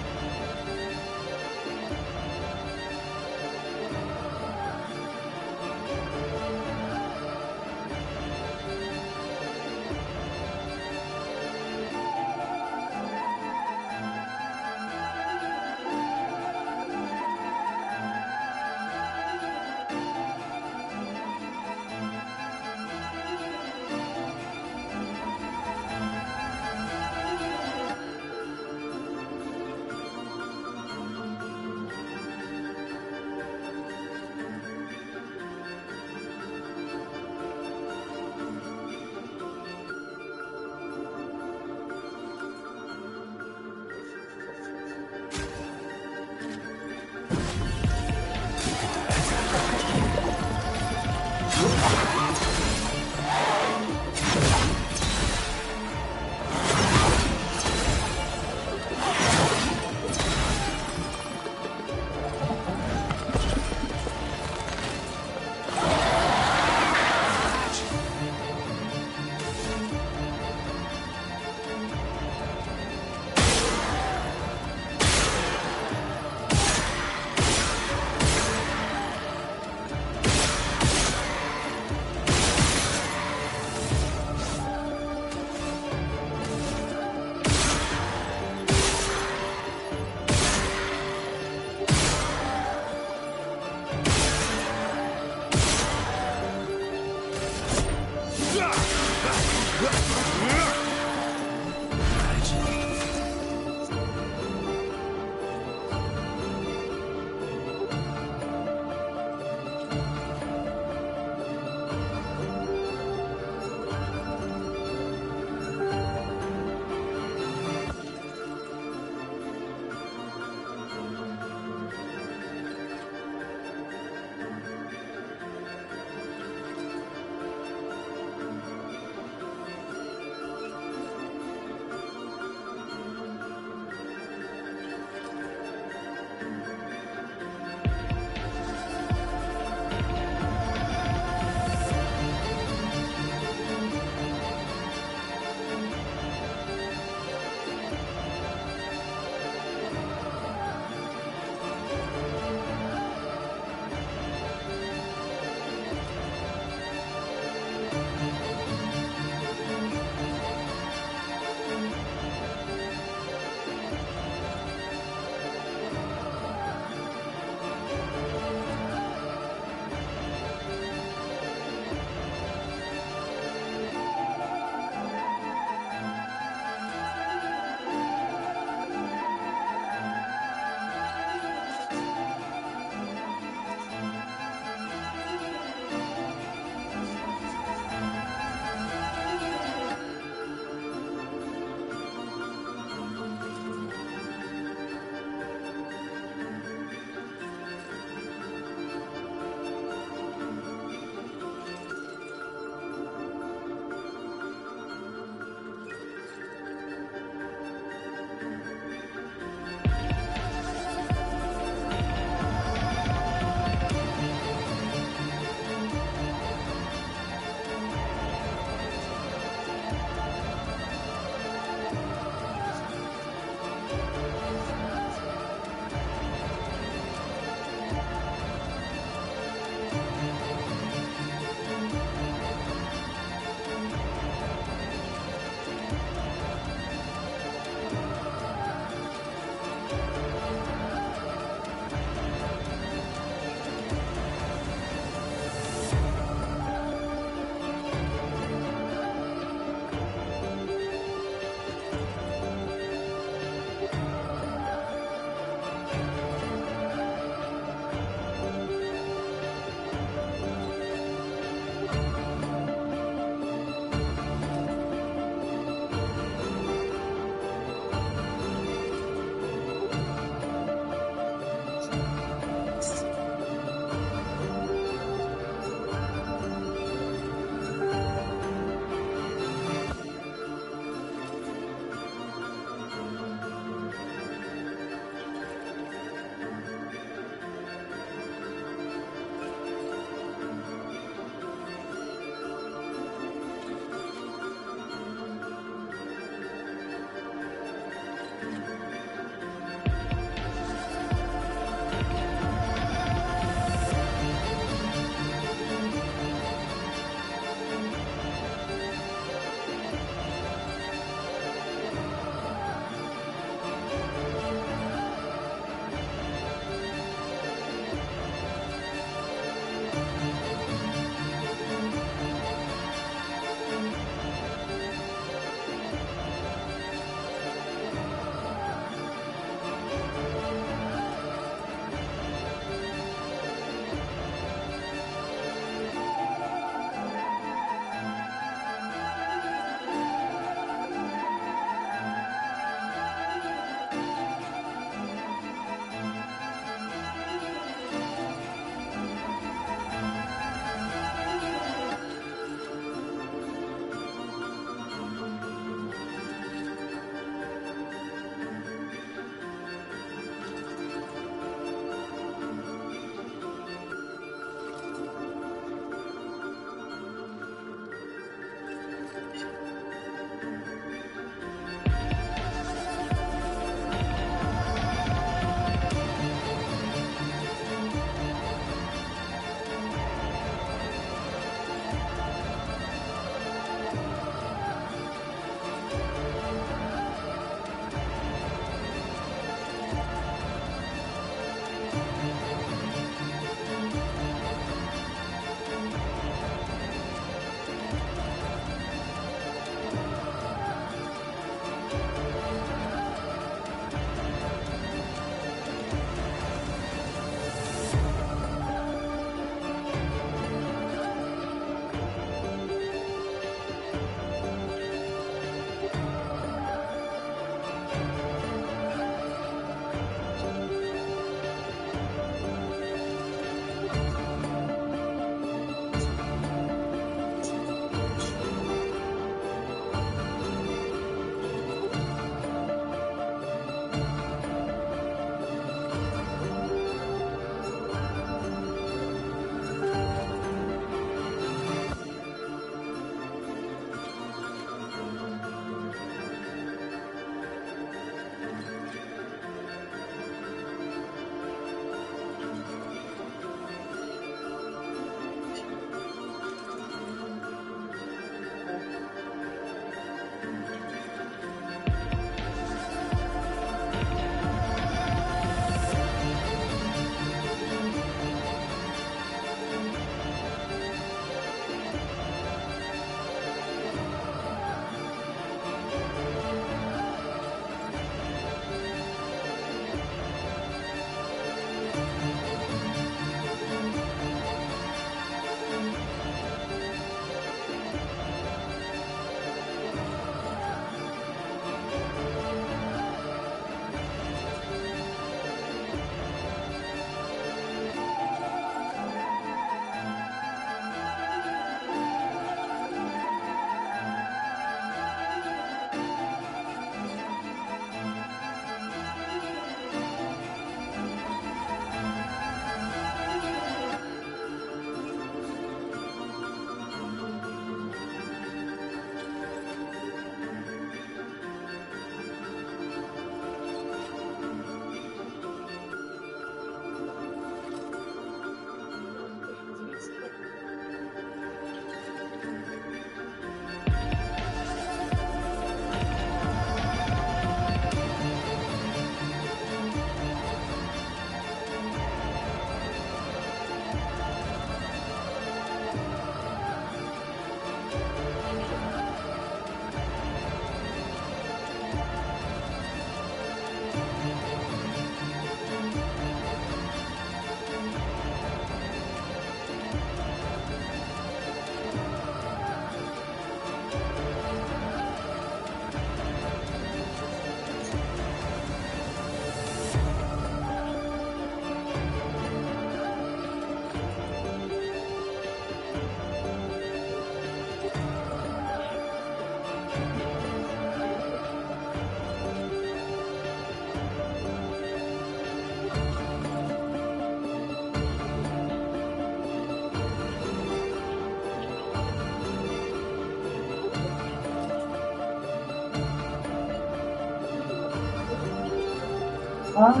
Huh?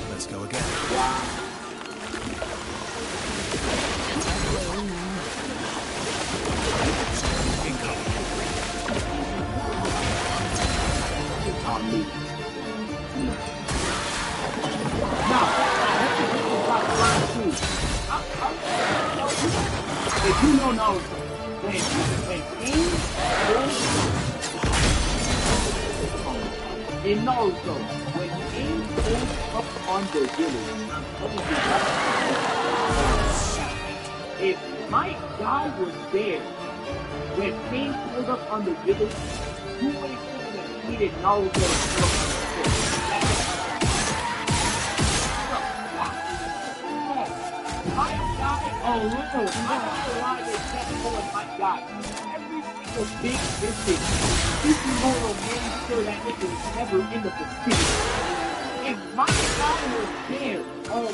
Let's go again. If you don't know, when King in Naruto, when King pulled up on the village, if my guy was there when King pulled up on the village, who would have defeated Naruto? My guy, oh listen, I don't know why they kept calling my guy. Every single big distance, Kishimoto made sure that nigga was never in the Pacific. If my guy was there, oh,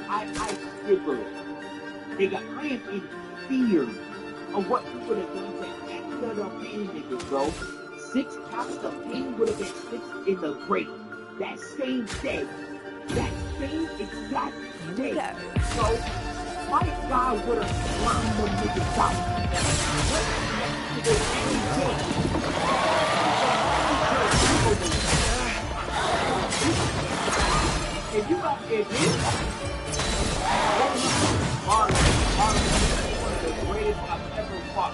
I shivered. Nigga, I am in fear of what he would have done to any of the pain niggas, bro. 6 counts of pain would have been 6 in the grave. That same day. That same exact day. So, my guy would have climbed them niggas out. If you got if you Marlon is one of the greatest I've ever fought.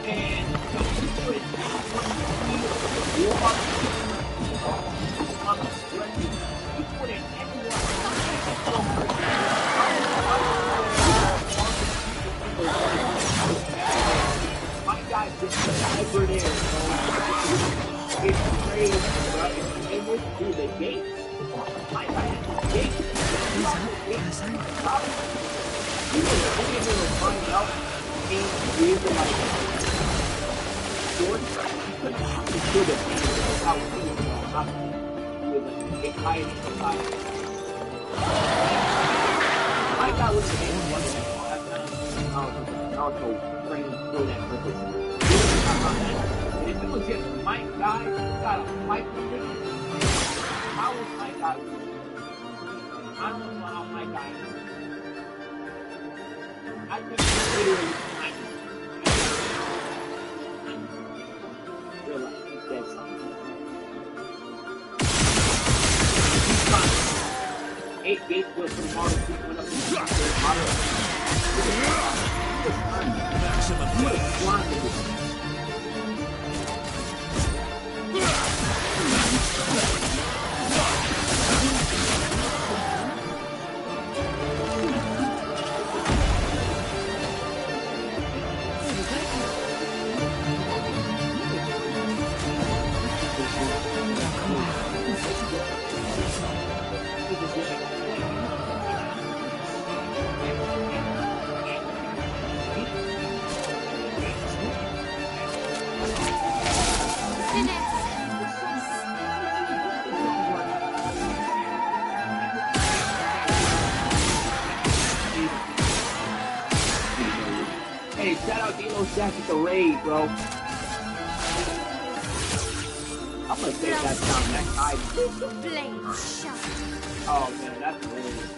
And you put my guy just ever there, bro. It's crazy, bro. If you able to do the gates, If it was just Mike guy got a fight with him, how was Mike guy? I don't know how Mike guy. I think he's literally Mike. Real life, he's dead something. He's fine. 8 gates went from Marvel 2 went up to Maximum. Hey, shout out Dino Jack at the raid, bro. I'm gonna take that down next time. Blade shot. Oh man, that's hilarious.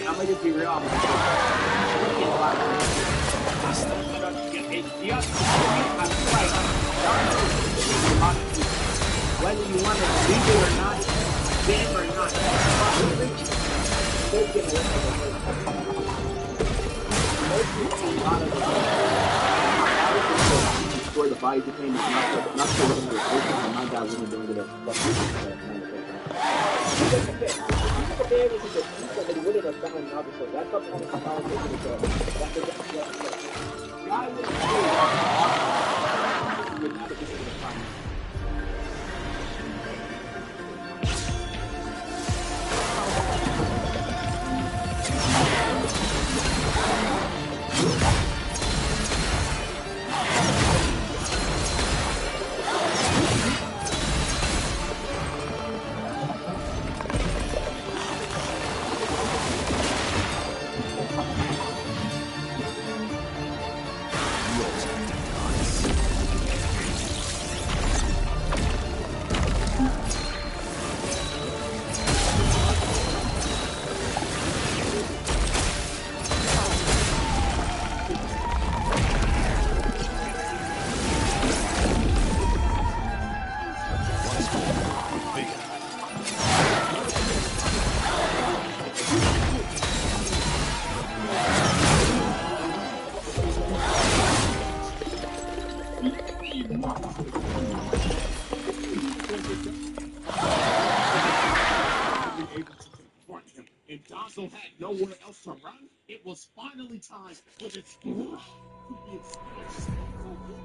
I'm gonna just be real. Whether you want to leave it or not, ban or not, they're getting rid of it. Destroy the body defame is not so looking at the ocean, and my guys are doing it Dazzle had nowhere else to run, it was finally time for this to be exposed.